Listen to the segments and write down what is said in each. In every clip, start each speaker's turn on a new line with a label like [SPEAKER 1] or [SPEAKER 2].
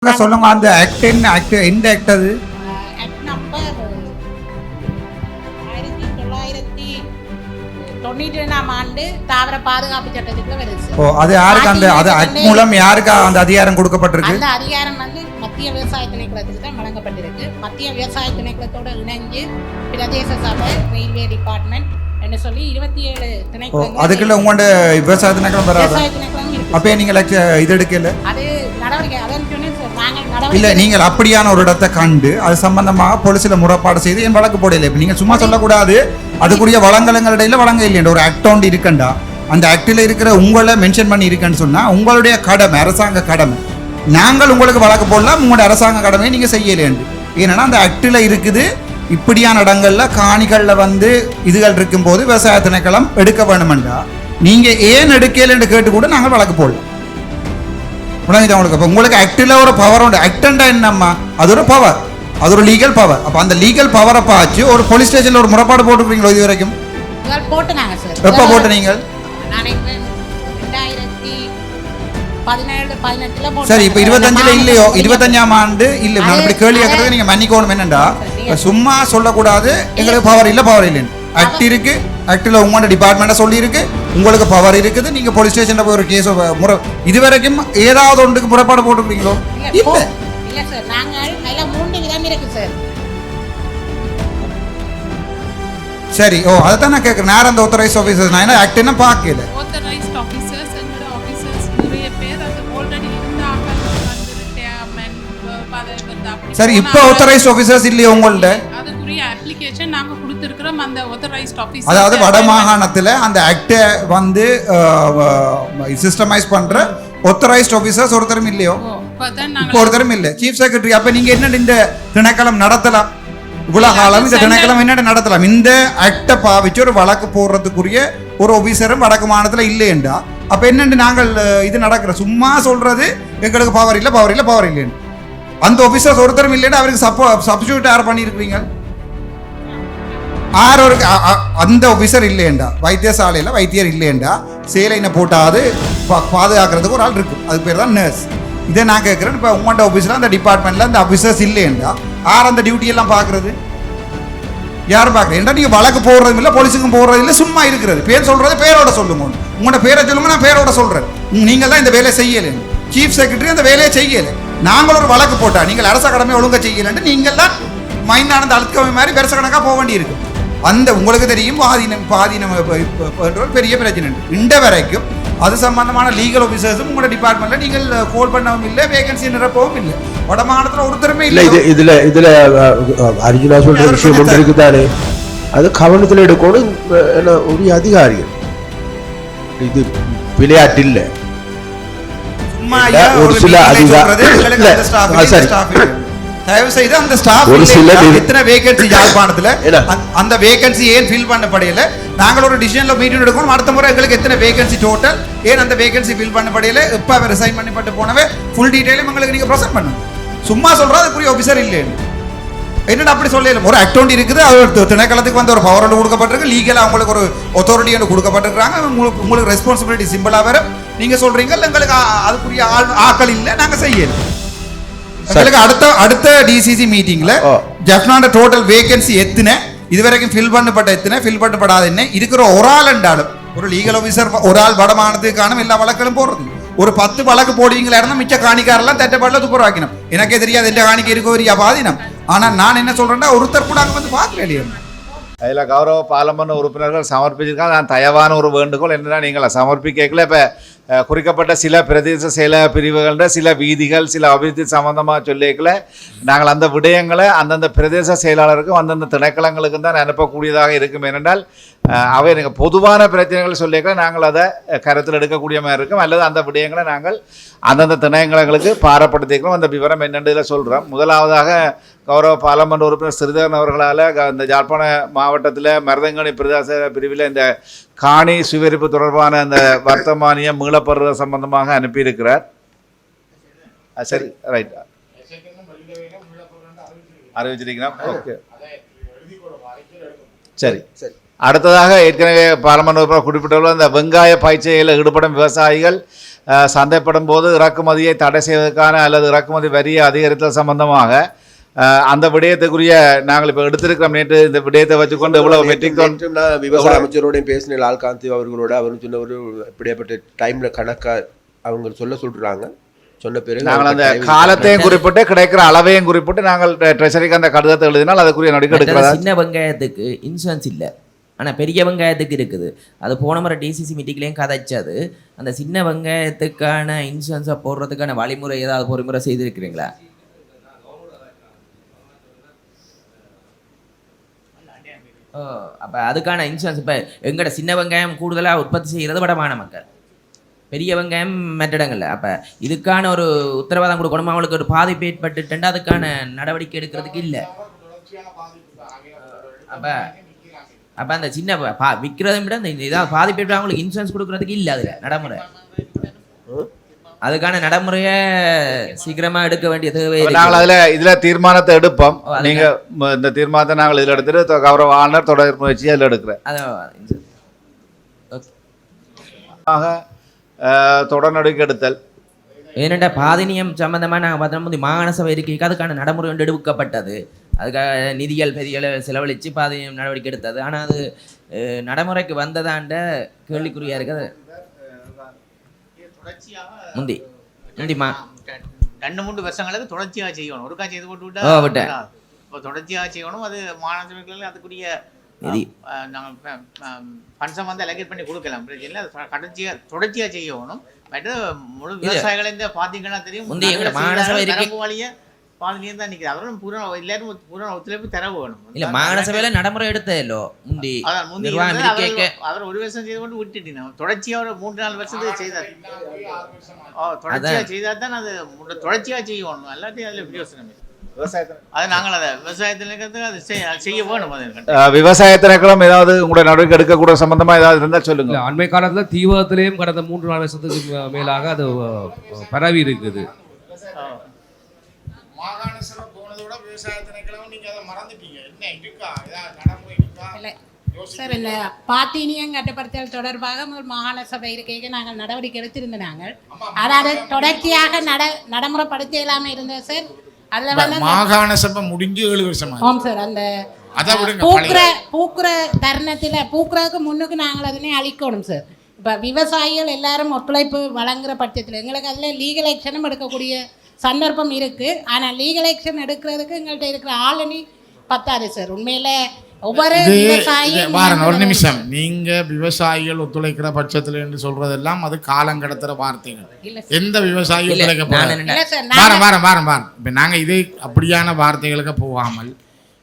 [SPEAKER 1] சொல்லுங்க அந்த ஆக்ட் என்ன ஆக்ட் எந்த ஆக்ட் அது
[SPEAKER 2] ஆக்ட் நம்பர் 1992 ஆண்டு தாவர பாதுகாப்பு சட்டத்துக்குள்ள வருது.
[SPEAKER 1] ஓ அது யாருக்கு அந்த அது ஆக்ட் மூலம் யாருக்கு அந்த அதிகாரம் கொடுக்கப்பட்டிருக்கு?
[SPEAKER 2] அந்த அதிகாரம் மத்திய விவசாய திணைக்களத்துக்கு தான் வழங்கப்பட்டிருக்கு. மத்திய விவசாய திணைக்களத்தோட இணைஞ்சு பிரதேச சபை, ரயில்வே டிபார்ட்மெண்ட் என்று சொல்லி 27 திணைக்களங்கள்.
[SPEAKER 1] அதுக்குள்ள உங்களோட விவசாய திணைக்களம் வராது.
[SPEAKER 2] விவசாய திணைக்களம் இருக்கு.
[SPEAKER 1] அப்ப நீங்க இது எடுக்கல?
[SPEAKER 2] அது நடவடிக்கை அதன்
[SPEAKER 1] இல்ல நீங்கள் அப்படியான ஒரு இடத்தை கண்டு அது சம்பந்தமாக போலீஸ்ல முறைப்பாடு செய்து என் வழக்கு போடல. இப்ப நீங்க சும்மா சொல்லக்கூடாது அதுக்குரிய வளங்களிடையில வழங்க இல்லையா ஒரு ஆக்ட் ஒன்று இருக்கண்டா அந்த ஆக்டில் இருக்கிற உங்களை மென்ஷன் பண்ணி இருக்குன்னு சொன்னா உங்களுடைய கடமை அரசாங்க கடமை. நாங்கள் உங்களுக்கு வழக்கு போடலாம், உங்களுடைய அரசாங்க கடமையை நீங்க செய்யலேண்டு. ஏன்னா அந்த ஆக்டில் இருக்குது இப்படியான இடங்கள்ல காணிகள்ல இதுகள் இருக்கும் போது விவசாய திணைக்களம் எடுக்க வேணுமெண்டா நீங்க ஏன் எடுக்கலன்னு கேட்டு கூட நாங்கள் வழக்கு போடலாம். உங்களுக்கு ஆக்டில் ஒரு பவர் உண்டு. ஆக்டண்டா என்னம்மா அது ஒரு பவர், அது ஒரு லீகல் பவர். அப்ப அந்த லீகல் பவரை பார்த்து ஒரு போலீஸ் ஸ்டேஷன்ல ஒரு முறைப்பாடு போட்டுக்கிறீங்களோ இது வரைக்கும்? எப்ப போட்டு நீங்கள்? சரி இப்ப 25ல இல்லையோ 25ஆம் ஆண்டு இல்ல. நான் இப்படி கேள்வி கேட்கறது நீங்க மன்னிக்கணும். என்னண்டா சும்மா சொல்லக்கூடாது எங்களுக்கு பவர் இல்லைன்னு. ஆக்ட் இருக்கு, ஆக்டில் உங்களோட டிபார்ட்மெண்ட்டை சொல்லி இருக்கு, உங்களுக்கு பவர் இருக்குது. நீங்க போலீஸ் ஸ்டேஷன்ல போய் ஒரு கேஸ் முறை இது வரைக்கும் ஏதாவது ஒன்றுக்கு முறைப்பாடு போட்டுக்கிறீங்களோ?
[SPEAKER 2] இல்ல சார், நாங்கள் எல்லாம் 3 விதம் இருக்கு சார்.
[SPEAKER 1] சரி ஓ அதான் நான் கேட்குறேன். நேரம் அந்த ஆத்தரைஸ் ஆஃபீஸர்ஸ் நான் என்ன ஆக்ட் என்ன பார்க்கல.
[SPEAKER 3] ஆத்தரைஸ்ட் ஆஃபீஸர்ஸ் என்னோட ஆஃபீஸர்ஸ் நிறைய பேர் அது ஆல்ரெடி இருந்தாங்க.
[SPEAKER 1] சரி இப்போ ஆத்தரைஸ்ட் ஆஃபீஸர்ஸ் இல்லையா உங்கள்ட்ட?
[SPEAKER 3] அதுக்குரிய அப்ளிகேஷன் நாங்க கொடுத்திருக்கிறோம். அந்த ஆத்தரைஸ்ட் ஆஃபீஸர்
[SPEAKER 1] அதாவது வடமாகாணத்துல அந்த ஆக்டை சிஸ்டமைஸ் பண்ற ஆத்தரைஸ்ட் ஆஃபீஸர்ஸ் ஒருத்தரும் இல்லையோ? இப்போ ஒருத்தரும் இல்லை. சீஃப் செக்ரட்டரி அப்ப நீங்க என்ன இந்த திணைக்களம் நடத்தலாம்? இவ்வளவு காலம் இந்த திணைக்களம் என்ன நடத்தலாம்? இந்த ஆக்டை பாவிச்சு ஒரு வழக்கு போடுறதுக்குரிய ஒரு ஆபீசரும் வடக்கு மாநிலத்துல இல்லையண்டா அப்ப என்னன்னு நாங்கள் இது நடக்கிற சும்மா சொல்றது எங்களுக்கு பவர் இல்லைன்னு அந்த ஆபீசர்ஸ் ஒருத்தரும் இல்லைன்னா அவருக்கு சப்ஸ்டிடியூட் யார் பண்ணியிருக்கிறீங்க? ஒரு அந்த ஆபீசர் இல்லையண்டா வைத்தியசாலையில் வைத்தியர் இல்லையண்டா சேலைனை போட்டாது பாதுகாக்கிறதுக்கு ஒரு ஆள் இருக்கு, அதுக்கு பேர் தான் நர்ஸ். இதை நான் கேட்குறேன். இப்போ உங்களோட ஆஃபீஸில் அந்த டிபார்ட்மெண்ட்டில் அந்த ஆஃபீஸர்ஸ் இல்லையண்டா யார் அந்த டியூட்டியெல்லாம் பார்க்குறது? யாரும் பார்க்குறது? ஏன்டா நீங்கள் வழக்கு போடுறதும் இல்லை, போலீஸுக்கும் போடுறது இல்லை, சும்மா இருக்கிறது. பேர் சொல்கிறது பேரோட சொல்லுங்க. உங்களோட பேரை சொல்லுங்க, நான் பேரோட சொல்கிறேன். நீங்கள் தான் இந்த வேலையை செய்யலைன்னு. சீஃப் செக்ரட்டரி அந்த வேலையை செய்யலை. நாங்கள் ஒரு வழக்கு போட்டால் நீங்கள் அரச கடமை ஒழுங்காக செய்யலைன்ட்டு நீங்கள் தான் மைண்டானந்த அழுத்தமை மாதிரி பெருச கணக்காக போக வேண்டியிருக்கு. அந்த உங்களுக்கு தெரியும் பாதீனம் பெரிய பிரச்சனை இந்த வரைக்கும் அது சம்பந்தமான லீகல் ஆஃபீஸர்ஸும் உங்களோட டிபார்ட்மெண்ட்ல நீங்கள் கோல் பண்ணவும் இல்லை, வேகன்சி நிரப்பவும் இல்லை. வடமாநிலத்தில் ஒருத்தருமே இல்லை.
[SPEAKER 4] இதுல அர்ஜுனா சொல்ற விஷயம் ஒன்று இருக்குதானே, அது கவனத்தில் எடுக்கணும். ஒரு அதிகாரிகள் இது விளையாட்டு இல்லை. ஒரு சில
[SPEAKER 1] தயவு செய்து அந்த ஸ்டாஃப் எத்தனை வேகன்சி யாழ்ப்பாணத்துல அந்த வேகன்சி ஏன் ஃபில் பண்ணப்படையில நாங்கள் ஒரு டிசிஷன்ல மீட்டிங் எடுக்கணும். அடுத்த முறை எங்களுக்கு எத்தனை வேகன்சி டோட்டல், ஏன் அந்த வேகன்சி ஃபில் பண்ணப்படையில எப்ப அவர் ரிசைன் பண்ணப்பட்டு போனவே ஃபுல் டீடைலும் எங்களுக்கு நீங்க ப்ரெசென்ட் பண்ணணும். சும்மா சொல்றது அதுக்குரிய ஆஃபீஸர் இல்லைன்னு என்னடா அப்படி சொல்லல. ஒரு அக்கௌண்ட் இருக்குது, அது திணைக்களத்துக்கு ஒரு பவர் ஒன்று கொடுக்கப்பட்டிருக்கு, லீகலா அவங்களுக்கு ஒரு அத்தாரிட்டி ஒன்று கொடுக்கப்பட்டிருக்காங்க. உங்களுக்கு ரெஸ்பான்சிபிலிட்டி சிம்பிளா வேற. நீங்க சொல்றீங்க எங்களுக்கு அதுக்குரிய ஆட்கள் இல்லை, நாங்க செய்யல. அடுத்த டிசிசி மீட்டிங்ல ஜெஃப்னாண்ட டோட்டல் வேகன்சி எத்தனை, இதுவரைக்கும் ஃபில் பண்ணப்பட்ட எத்தனை, ஃபில் பண்ணப்படாத என்ன இருக்கிற ஒரு ஆள் என்றாலும் ஒரு லீகல் ஆஃபீஸர் ஒரு ஆள் வடமானதுக்கான எல்லா வழக்கிலும் போடுறது. ஒரு 10 வழக்கு போடுவீங்களா இருந்தா மிச்ச காணிக்காரெல்லாம் தட்டப்பாடுல துப்புர வைக்கணும். எனக்கே தெரியாது எந்த காணிக்கை இருக்கோ வரியா பாதினம். ஆனா நான் என்ன சொல்றேன்னா ஒருத்தர் கூட அங்க வந்து பார்க்கல இல்லையா.
[SPEAKER 5] அதில் கௌரவ பாராளுமன்ற உறுப்பினர்கள் சமர்ப்பிச்சிருக்காங்க. நான் தயவான ஒரு வேண்டுகோள் என்னென்னா நீங்கள் சமர்ப்பிக்கல இப்போ குறிக்கப்பட்ட சில பிரதேச செயல பிரிவுகள சில வீதிகள் சில அபிவிருத்தி சம்பந்தமாக சொல்லிக்கல நாங்கள் அந்த விடயங்களை அந்தந்த பிரதேச செயலாளருக்கும் அந்தந்த திணைக்களங்களுக்கும் தான் அனுப்பக்கூடியதாக இருக்கும். ஏனென்றால் அவை எனக்கு பொதுவான பிரச்சனைகள் சொல்லிக்கல நாங்கள் அதை கருத்தில் எடுக்கக்கூடிய மாதிரி இருக்கும். அல்லது அந்த விடயங்களை நாங்கள் அந்தந்த திணைக்களங்களுக்கு பாரப்படுத்திக்கிறோம். அந்த விவரம் என்னென்றதில் சொல்கிறோம். முதலாவதாக கௌரவ பாராளுமன்ற உறுப்பினர் ஸ்ரீதரன் அவர்களால் இந்த யாழ்ப்பாண மாவட்டத்தில் மருதங்கனி பிரதேச பிரிவில் இந்த காணி சுவீகரிப்பு தொடர்பான அந்த வர்த்தமானியம் மீளப்படுறது சம்பந்தமாக அனுப்பியிருக்கிறார். சரி ரைட் அறிவிச்சிருக்கிறோம். ஓகே சரி. அடுத்ததாக ஏற்கனவே பாராளுமன்ற உறுப்பினர் குறிப்பிட்டுள்ள இந்த வெங்காய பயிற்சியில் ஈடுபடும் விவசாயிகள் சந்தைப்படும் போது இறக்குமதியை தடை செய்வதற்கான அல்லது இறக்குமதி வரியை அதிகரித்தல் சம்பந்தமாக அந்த விடயத்துக்குரிய நாங்கள் இப்போ எடுத்திருக்கிறோம். நேற்று இந்த விடயத்தை வச்சுக்கொண்டு எவ்வளவு மெட்ரிக் டன்
[SPEAKER 4] விவசாய அமைச்சரோடையும் பேசின லால்காந்தி அவர்களோட அவரும் சொன்ன ஒரு இப்படியாப்பட்ட டைம்ல கணக்கா அவங்க சொல்றாங்க. சொன்ன பிறகு
[SPEAKER 5] நாங்கள் அந்த காலத்தையும் குறிப்பிட்டு கிடைக்கிற அளவையும் குறிப்பிட்டு நாங்கள் ட்ரெஷரிக்கு அந்த கடிதத்தை எழுதினால் அதுக்குரிய நடவடிக்கை எடுக்கிறதா.
[SPEAKER 6] சின்ன வெங்காயத்துக்கு இன்சூரன்ஸ் இல்லை, ஆனால் பெரிய வெங்காயத்துக்கு இருக்குது. அது போன முறை டிசிசி மீட்டிங்லேயும் கதைச்சது. அந்த சின்ன வெங்காயத்துக்கான இன்சூரன்ஸை போடுறதுக்கான வழிமுறை ஏதாவது பொறுமுறை செய்திருக்கிறீங்களா? அப்போ அதுக்கான இன்சூரன்ஸ் இப்போ எங்களோட சின்ன வெங்காயம் கூடுதலாக உற்பத்தி செய்கிறது வடமான மக்கள், பெரிய வெங்காயம் மெட்டடங்கள்ல. அப்போ இதுக்கான ஒரு உத்தரவாதம் கொடுக்கணும். அவங்களுக்கு ஒரு பாதிப்பு ஏற்பட்டுட்டா அதுக்கான நடவடிக்கை எடுக்கிறதுக்கு இல்லை. அப்போ அப்போ அந்த சின்ன விற்கிறத விட இந்த இதாக பாதிப்பு ஏற்பட்டு அவங்களுக்கு இன்சூரன்ஸ் கொடுக்கறதுக்கு இல்லை. அதில் நடைமுறை அதுக்கான நடைமுறையை சீக்கிரமாக எடுக்க வேண்டிய தேவை.
[SPEAKER 5] நாங்கள் இதில் தீர்மானத்தை எடுப்போம். நீங்கள் இந்த தீர்மானத்தை நாங்கள் இதில் எடுத்துட்டு கௌரவ ஆளுநர் தொடர் முயற்சி அதில் எடுக்கிறேன். தொடர் நடவடிக்கை எடுத்தல்
[SPEAKER 6] ஏனெண்டா பாதினியம் சம்பந்தமாக நாங்கள் பார்த்தோம் மாகாண சபை இருக்கைக்கு அதுக்கான நடைமுறை ஒன்று எடுக்கப்பட்டது. அதுக்காக நிதிகள் பெரிய செலவழித்து பாதினியம் நடவடிக்கை எடுத்தது. ஆனால் அது நடைமுறைக்கு வந்ததாண்ட கேள்விக்குறியாக இருக்குது. முந்தி நடிமா
[SPEAKER 7] 2-3 வருஷங்களுக்கு தொடர்ச்சியாக செய்யணும். ஒருக்கா செய்து போட்டு விட்டா இப்போ தொடர்ச்சியாக செய்யணும். அது மாநிலங்களுக்கு அதுக்குரிய நாங்கள் பணம் வந்து அலகேட் பண்ணி கொடுக்கலாம். பிரச்சனை இல்லை. தொடர்ச்சியாக செய்யணும். பட் முழு விவசாயிகளை இந்த பார்த்தீங்கன்னா தெரியும் வழியை பாதினியம் தான் நிற்குது. அவரும் பூரா எல்லாரும் பூரா ஒத்துழைப்பு தர வேணும்.
[SPEAKER 6] இல்லை மாகாண சபையில் நடைமுறை எடுத்ததில்லோ முந்தி
[SPEAKER 7] அவர் ஒரு வருஷம் செய்து கொண்டு விட்டுட்டீங்க. தொடர்ச்சியாக ஒரு 3-4 வருஷத்துக்கு செய்தார். தொடர்ச்சியாக செய்தால் தான் அது தொடர்ச்சியாக செய்யணும். எல்லாத்தையும் அதில் பிரயோசனம். அது நாங்கள் அதை விவசாயத்திற்கு அது செய்ய வேணும்.
[SPEAKER 5] விவசாய திணைக்களம் ஏதாவது உங்களுடைய நடவடிக்கை எடுக்கக்கூட சம்பந்தமா ஏதாவது இருந்தால் சொல்லுங்க.
[SPEAKER 8] அண்மை காலத்தில் தீவிரத்திலேயும் கடந்த 3-4 வருஷத்துக்கு மேலாக அது பரவி இருக்குது.
[SPEAKER 9] மாகாண சபை போனதோட விவசாய திணைக்களம் நீங்க அதை மறந்துட்டீங்க. என்ன இருக்கா ஏதாவது நடைமுறை இருக்கா?
[SPEAKER 2] சார், இந்த பாத்தினியம் கட்டுப்படுத்தல் தொடர்பாக மாகாண சபை இருக்கைக்கு நாங்கள் நடவடிக்கை எடுத்திருந்த நாங்கள். அதாவது தொடர்ச்சியாக நடைமுறைப்படுத்த இல்லாமல் இருந்தோம் சார். அதில் வந்து
[SPEAKER 9] மாகாண சபை முடிஞ்சு 7 வருஷமா.
[SPEAKER 2] ஆமாம் சார். அந்த பூக்குற தருணத்தில் பூக்குறதுக்கு முன்னுக்கு நாங்கள் அதனை அழிக்கணும் சார். இப்போ விவசாயிகள் எல்லாரும் ஒத்துழைப்பு வழங்குற பட்சத்தில் எங்களுக்கு அதில் லீகல் ஆக்ஷனும் எடுக்கக்கூடிய சந்தர்ப்பம் இருக்குது. ஆனால் லீகல் ஆக்ஷன் எடுக்கிறதுக்கு எங்கள்கிட்ட இருக்கிற ஆளுநி பத்தாது சார். உண்மையில் ஒவ்வொரு விவசாயியும்
[SPEAKER 9] ஒரு நிமிஷம், நீங்கள் விவசாயிகள் ஒத்துழைக்கிற பட்சத்தில் என்று சொல்றதெல்லாம் அது காலம் கடத்துகிற வார்த்தைகள். எந்த விவசாயி ஒத்துழைக்க போகிறோம் வாரம் இப்போ நாங்கள் இது அப்படியான வார்த்தைகளுக்கு போகாமல்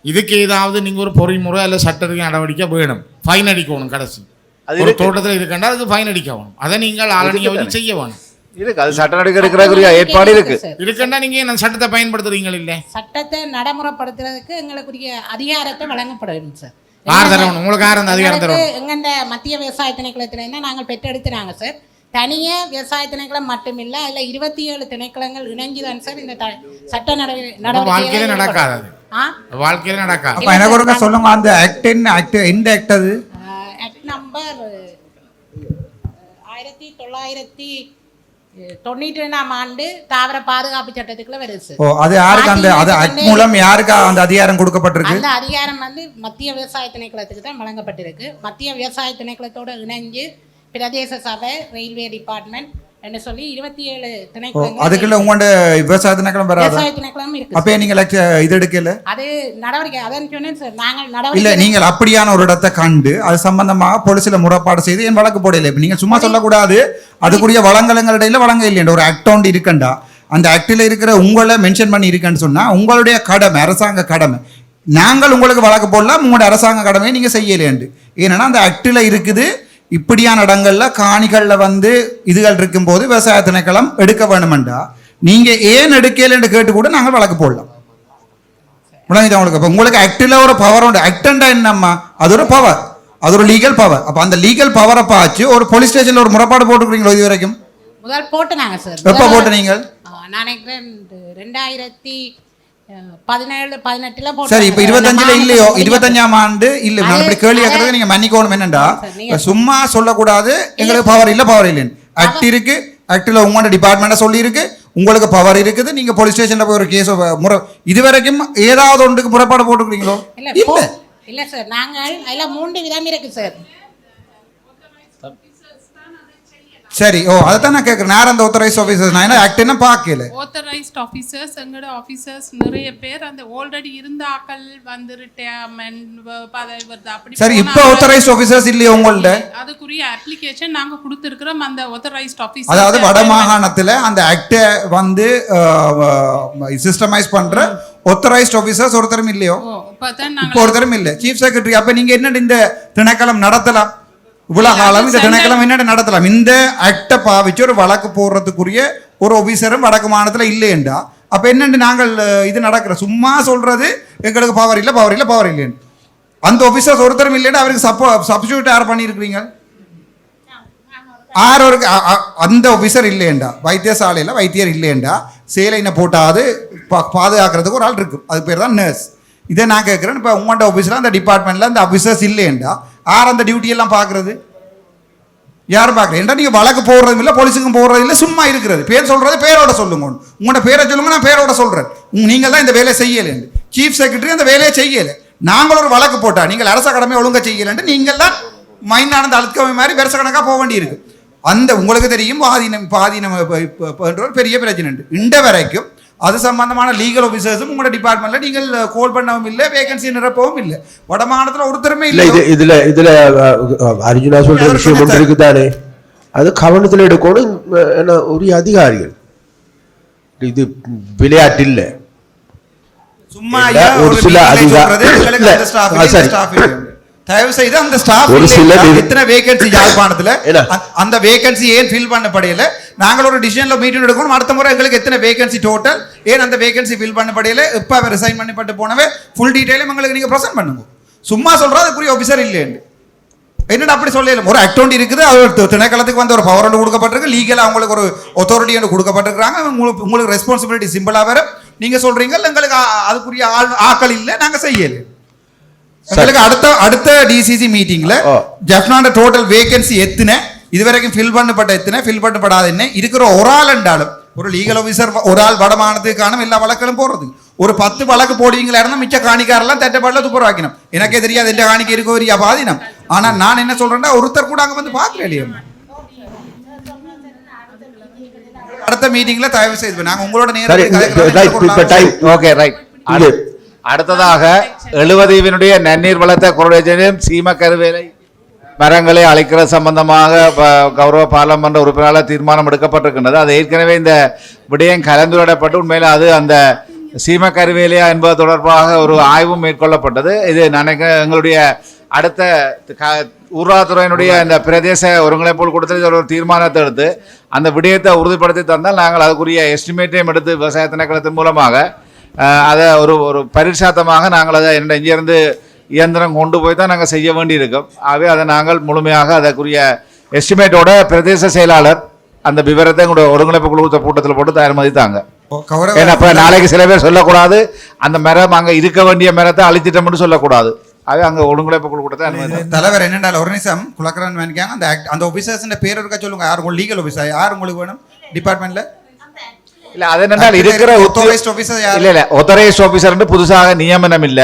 [SPEAKER 9] இதுக்கு ஏதாவது நீங்கள் ஒரு பொறிமுறை அல்ல சட்டத்துக்கு நடவடிக்கை வேணும். ஃபைன் அடிக்கணும். கடைசி ஒரு தோட்டத்தில் இருக்கண்டா அதுக்கு ஃபைன் அடிக்கணும். அதை நீங்கள் ஆளுநரை வச்சு செய்ய வேணும்.
[SPEAKER 5] இருக்கு, அது சட்ட நடவடிக்கை எடுக்கிற ஏற்பாடு
[SPEAKER 9] இருக்குன்னா நீங்க என்ன சட்டத்தை பயன்படுத்துறீங்க? இல்ல, சட்டத்தை
[SPEAKER 2] நடைமுறைப்படுத்துறதுக்கு எங்களுக்குரிய அதிகாரத்தை வழங்கப்படும் சார்.
[SPEAKER 9] யார் தரணும் உங்களுக்கு? யார் அந்த அதிகாரம் தரணும்?
[SPEAKER 2] எங்கண்ட மத்திய விவசாய திணைக்களத்துல இருந்தா நாங்கள் பெற்றெடுத்துனாங்க சார். தனியே விவசாய திணைக்களம் மட்டுமில்ல, அதுல 27 திணைக்களங்கள் இணைஞ்சுதான் சார் இந்த சட்ட நடவடிக்கை
[SPEAKER 9] வாழ்க்கையில நடக்காது. வாழ்க்கையில நடக்காது.
[SPEAKER 1] அப்ப எனக்கு ஒரு சொல்லுங்க, அந்த ஆக்ட் என்ன ஆக்ட்? எந்த ஆக்ட் அது?
[SPEAKER 2] ஆக்ட் நம்பர் 1992ஆம் ஆண்டு தாவர பாதுகாப்பு சட்டத்துக்குள்ள வருது.
[SPEAKER 1] அது யாருக்கு அந்த ஆக்ட் மூலம் யாருக்கு அந்த அதிகாரம் கொடுக்கப்பட்டிருக்கு?
[SPEAKER 2] அந்த அதிகாரம் வந்து மத்திய விவசாய திணைக்களத்துக்கு தான் வழங்கப்பட்டிருக்கு. மத்திய விவசாய திணைக்களத்தோட இணைஞ்சு பிரதேச சபை, ரயில்வே டிபார்ட்மெண்ட் என்ன சொல்லி 27 திணைக்களங்கள்.
[SPEAKER 1] அதுக்குள்ள உங்களோட விவசாய திணைக்களம் வராது?
[SPEAKER 2] விவசாய திணைக்களம் இருக்கு.
[SPEAKER 1] அப்ப நீங்க இது எடுக்கல?
[SPEAKER 2] அது நடவடிக்கை அதான் சொன்னேன் சார். நாங்கள் நடவடிக்கை
[SPEAKER 1] இல்ல, நீங்கள் அப்படியான ஒரு இடத்தை கண்டு அது சம்பந்தமாக போலீஸ்ல முறைப்பாடு செய்து என் வழக்கு போடல. இப்ப நீங்க சும்மா சொல்லக்கூடாது அதுக்குரிய வழங்கலங்களிடையில வழங்க இல்லையா ஒரு ஆக்ட் ஒன்று இருக்கண்டா. அந்த ஆக்டில் இருக்கிற உங்களை மென்ஷன் பண்ணி இருக்குன்னு சொன்னா உங்களுடைய கடமை, அரசாங்க கடமை. நாங்கள் உங்களுக்கு வழக்கு போடலாம், உங்களுடைய அரசாங்க கடமையை நீங்க செய்யலேண்டு. ஏன்னா அந்த ஆக்டில் இருக்குது. இப்படியான இடங்கள்ல காணிகள்ல வந்து இதுகள் இருக்கும்போது விவசாய திணைக்களம் எடுக்க வேணுமெண்டா நீங்க ஏன் எடுக்கலன்னு கேட்டு கூட நாங்கள் வழக்கு போடலாம். உங்களுக்கு உங்களுக்கு ஆக்டில் ஒரு பவர் உண்டு. ஆக்டண்டா என்னம்மா? அது ஒரு பவர், அது ஒரு லீகல் பவர். அப்ப அந்த லீகல் பவரை பாய்ச்சி ஒரு போலீஸ் ஸ்டேஷன்ல ஒரு முறைப்பாடு போட்டுக்கிறீங்களோ இது வரைக்கும்?
[SPEAKER 2] முதல் போட்டுனாங்க சார்.
[SPEAKER 1] எப்ப போட்டு நீங்கள்?
[SPEAKER 2] நான் 2017-18
[SPEAKER 1] சரி, இப்ப 25ல இல்லையோ? 25ஆம் ஆண்டு இல்ல. நான் இப்படி கேள்வி கேட்கறது நீங்க மன்னிக்கணும். என்னண்டா சும்மா சொல்லக்கூடாது எங்களுக்கு பவர் இல்ல இல்லைன்னு. ஆக்ட் இருக்கு, ஆக்டில் உங்களோட டிபார்ட்மெண்ட்டை சொல்லியிருக்கு, உங்களுக்கு பவர் இருக்குது, நீங்க போலீஸ் ஸ்டேஷன்ல போய் ஒரு கேஸ் முறை இதுவரைக்கும் ஏதாவது ஒன்றுக்கு புறப்பாடு போட்டுக்கிறீங்களோ?
[SPEAKER 2] இல்ல இல்ல சார், நாங்கள் அதில் 3 விதம் இருக்கு சார்.
[SPEAKER 1] சரி, ஓ அதைத்தான் நான் கேட்குறேன். யார் அந்த ஆத்தரைஸ்ட் ஆஃபீஸர்ஸ்? நான் என்ன ஆக்ட் என்ன பார்க்கல.
[SPEAKER 3] ஆத்தரைஸ்ட் ஆஃபீஸர்ஸ் எங்களோட ஆஃபீஸர்ஸ் நிறைய பேர் அந்த ஆல்ரெடி இருந்த ஆக்கள் வந்து ரிட்டையர்மெண்ட் பதவி வருது அப்படி.
[SPEAKER 1] சரி, இப்போ ஆத்தரைஸ்ட் ஆஃபீஸர்ஸ் இல்லையா உங்கள்ட்ட?
[SPEAKER 3] அதுக்குரிய அப்ளிகேஷன் நாங்க கொடுத்திருக்கிறோம் அந்த ஆத்தரைஸ்ட் ஆஃபீஸர்.
[SPEAKER 1] அதாவது வட மாகாணத்தில் அந்த ஆக்டை வந்து சிஸ்டமைஸ் பண்ற ஆத்தரைஸ்ட் ஆஃபீஸர்ஸ் ஒருத்தரும் இல்லையோ? இப்போ ஒருத்தரும் இல்லை. சீஃப் செக்ரட்டரி, அப்ப நீங்க என்ன இந்த திணைக்களம் நடத்தலாம்? இவ்வளவு காலம் இந்த திணைக்களம் என்ன நடத்தலாம்? இந்த ஆக்டை பாவிச்சு ஒரு வழக்கு போடுறதுக்குரிய ஒரு ஆபீசரும் வடக்கு மாநிலத்தில் இல்லையண்டா அப்ப என்னண்டு நாங்கள் இது நடக்கிற சும்மா சொல்றது எங்களுக்கு பவர் இல்லை பவர் இல்லை பவர் இல்லைன்னு. அந்த ஆபீசர்ஸ் ஒருத்தரும் இல்லைன்னா அவருக்கு சப்ஸ்டியூட் யார் பண்ணியிருக்கிறீங்க? ஒரு அந்த ஆபீசர் இல்லையண்டா, வைத்தியசாலையில் வைத்தியர் இல்லையண்டா சேலைனை போட்டாது பாதுகாக்கிறதுக்கு ஒரு ஆள் இருக்கு, அது பேர் தான் நர்ஸ். இதை நான் கேட்குறேன். இப்போ உங்கள்கிட்ட ஆஃபீஸில் அந்த டிபார்ட்மெண்ட்டில் அந்த ஆஃபீஸர்ஸ் இல்லையண்டா யார் அந்த டியூட்டியெல்லாம் பார்க்குறது? யார் பார்க்குறது? ஏன்டா நீங்கள் வழக்கு போடுறதும் இல்லை, போலீஸுக்கும் போடுறது இல்லை, சும்மா இருக்கிறது. பேர் சொல்கிறது பேரோட சொல்லுங்க, உங்களோட பேரை சொல்லுங்க, நான் பேரோட சொல்கிறேன். நீங்கள் தான் இந்த வேலையை செய்யலைன்னு. சீஃப் செக்ரட்டரி அந்த வேலையை செய்யலை. நாங்கள் ஒரு வழக்கு போட்டா நீங்கள் அரச கடமை ஒழுங்காக செய்யலைன்ட்டு நீங்கள் தான் மைனானந்த அழுத்தவை மாதிரி வருஷ கணக்காக போக வேண்டியிருக்கு. அந்த உங்களுக்கு தெரியும் பாதீனம் பெரிய பிரச்சனை உண்டு. இந்த வரைக்கும் அது சம்பந்தமான லீகல் ஆஃபீஸர்ஸும் உங்களோட டிபார்ட்மெண்ட்ல நீங்கள் கோல் பண்ணவும் இல்லை, வேகன்சி நிரப்பவும் இல்லை. வட மாநிலத்தில் ஒருத்தருமே இல்லை.
[SPEAKER 4] இதுல அர்ஜுனா சொல்ற விஷயம் ஒன்று இருக்குதானே, அது கவனத்தில் எடுக்கணும். என்ன உரிய அதிகாரிகள், இது விளையாட்டு இல்லை.
[SPEAKER 1] சும்மா ஒரு சில தயவு செய்து அந்த ஸ்டாஃப் எத்தனை வேகன்சி யாழ்ப்பாணத்துல அந்த வேகன்சி ஏன் ஃபில் பண்ணப்படையில நாங்கள் ஒரு டிசிஷன்ல மீட்டிங் எடுக்கணும். அடுத்த முறை எங்களுக்கு எத்தனை வேகன்சி டோட்டல், ஏன் அந்த வேகன்சி ஃபில் பண்ணப்படையில இப்போ அவர் ரிசைன் பண்ணப்பட்டு போனவே ஃபுல் டீடைலும் எங்களுக்கு நீங்க ப்ரெசென்ட் பண்ணுங்க. சும்மா சொல்றது அதுக்குரிய ஆஃபீஸர் இல்லைன்னு என்னடா அப்படி சொல்லலாம். ஒரு அக்கௌண்ட் இருக்குது, அது திணைக்களத்துக்கு வந்து ஒரு பவர் ஒன்று கொடுக்கப்பட்டிருக்கு, லீகலாக அவங்களுக்கு ஒரு அத்தாரிட்டி ஒன்று கொடுக்கப்பட்டிருக்காங்க. உங்களுக்கு ரெஸ்பான்சிபிலிட்டி சிம்பிளா வேற. நீங்க சொல்றீங்க எங்களுக்கு அதுக்குரிய ஆக்கள் இல்லை, நாங்க செய்யல. அடுத்த டிசிசி மீட்டிங்ல ஜெஃப்னாண்ட டோட்டல் வேகன்சி எத்தனை, இதுவரைக்கும் ஃபில் பண்ணப்பட்ட எத்தனை, ஃபில் பண்ணப்படாத என்ன இருக்கிற ஒரு ஆள் என்றாலும் ஒரு லீகல் ஆஃபீஸர் ஒரு ஆள் வடமானத்துக்கான எல்லா வழக்களும் போடுறது. ஒரு 10 வழக்கு போடுவீங்களா இருந்தால் மிச்ச காணிக்காரெல்லாம் தட்டப்பாடில் துப்புரவாக்கணும். எனக்கே தெரியாது எந்த காணிக்கை இருக்க ஒரு பாதினம். ஆனா நான் என்ன சொல்றேன்னா ஒருத்தர் கூட அங்க வந்து பார்க்கல இல்லையா. அடுத்த மீட்டிங்ல தயவு செய்து நாங்க உங்களோட நேரம்.
[SPEAKER 5] அடுத்ததாக 70 நன்னீர் வளர்த்த குரலேஜனையும் சீம கருவேலை மரங்களை அழைக்கிற சம்பந்தமாக கௌரவ பாராளுமன்ற உறுப்பினரால் தீர்மானம் எடுக்கப்பட்டிருக்கின்றது. அது ஏற்கனவே இந்த விடயம் கலந்துரையாடப்பட்டு உண்மையில் அது அந்த சீம கருவேலையா என்பது தொடர்பாக ஒரு ஆய்வும் மேற்கொள்ளப்பட்டது. இது எங்களுடைய அடுத்த ஊராதுறையினுடைய இந்த பிரதேச ஒருங்கிணைப்பு கூட்டத்தில் ஒரு தீர்மானத்தை எடுத்து அந்த விடயத்தை உறுதிப்படுத்தி தந்தால் நாங்கள் அதுக்குரிய எஸ்டிமேட்டையும் எடுத்து விவசாய திணைக்களத்தின் மூலமாக அதை ஒரு பரிசாத்தமாக நாங்கள் அதை இங்கிருந்து இயந்திரம் கொண்டு போய் தான் நாங்கள் செய்ய வேண்டியிருக்கோம். ஆகவே அதை நாங்கள் முழுமையாக அதற்குரிய எஸ்டிமேட்டோட பிரதேச செயலாளர் அந்த விவரத்தை எங்களுடைய ஒருங்கிணைப்பு குழு கூட்டத்தில் போட்டு தயார்மதித்தாங்க. ஏன்னா இப்போ நாளைக்கு சில பேர் சொல்லக்கூடாது அந்த மரம் அங்கே இருக்க வேண்டிய மரத்தை அழிச்சிட்டோம்னு சொல்லக்கூடாது. அது அங்கே ஒருங்கிணைப்பு குழு கூட்டத்தை அனுமதி.
[SPEAKER 1] தலைவர் என்னென்ன ஒரு நிமிஷம் குலக்கரன் வேணிக்காங்க அந்த ஆஃபீஸர்ஸ் பேர் இருக்க சொல்லுங்க. யார் உங்களுக்கு லீகல் ஆஃபீஸர், யார் உங்களுக்கு வேணும் டிபார்ட்மெண்ட்ல?
[SPEAKER 5] இல்ல அது என்னென்னால் இருக்கிற ஆத்தரைஸ்ட் ஆபீசர் புதுசாக நியமனம் இல்ல,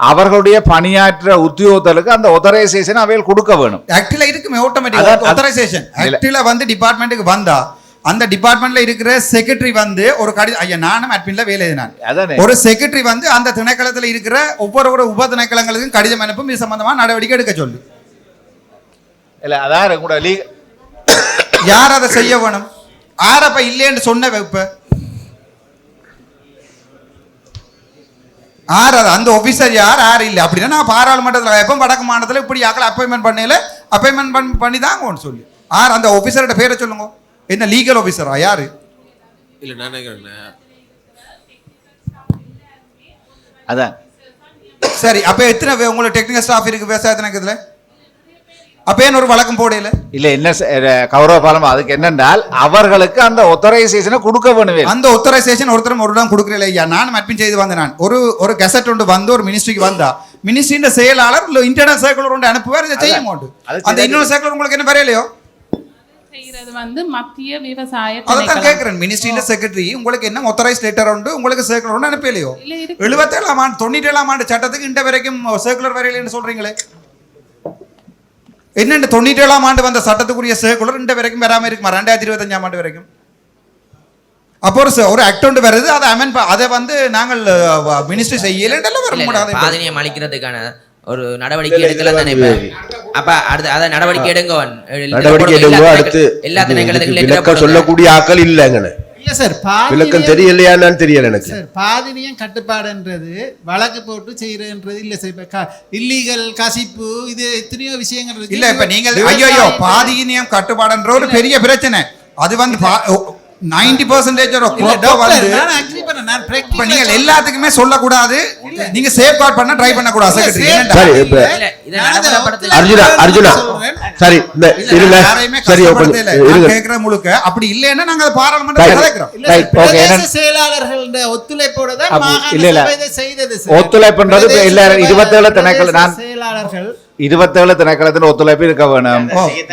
[SPEAKER 5] அவர்களுடைய பணியாற்ற உத்தியோகத்தலுக்கு அந்த ஆத்தரைசேஷன் அவையில் கொடுக்க வேணும்.
[SPEAKER 1] ஆக்டில இருக்குமே ஆட்டோமேட்டிக் ஆத்தரைசேஷன். ஆக்டில வந்து டிபார்ட்மெண்ட்டுக்கு வந்தா அந்த டிபார்ட்மெண்ட்ல இருக்கிற செக்ரட்டரி வந்து ஒரு ஐயா நானும் அட்மின்ல வேலை எழுதினான். ஒரு செக்ரட்டரி வந்து அந்த திணைக்களத்தில் இருக்கிற ஒவ்வொரு உப திணைக்களங்களுக்கும் கடிதம் அனுப்பும் இது சம்பந்தமா நடவடிக்கை எடுக்க சொல்லு.
[SPEAKER 5] இல்ல அதான் கூட
[SPEAKER 1] யார் அதை செய்ய வேணும்? ஆரப்ப இல்லைன்னு சொன்ன வைப்ப ஆறு அந்த ஆஃபீஸர் யார் இல்லை அப்படின்னா நான் பாராளுமன்றத்தில் எப்போ வடக்கு மாநிலத்தில் இப்படி யாக்களை அப்பாயின்மெண்ட் பண்ணல அப்பாயின்மெண்ட் பண்ணி தாங்க சொல்லி ஆர் அந்த ஆஃபீஸரோட பேரை சொல்லுங்க. என்ன லீகல் ஆஃபீஸரா யாரு?
[SPEAKER 4] இல்லை நான் நினைக்கிறேன்
[SPEAKER 5] அதான்.
[SPEAKER 1] சரி அப்போ எத்தனை உங்களுக்கு டெக்னிக்கல் ஸ்டாஃப் இருக்கு விவசாய திணைக்களத்தில்? அப்ப ஏன் ஒரு வழக்கம் போடல? இல்ல
[SPEAKER 5] என்ன கௌரவ பாலம் அதுக்கு என்னென்றால் அவர்களுக்கு அந்த ஆத்தரைசேஷனை கொடுக்க வேணும்.
[SPEAKER 1] அந்த ஆத்தரைசேஷன் ஒருத்தரும் ஒரு இடம் கொடுக்கல. ஐயா நானும் அட்மின் செய்து வந்தேன். நான் ஒரு கெசட் ஒன்று வந்து ஒரு மினிஸ்ட்ரிக்கு வந்தா மினிஸ்ட்ரியின் செயலாளர் இன்டர்னல் சர்க்குலர் ஒன்று அனுப்புவார், இதை செய்ய மாட்டோம். அந்த இன்டர்னல் சர்க்குலர் உங்களுக்கு என்ன வரையலையோ?
[SPEAKER 3] செய்யறது வந்து மத்திய விவசாய
[SPEAKER 1] அதான் கேட்கிறேன். மினிஸ்ட்ரியில செக்ரட்டரி உங்களுக்கு என்ன ஆத்தரைஸ் லெட்டர் உண்டு, உங்களுக்கு சர்க்குலர் ஒன்று அனுப்பலையோ? 77ஆம் ஆண்டு 97ஆம் ஆண்டு சட்டத்துக்கு இந்த வரைக்கும் சர்க்குலர் வரையிலன்னு சொல்றீங்களே. என்னென்ன 97ஆம் ஆண்டு வந்த சட்டத்துக்குரிய சர்க்குலர் இந்த வரைக்கும் வராம இருக்குமா? 2025ஆம் ஆண்டு வரைக்கும். அப்போ ஒரு ஆக்ட் ஒன்று வருது, அதை அமெண்ட் அதை வந்து நாங்கள் மினிஸ்ட்ரி செய்யலன்றெல்லாம் வர முடியாது.
[SPEAKER 6] பாதினியம் அளிக்கிறதுக்கான ஒரு நடவடிக்கை எடுக்கல தானே. அப்ப அடுத்து அதை நடவடிக்கை எடுங்க,
[SPEAKER 4] அடுத்து
[SPEAKER 6] எல்லா
[SPEAKER 4] விளக்கம் சொல்லக்கூடிய ஆக்கள் இல்லைங்க.
[SPEAKER 10] இல்ல சார்,
[SPEAKER 4] விளக்கம் தெரியலையான்னு தெரியல எனக்கு.
[SPEAKER 10] சார், பாதினியம் கட்டுப்பாடுன்றது வழக்கு போட்டு செய்யறதுன்றது இல்ல சார். இப்ப இல்லீகல் கசிப்பு இது எத்தனையோ விஷயங்கள் இருக்கு.
[SPEAKER 1] இல்ல இப்ப நீங்கள் ஐயோ பாதினியம் கட்டுப்பாடுன்ற ஒரு பெரிய பிரச்சனை. அது வந்து 90% நீங்கள் எல்லாத்துக்குமே சொல்லக்கூடாது, நீங்க சேஃப் கார்டு பண்ண ட்ரை பண்ண கூடாது.
[SPEAKER 4] அர்ஜுனா சரி
[SPEAKER 1] கேக்குற முழுக்க அப்படி இல்லைன்னா நாங்க பாராளுமன்ற
[SPEAKER 10] செயலாளர்களோட ஒத்துழைப்போட தான் செய்தது.
[SPEAKER 5] ஒத்துழைப்புன்றது 27 திணைக்கள
[SPEAKER 10] செயலாளர்கள்
[SPEAKER 5] 27 திணைக்களத்தில் ஒத்துழைப்பு இருக்க வேணும்.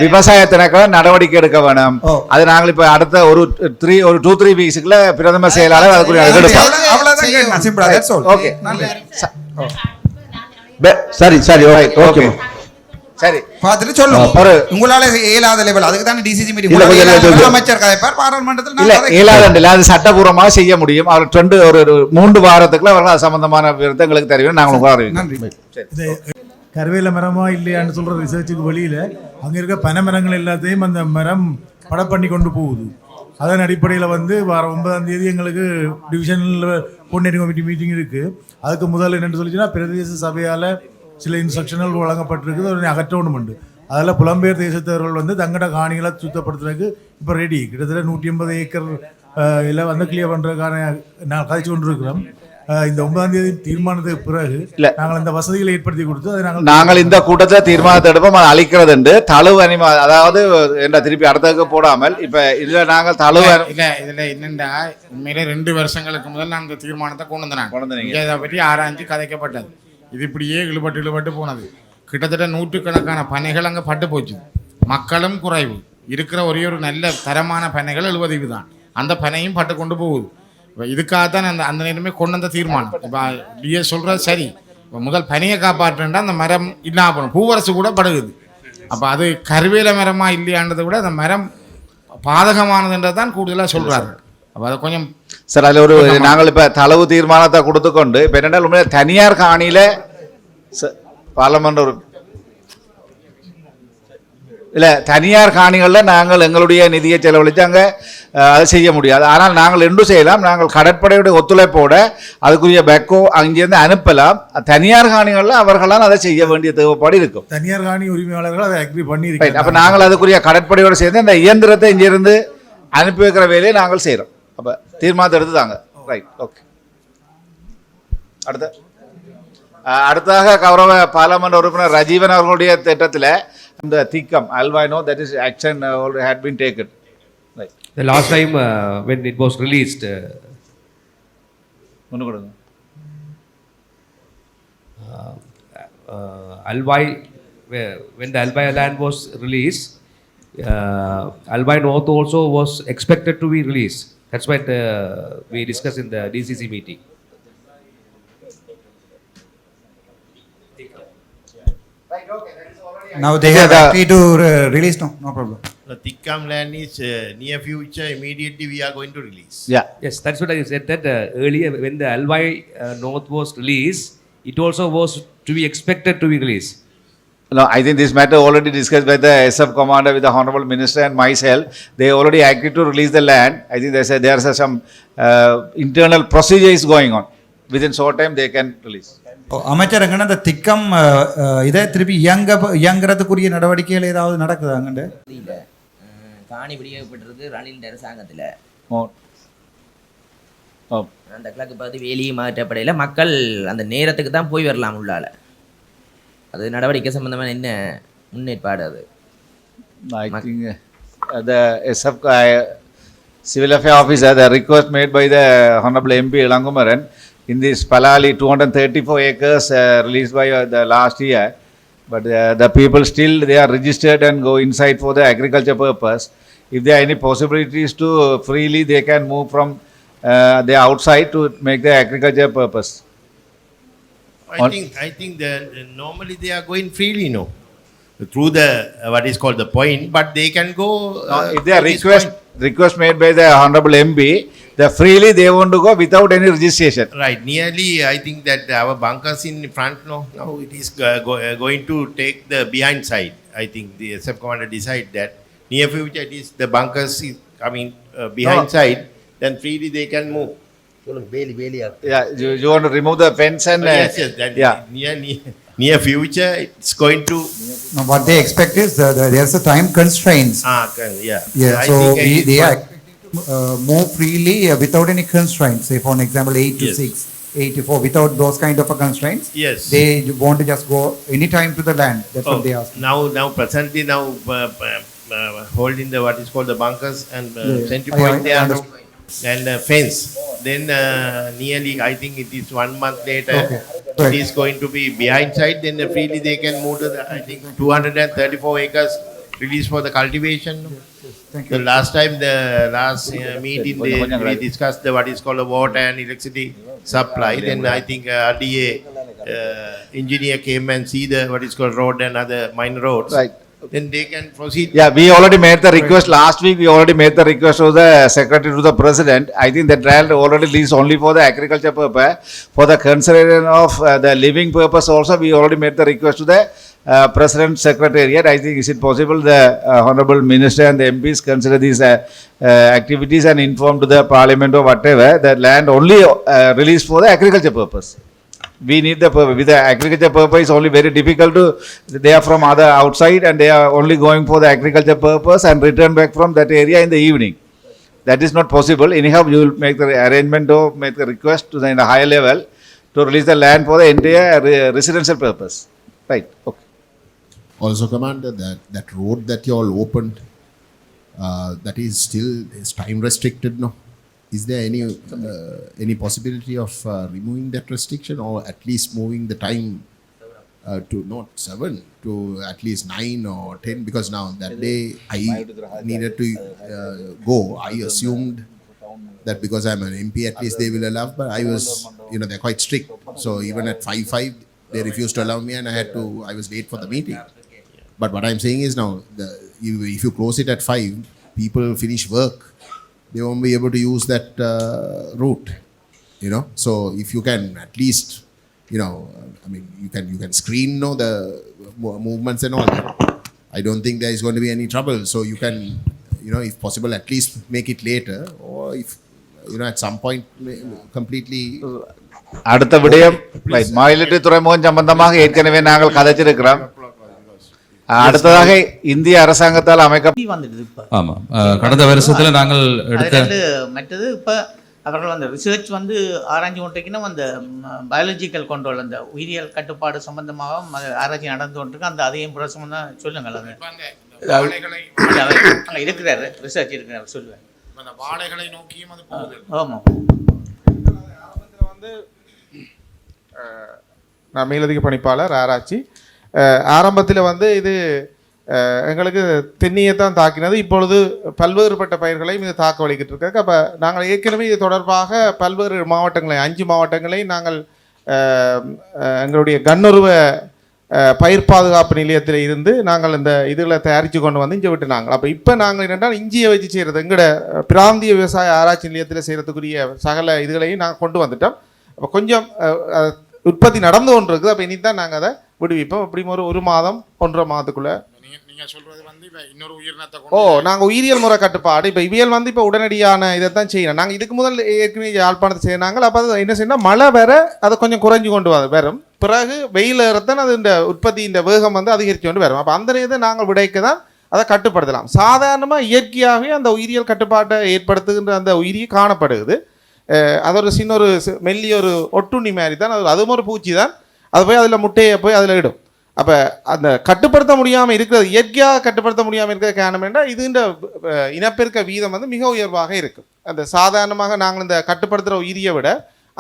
[SPEAKER 5] விவசாய திணைக்களம் நடவடிக்கை எடுக்க வேணும். அது நாங்கள் இப்ப அடுத்த ஒரு 2-3 வீக்ஸ்க்குள்ள பிரதம செயலாளர் அதுக்குரிய
[SPEAKER 4] சரி சரி ஓகே
[SPEAKER 1] சரி பார்த்துட்டு சொல்லுங்க. உங்களால இயலாத லெவல் அதுக்கு தான் டிசிசி மீட்டிங் அமைச்சர் கதைப்பார் பாராளுமன்றத்தில்.
[SPEAKER 5] இல்ல இயலாத அது சட்டபூர்வமாக செய்ய முடியும். அவர் 3 வாரத்துக்குள்ள அவர்கள் சம்பந்தமான விருத்தங்களுக்கு தெரியும். நாங்கள் உங்களுக்கு
[SPEAKER 11] கருவேல மரமா இல்லையான்னு சொல்ற ரிசர்ச்சுக்கு வெளியில அங்க இருக்க பனை மரங்கள் எல்லாத்தையும் அந்த மரம் படம் பண்ணி கொண்டு போகுது. அதன் அடிப்படையில் வந்து வர 9ஆம் தேதி எங்களுக்கு டிவிஷனில் கோஆர்டினேட்டிங் கமிட்டி மீட்டிங் இருக்குது. அதுக்கு முதல்ல என்னென்னு சொல்லிச்சுன்னா பிரதேச சபையால் சில இன்ஸ்ட்ரக்ஷன்கள் வழங்கப்பட்டிருக்குது, அதனை அகற்றணும் உண்டு. அதில் புலம்பெயர் தேசத்தவர்கள் வந்து தங்கட காணிகளை சுத்தப்படுத்துறதுக்கு இப்போ ரெடி. கிட்டத்தட்ட 180 ஏக்கர் இல்லை வந்து கிளியர் பண்ணுறதுக்கான நான் கதைச்சு கொண்டு இருக்கிறோம். இந்த 9ஆம் தேதி தீர்மானத்துக்கு பிறகு நாங்கள் இந்த வசதிகளை ஏற்படுத்தி கொடுத்து அதை
[SPEAKER 5] நாங்கள் இந்த கூட்டத்தில் தீர்மானத்தை எடுப்போம். அது அளிக்கிறது உண்டு. தழுவு அனிமா அதாவது என்ன திருப்பி அடுத்ததுக்கு போடாமல் இப்ப இதுல நாங்கள் தழுவு
[SPEAKER 9] இல்ல இதுல என்னண்டா உண்மையிலே 2 வருஷங்களுக்கு முதல் நாங்கள் தீர்மானத்தை கொண்டு வந்தோம். இதை பற்றி ஆராய்ச்சி கதைக்கப்பட்டது. இது இப்படியே இழுபட்டு போனது. கிட்டத்தட்ட 100கணக்கான பனைகள் அங்கே பட்டு போச்சு. மக்களும் குறைவு. இருக்கிற ஒரே ஒரு நல்ல தரமான பனைகள் 70 தான். அந்த பனையும் பட்டு கொண்டு போகுது. இப்போ இதுக்காகத்தான் அந்த நேரமே கொண்டு வந்த தீர்மானம். இப்போ டிஎஸ் சொல்கிறது சரி, இப்போ முதல் பனியை காப்பாற்றுன்றா அந்த மரம் இல்லாமல் போகணும். பூவரசு கூட படுகுது. அப்போ அது கருவேல மரமாக இல்லையான்றதை விட அந்த மரம் பாதகமானதுன்றது தான் கூடுதலாக சொல்கிறாரு. அப்போ அதை கொஞ்சம்
[SPEAKER 5] சார் அதில் ஒரு நாங்கள் இப்போ தளவு தீர்மானத்தை கொடுத்துக்கொண்டு இப்போ என்னென்ன உண்மையாக தனியார் காணியில் பார்லமெண்ட் ஒரு இல்லை தனியார் காணிகளில் நாங்கள் எங்களுடைய நிதியை செலவழித்து அங்கே அதை செய்ய முடியாது. ஆனால் நாங்கள் என்ன செய்யலாம், நாங்கள் கடற்படையுடைய ஒத்துழைப்போடு அதுக்குரிய பெக்கோ அங்கேருந்து அனுப்பலாம். தனியார் காணிகளில் அவர்களால் அதை செய்ய வேண்டிய தேவைப்பாடு இருக்கும்.
[SPEAKER 11] தனியார் காணி உரிமையாளர்கள் அதை அக்ரி பண்ணியிருக்காங்க.
[SPEAKER 5] அப்போ நாங்கள் அதுக்குரிய கடற்படையோடு சேர்ந்து அந்த இயந்திரத்தை இங்கிருந்து அனுப்பி வைக்கிற வேலையை நாங்கள் செய்கிறோம். அப்போ தீர்மானத்தை எடுத்து தாங்க. Right, okay. அடுத்ததாக கௌரவ பார்லமெண்ட் உறுப்பினர் ரஜீவன் அவர்களுடைய திட்டத்தில் the Thikkam albino, that is action had been taken. Right.
[SPEAKER 8] The last time when it was released, Albai, when the Albai land was released, Albai North also was expected to be released. That's what we discussed in the DCC meeting.
[SPEAKER 1] Now they have agreed to release. No problem.
[SPEAKER 12] The Thikkam land is near future. Immediately we are going to release.
[SPEAKER 5] Yeah.
[SPEAKER 8] Yes, that's what I said. That earlier when the Albai North was released, it also was to be expected to be released.
[SPEAKER 5] No, I think this matter already discussed by the SF commander with the Honorable Minister and myself. They already agreed to release the land. I think there are some internal procedures going on. Within short time they can release.
[SPEAKER 1] அமைச்சர் எங்கன்னா இந்த திக்கம் இதை திருப்பி இயங்குறதுக்குரிய நடவடிக்கைகள் ஏதாவது நடக்குது அங்கே?
[SPEAKER 6] காணி பிடிக்கப்பட்டிருக்கு ரணில் அரசாங்கத்தில். அந்த கிழக்கு பகுதி வேலியை மாற்றப்படையில் மக்கள் அந்த நேரத்துக்கு தான் போய் வரலாம் உள்ளால. அது நடவடிக்கை சம்பந்தமான என்ன முன்னேற்பாடு? அது
[SPEAKER 5] I think the SF civil affairs officer, the request made by the Honorable MP Ilangumaran in this Palali 234 acres released by the last year, but the people still they are registered and go inside for the agriculture purpose. if there are any possibilities to freely they can move from the outside to make the agriculture purpose.
[SPEAKER 12] I think that normally they are going freely, no, through the what is called the point, but they can go.
[SPEAKER 5] If they are request made by the honorable MP, they freely they want to go without any registration.
[SPEAKER 12] Right, nearly I think that our bunkers in front, no, now it is going to take the behind side. I think the SF commander decide that near future it is the bunkers is coming behind side, then freely they can move.
[SPEAKER 5] Yeah, you want to remove the fence and
[SPEAKER 12] Yes, that near future it's going to.
[SPEAKER 1] No, what they expect is there's a time constraints.
[SPEAKER 12] Yeah.
[SPEAKER 1] Yeah,
[SPEAKER 12] I
[SPEAKER 1] so
[SPEAKER 12] think it is
[SPEAKER 1] they are
[SPEAKER 12] fine.
[SPEAKER 1] move freely without any constraints. Say for example 8 to
[SPEAKER 12] Yes.
[SPEAKER 1] 6, 8 to 4, without those kind of a constraints.
[SPEAKER 12] Yes.
[SPEAKER 1] They want to just go anytime to the land. That's what they ask.
[SPEAKER 12] Now presently holding the what is called the bunkers and sentry
[SPEAKER 1] I
[SPEAKER 12] point there
[SPEAKER 1] understand.
[SPEAKER 12] and fence. Then nearly I think it is 1 month later.
[SPEAKER 1] Okay.
[SPEAKER 12] It
[SPEAKER 1] Right.
[SPEAKER 12] is going to be behind side. Then freely they can move to the I think 234 acres released for the cultivation.
[SPEAKER 1] Thank
[SPEAKER 12] The last time, the last meeting, we discussed the what is called the water and electricity supply. Then I think RDA engineer came and see the what is called road and other minor roads.
[SPEAKER 5] Right.
[SPEAKER 12] Then they can proceed.
[SPEAKER 5] Yeah, we already made the request last week. We already made the request to the secretary to the president. I think that land already leaves only for the agriculture purpose. For the consideration of the living purpose also, we already made the request to the president secretariat. I think is it possible the honorable minister and the MPs consider these activities and inform to the parliament or whatever that land only released for the agriculture purpose. We need the purpose. With the agriculture purpose, is only very difficult to. They are from other outside and they are only going for the agriculture purpose and return back from that area in the evening. That is not possible. Anyhow, you will make the arrangement or make the request to the in a higher level to release the land for the entire residential purpose. Right. Okay.
[SPEAKER 13] Also, Commander, that road that you all opened, that is still is time restricted, no? Is there any possibility of removing that restriction or at least moving the time to not 7 to at least 9 or 10? Because now that day I needed to go. I assumed that because I'm an MP, at least they will allow. But I was, they're quite strict. So even at 5:05, they refused to allow me, and I was late for the meeting. But what I'm saying is now, if you close it at 5, people finish work. They won't be able to use that route, So if you can at least, you can screen the movements and all that. I don't think there is going to be any trouble. So you can, if possible, at least make it later, or if at some point completely.
[SPEAKER 5] அடுத்த விடயம் மாநிலத்தை துறைமுகம் சம்பந்தமாக ஏற்கனவே நாங்கள் கதைச்சிருக்கிறோம். அடுத்ததாக இந்திய அரசாங்கத்தால்
[SPEAKER 7] வந்துடுது இப்போ.
[SPEAKER 14] ஆமாம், கடந்த வருஷத்தில் நாங்கள் எடுத்த
[SPEAKER 7] மற்றது இப்போ அவர்கள் அந்த ரிசர்ச் ஆராய்ச்சி கொண்டிருக்கீங்கன்னா அந்த பயாலஜிக்கல் கண்ட்ரோல் அந்த உயிரியல் கட்டுப்பாடு சம்பந்தமாக ஆராய்ச்சி நடந்து கொண்டிருக்கு. அந்த அதையும் புற சம்பந்தம் சொல்லுங்கள். அங்கே இருக்கிறாரு, ரிசர்ச் இருக்கிறார், சொல்லுவேன்.
[SPEAKER 9] வாழைகளை நோக்கியும் அது போகுது.
[SPEAKER 7] ஆமாம்.
[SPEAKER 15] நான் மேலதிக பணிப்பாளர் ஆராய்ச்சி. ஆரம்பத்தில் இது எங்களுக்கு தென்னியை தான் தாக்கினது. இப்பொழுது பல்வேறுபட்ட பயிர்களையும் இது தாக்க வலிக்கிட்டு இருக்காங்க. அப்போ நாங்கள் ஏற்கனவே இது தொடர்பாக பல்வேறு மாவட்டங்களை 5 மாவட்டங்களை நாங்கள் எங்களுடைய கண்ணுருவ பயிர் பாதுகாப்பு நிலையத்தில் இருந்து நாங்கள் இந்த இதில் தயாரித்து கொண்டு வந்து இங்கே விட்டுனாங்க. அப்போ இப்போ நாங்கள் என்னென்றால் இஞ்சியை வச்சு செய்கிறது எங்களோட பிராந்திய விவசாய ஆராய்ச்சி நிலையத்தில் செய்கிறதுக்குரிய சகல இதுகளையும் நாங்கள் கொண்டு வந்துட்டோம். அப்போ கொஞ்சம் உற்பத்தி நடந்து கொண்டு இருக்குது. அப்போ இனி தான் நாங்கள் அதை விடுவிப்போம். அப்படி ஒரு மாதம் 1.5 மாதத்துக்குள்ளே.
[SPEAKER 9] நீங்கள் சொல்கிறது இன்னொரு உயிரினத்தை
[SPEAKER 15] நாங்கள் உயிரியல் முறை கட்டுப்பாடு இப்போ இவியல் இப்போ உடனடியான இதை தான் செய்யணும். நாங்கள் இதுக்கு முதல் ஏற்கனவே யாழ்ப்பாணத்தை செய்யினாங்க. அப்போ அது என்ன செய்யணும், மழை வேற அதை கொஞ்சம் குறைஞ்சி கொண்டு வரும். பிறகு வெயில் ஏறத்தான் அது இந்த உற்பத்தி இந்த வேகம் அதிகரித்து கொண்டு வரும். அப்போ அந்த இதை நாங்கள் விடைக்க தான் அதை கட்டுப்படுத்தலாம். சாதாரணமாக இயற்கையாகவே அந்த உயிரியல் கட்டுப்பாட்டை ஏற்படுத்துகின்ற அந்த உயிரி காணப்படுது. அது ஒரு சின்ன ஒரு மெல்லிய ஒரு ஒட்டுண்ணி மாதிரி தான். அதுவும் ஒரு பூச்சி தான். அது போய் அதில் முட்டையை போய் அதில் இடும். அப்போ அந்த கட்டுப்படுத்த முடியாமல் இருக்கிறது, இயற்கையாக கட்டுப்படுத்த முடியாமல் இருக்கிற காரணம் என்ன, இது இந்த இனப்பெருக்க வீதம் மிக உயர்வாக இருக்கும். அந்த சாதாரணமாக நாங்கள் இந்த கட்டுப்படுத்துகிற உயிரியை விட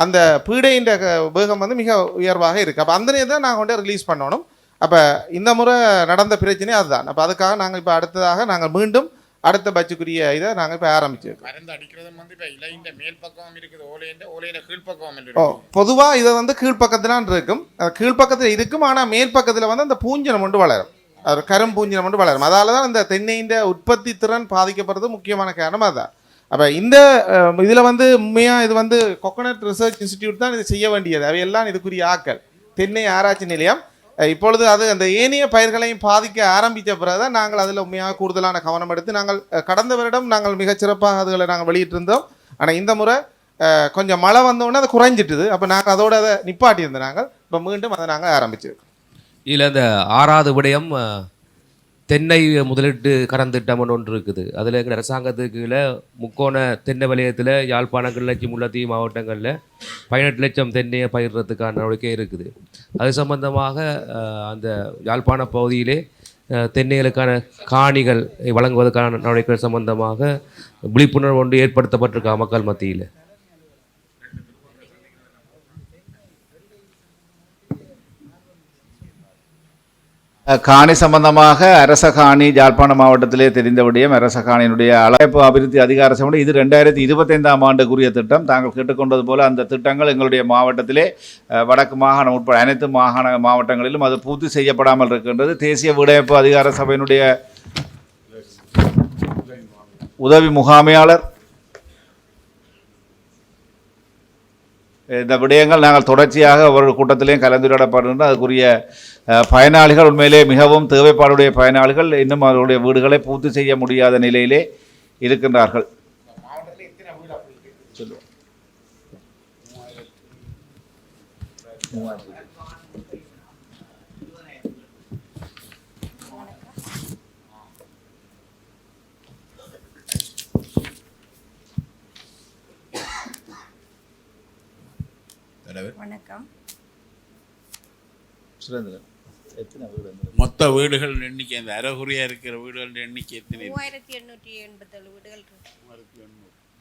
[SPEAKER 15] அந்த பீடையின் வேகம் மிக உயர்வாக இருக்குது. அப்போ அந்த நேரம் தான் நாங்கள் ரிலீஸ் பண்ணணும். அப்போ இந்த முறை நடந்த பிரச்சனை அதுதான். அப்போ அதுக்காக நாங்கள் இப்போ அடுத்ததாக நாங்கள் மீண்டும் அடுத்த பட்சுக்குரிய இதை நாங்கள் இப்போ ஆரம்பிச்சிருக்கோம்.
[SPEAKER 9] மருந்து அடிக்கிறது வந்து இப்போ இலையின் மேல் பக்கம் இருக்குது, ஓலையின் கீழ்ப்பக்கம்.
[SPEAKER 15] பொதுவாக இதை வந்து கீழ்ப்பக்கத்திலான் இருக்கும், கீழ்ப்பக்கத்தில் இருக்கும். ஆனால் மேல் பக்கத்தில் வந்து அந்த பூஞ்சனம் ஒன்று வளரும், அது கரும் பூஞ்சனம் ஒன்று வளரும். அதால தான் இந்த தென்னையின் உற்பத்தி திறன் பாதிக்கப்படுறது முக்கியமான காரணம் அதுதான். அப்போ இந்த இதில் வந்து உண்மையாக இது வந்து கோகனட் ரிசர்ச் இன்ஸ்டிடியூட் தான் இது செய்ய வேண்டியது. அவையெல்லாம் இதுக்குரிய ஆக்கள் தென்னை ஆராய்ச்சி நிலையம். இப்பொழுது அது அந்த ஏனைய பயிர்களையும் பாதிக்க ஆரம்பித்த பிறகு தான் நாங்கள் அதில் உண்மையாக கூடுதலான கவனம் எடுத்து நாங்கள் கடந்த வருடம் நாங்கள் மிகச்சிறப்பாக அதுகளை நாங்கள் வெளியிட்டிருந்தோம். ஆனால் இந்த முறை கொஞ்சம் மழை வந்தோடனே அது குறைஞ்சிட்டுது. அப்போ நாங்கள் அதோட அதை நிப்பாட்டியிருந்தோம். நாங்கள் இப்போ மீண்டும் அதை நாங்கள் ஆரம்பிச்சிருக்கோம்.
[SPEAKER 8] இதில் அந்த 6வது விடயம் தென்னை முதலீட்டு கடன் திட்டம் ஒன்று இருக்குது. அதில் எங்கள் அரசாங்கத்துக்கு கீழே முக்கோண தென்னை வலயத்தில் யாழ்ப்பாணம், கிளிநொச்சி, முல்லைத்தீவு மாவட்டங்களில் 18 லட்சம் தென்னையை பயிர்றதுக்கான நடவடிக்கை இருக்குது. அது சம்பந்தமாக அந்த யாழ்ப்பாண பகுதியிலே தென்னைகளுக்கான காணிகள் வழங்குவதற்கான நடவடிக்கைகள் சம்பந்தமாக விழிப்புணர்வு ஒன்று ஏற்படுத்தப்பட்டிருக்கா மக்கள் மத்தியில்?
[SPEAKER 5] காணி சம்பந்தமாக அரச காணி யாழ்ப்பாண மாவட்டத்திலே தெரிந்த விடயம் அரச காணியினுடைய அழைப்பு அபிவிருத்தி அதிகார சபை இது 2025ஆம் ஆண்டுக்குரிய திட்டம். தாங்கள் கேட்டுக்கொண்டது போல அந்த திட்டங்கள் எங்களுடைய மாவட்டத்திலே வடக்கு மாகாணம் உட்பட அனைத்து மாவட்டங்களிலும் அது பூர்த்தி செய்யப்படாமல் இருக்கின்றது. தேசிய விடையமைப்பு அதிகார சபையினுடைய உதவி முகாமையாளர் இந்த விடயங்கள் நாங்கள் தொடர்ச்சியாக ஒவ்வொரு கூட்டத்திலையும் கலந்துரையாடப்படுகின்றன. அதுக்குரிய பயனாளிகள் உண்மையிலே மிகவும் தேவைப்பாடுடைய பயனாளிகள் இன்னும் அவருடைய வீடுகளை பூர்த்தி செய்ய முடியாத நிலையிலே இருக்கின்றார்கள்.
[SPEAKER 16] வணக்கம்.
[SPEAKER 17] மொத்த வீடுகள் எண்ணிக்கை இந்த அறகுறையா இருக்கிற வீடுகள் எண்ணிக்கை எத்தனை?
[SPEAKER 16] 3887 வீடுகள்.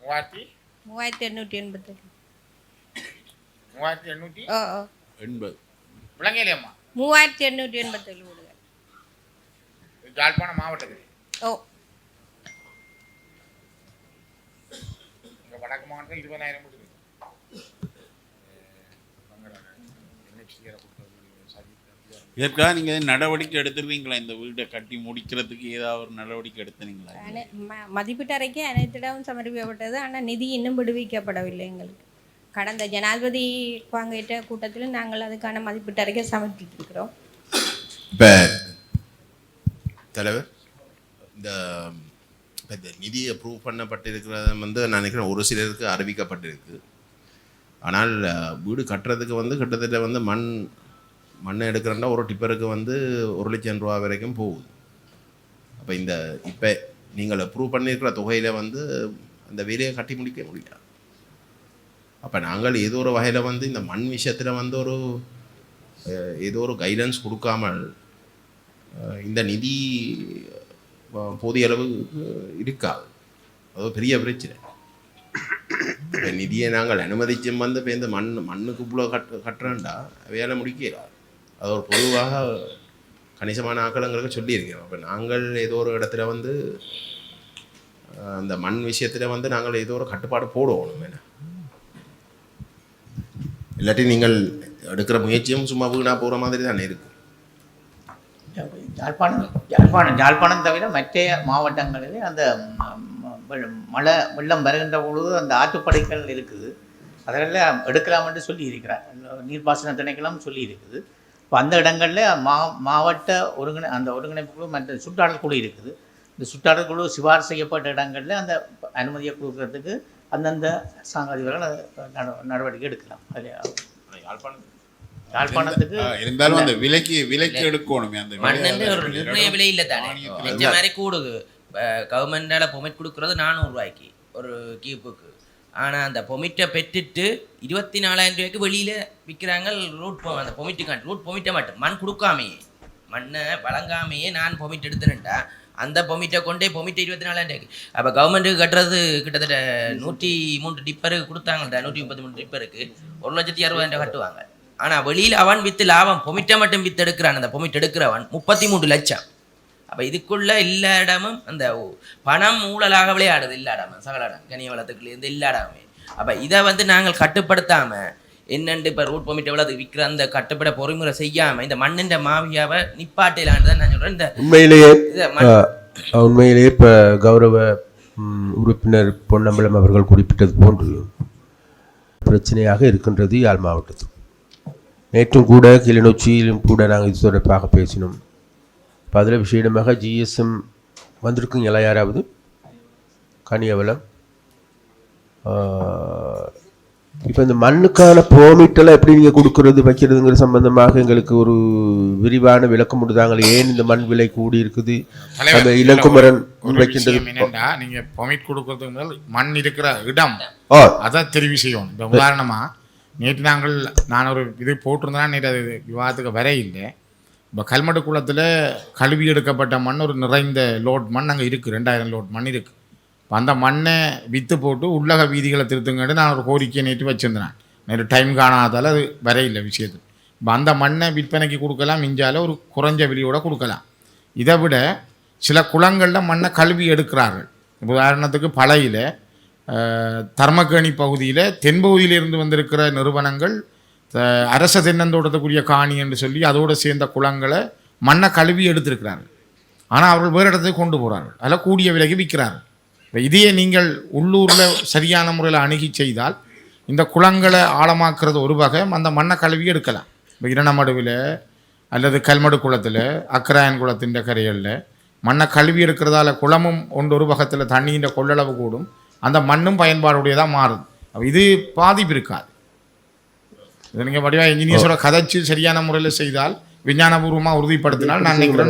[SPEAKER 16] 3887.
[SPEAKER 17] 3880.
[SPEAKER 9] விளங்கலையம்மா?
[SPEAKER 16] 3887 வீடுகள்.
[SPEAKER 9] யாழ்ப்பாணம் மாவட்டத்தில். வடக்கு மாவட்டத்தில் 20,000 வீடுகள்.
[SPEAKER 17] இதற்காக நீங்கள் நடவடிக்கை எடுத்துருவீங்களா? இந்த வீட்டை கட்டி முடிக்கிறதுக்கு ஏதாவது ஒரு நடவடிக்கை எடுத்துனீங்களா?
[SPEAKER 16] மதிப்பீட்டு அறிக்கை அனைத்திடமும் சமர்ப்பிக்கப்பட்டது. ஆனால் நிதி இன்னும் விடுவிக்கப்படவில்லை எங்களுக்கு. கடந்த ஜனாதிபதி பங்கேற்ற கூட்டத்தில் நாங்கள் அதுக்கான மதிப்பீட்டு அறிக்கை சமர்ப்பித்திருக்கிறோம்.
[SPEAKER 12] இப்போ தலைவர் இந்த நிதி அப்ரூவ் பண்ணப்பட்டிருக்கிறத வந்து நான் நினைக்கிறேன் ஒரு சிலருக்கு அறிவிக்கப்பட்டிருக்கு. ஆனால் வீடு கட்டுறதுக்கு வந்து கிட்டத்தட்ட வந்து மண்ணை எடுக்கிறோன்னா ஒரு டிப்பருக்கு வந்து 1 லட்சம் ரூபா வரைக்கும் போகுது. அப்போ இப்போ நீங்கள் அப்ரூவ் பண்ணியிருக்கிற தொகையில் வந்து அந்த வேலையை கட்டி முடிக்க முடியாது. அப்போ நாங்கள் ஏதோ ஒரு வகையில் வந்து இந்த மண் விஷயத்தில் வந்து ஏதோ ஒரு கைடன்ஸ் கொடுக்காமல் இந்த நிதி போதிய அளவு இருக்காது. அது பெரிய பிரச்சனை. இப்போ நிதியை நாங்கள் அனுமதிச்சும் வந்து இப்போ இந்த மண்ணுக்கு இவ்வளோ கட்டுறேன்டா வேலை முடிக்கிறார். அது ஒரு பொதுவாக கணிசமான ஆக்களங்களுக்கு சொல்லியிருக்கிறோம். அப்போ நாங்கள் ஏதோ ஒரு இடத்துல வந்து அந்த மண் விஷயத்தில் வந்து நாங்கள் ஏதோ ஒரு கட்டுப்பாடு போடுவோம். என்ன இல்லாட்டி நீங்கள் எடுக்கிற முயற்சியும் சும்மா வீணாக போகிற மாதிரி தானே இருக்கும்.
[SPEAKER 7] யாழ்ப்பாணம் தவிர மற்ற மாவட்டங்களில் அந்த வெள்ளம் வருகின்ற பொழுது அந்த ஆற்றுப்படைகள் இருக்குது, அதெல்லாம் எடுக்கலாம் என்று சொல்லி இருக்கிறார். நீர்ப்பாசன திணைக்களம் சொல்லி இருக்குது. இப்போ அந்த இடங்களில் மாவட்ட அந்த ஒருங்கிணைப்பு குழு மற்ற சுற்றாடல் குழு இருக்குது. இந்த சுற்றாடல் குழு சிபாரிசு செய்யப்பட்ட இடங்களில் அந்த அனுமதியை கொடுக்கறதுக்கு அந்தந்த அரசாங்க அதிபர்கள் நடவடிக்கை எடுக்கலாம். யாழ்ப்பாணத்துக்கு
[SPEAKER 17] இருந்தாலும் அந்த விலைக்கு எடுக்கணும். அந்த
[SPEAKER 6] மண்ணு ஒரு நிர்ணய விலை இல்லை தானே, நெஞ்ச மாதிரி கூடுது. கவர்மெண்டால பொமிட் கொடுக்குறது 400 ரூபாய்க்கு ஒரு கீப்புக்கு. ஆனால் அந்த பொமிட்டை பெற்றுட்டு 24,000 ரூபாய்க்கு வெளியில் விற்கிறாங்க. அந்த பொமிட்டுக்காண்டி ரூட் பொமிட்டை மட்டும் மண் கொடுக்காமையே, மண்ணை வழங்காமையே நான் பொமிட் எடுத்துனேன்டா அந்த பொமிட்டை கொண்டே பொமிட்டை 24,000 ரூபாய்க்கு. அப்போ கவர்மெண்ட்டுக்கு கட்டுறது கிட்டத்தட்ட 103 டிப்பரு கொடுத்தாங்க. 133 டிப்பருக்கு 1,60,000 கட்டுவாங்க. ஆனால் வெளியில் அவன் விற்று லாபம் பொமிட்டை மட்டும் விற்று எடுக்கிறான். அந்த பொமிட் எடுக்கிறவன் 33 லட்சம். அப்போ இதுக்குள்ள எல்லா இடமும் அந்த பணம் ஊழலாக விளையாடுது, எல்லா இடமும் சகல இடம் கனிய வளத்துக்குள்ளேருந்து எல்லா இடமே. அப்போ இதை வந்து நாங்கள் கட்டுப்படுத்தாமல் என்னென்று இப்போ ரூட் பெர்மிட் எவ்வளோ விற்கிற அந்த கட்டுப்பட பொறிமுறை செய்யாமல் இந்த மண்ணின் மாவியாவை நிப்பாட்டிலான்னு தான் நான் சொல்கிறேன். இந்த
[SPEAKER 4] உண்மையிலேயே இப்போ கௌரவ உறுப்பினர் பொன்னம்பலம் அவர்கள் குறிப்பிட்டது போன்று பிரச்சனையாக இருக்கின்றது யாழ் மாவட்டத்தில். நேற்றும் கூட கிளிநொச்சியிலும் கூட நாங்கள் இது தொடர்பாக பேசினோம். இப்போ அதில் விஷயமாக ஜிஎஸ்எம் வந்திருக்குங்களா யாராவது? கனியவளம் இப்போ இந்த மண்ணுக்கான பெர்மிட்டெல்லாம் எப்படி நீங்கள் கொடுக்கறது வைக்கிறதுங்கிற சம்பந்தமாக எங்களுக்கு ஒரு விரிவான விளக்கம் கொடுத்தாங்க. ஏன் இந்த மண் விலை கூடி இருக்குது? இளங்குமரன் வைக்கின்றது
[SPEAKER 9] நீங்கள் பெர்மிட் கொடுக்கறதுக்கு முதல் மண் இருக்கிற இடம் அதான் தெரிவு செய்யணும். இப்போ உதாரணமாக நேற்று நான் ஒரு இது போட்டிருந்தேன்னா நேற்று அது விவாதத்துக்கு வர இல்லை. இப்போ கல்மட்டு குளத்தில் கழுவி எடுக்கப்பட்ட மண் ஒரு நிறைந்த லோட் மண் அங்கே இருக்குது, 2000 லோட் மண் இருக்குது. இப்போ அந்த மண்ணை விற்று போட்டு உள்ளக வீதிகளை திருத்துங்கன்னு நான் ஒரு கோரிக்கையை நேற்று வச்சுருந்தேன். நேற்று டைம் காணாதால் அது வர இல்லை விஷயத்து. இப்போ அந்த மண்ணை விற்பனைக்கு கொடுக்கலாம், மிஞ்சால ஒரு குறைஞ்ச விலையோடு கொடுக்கலாம். இதை விட சில குளங்களில் மண்ணை கழுவி எடுக்கிறார்கள். உதாரணத்துக்கு பழையில் தர்மக்கேணி பகுதியில் தென்பகுதியிலிருந்து வந்திருக்கிற நிறுவனங்கள் அரச தென்னந்தோட்டத்துக்குரிய காணி என்று சொல்லி அதோடு சேர்ந்த குளங்களை மண்ணை கழுவி எடுத்திருக்கிறார்கள். ஆனால் அவர்கள் வேறு இடத்துக்கு கொண்டு போகிறார்கள், அதில் கூடிய விலைக்கு விற்கிறார்கள். இப்போ இதையே நீங்கள் உள்ளூரில் சரியான முறையில் அணுகி செய்தால் இந்த குளங்களை ஆழமாக்குறது ஒரு வகை, அந்த மண்ணை கழுவி எடுக்கலாம். இப்போ இரணமடுவில் அல்லது கல்மடு குளத்தில் அக்கராயன் குளத்தின் கரைகளில் மண்ணை கழுவி எடுக்கிறதால குளமும் ஒரு பக்கத்தில் தண்ணியின் கொள்ளளவு கூடும், அந்த மண்ணும் பயன்பாடுடையதாக மாறுது. அப்போ இது பாதிப்பு இருக்காது. இதை நீங்கள் வடிவாக இன்ஜினியர்ஸோட கதைச்சு சரியான முறையில் செய்தால் விஞ்ஞானபூர்வமாக உறுதிப்படுத்தினால் நான் நினைக்கிறேன்.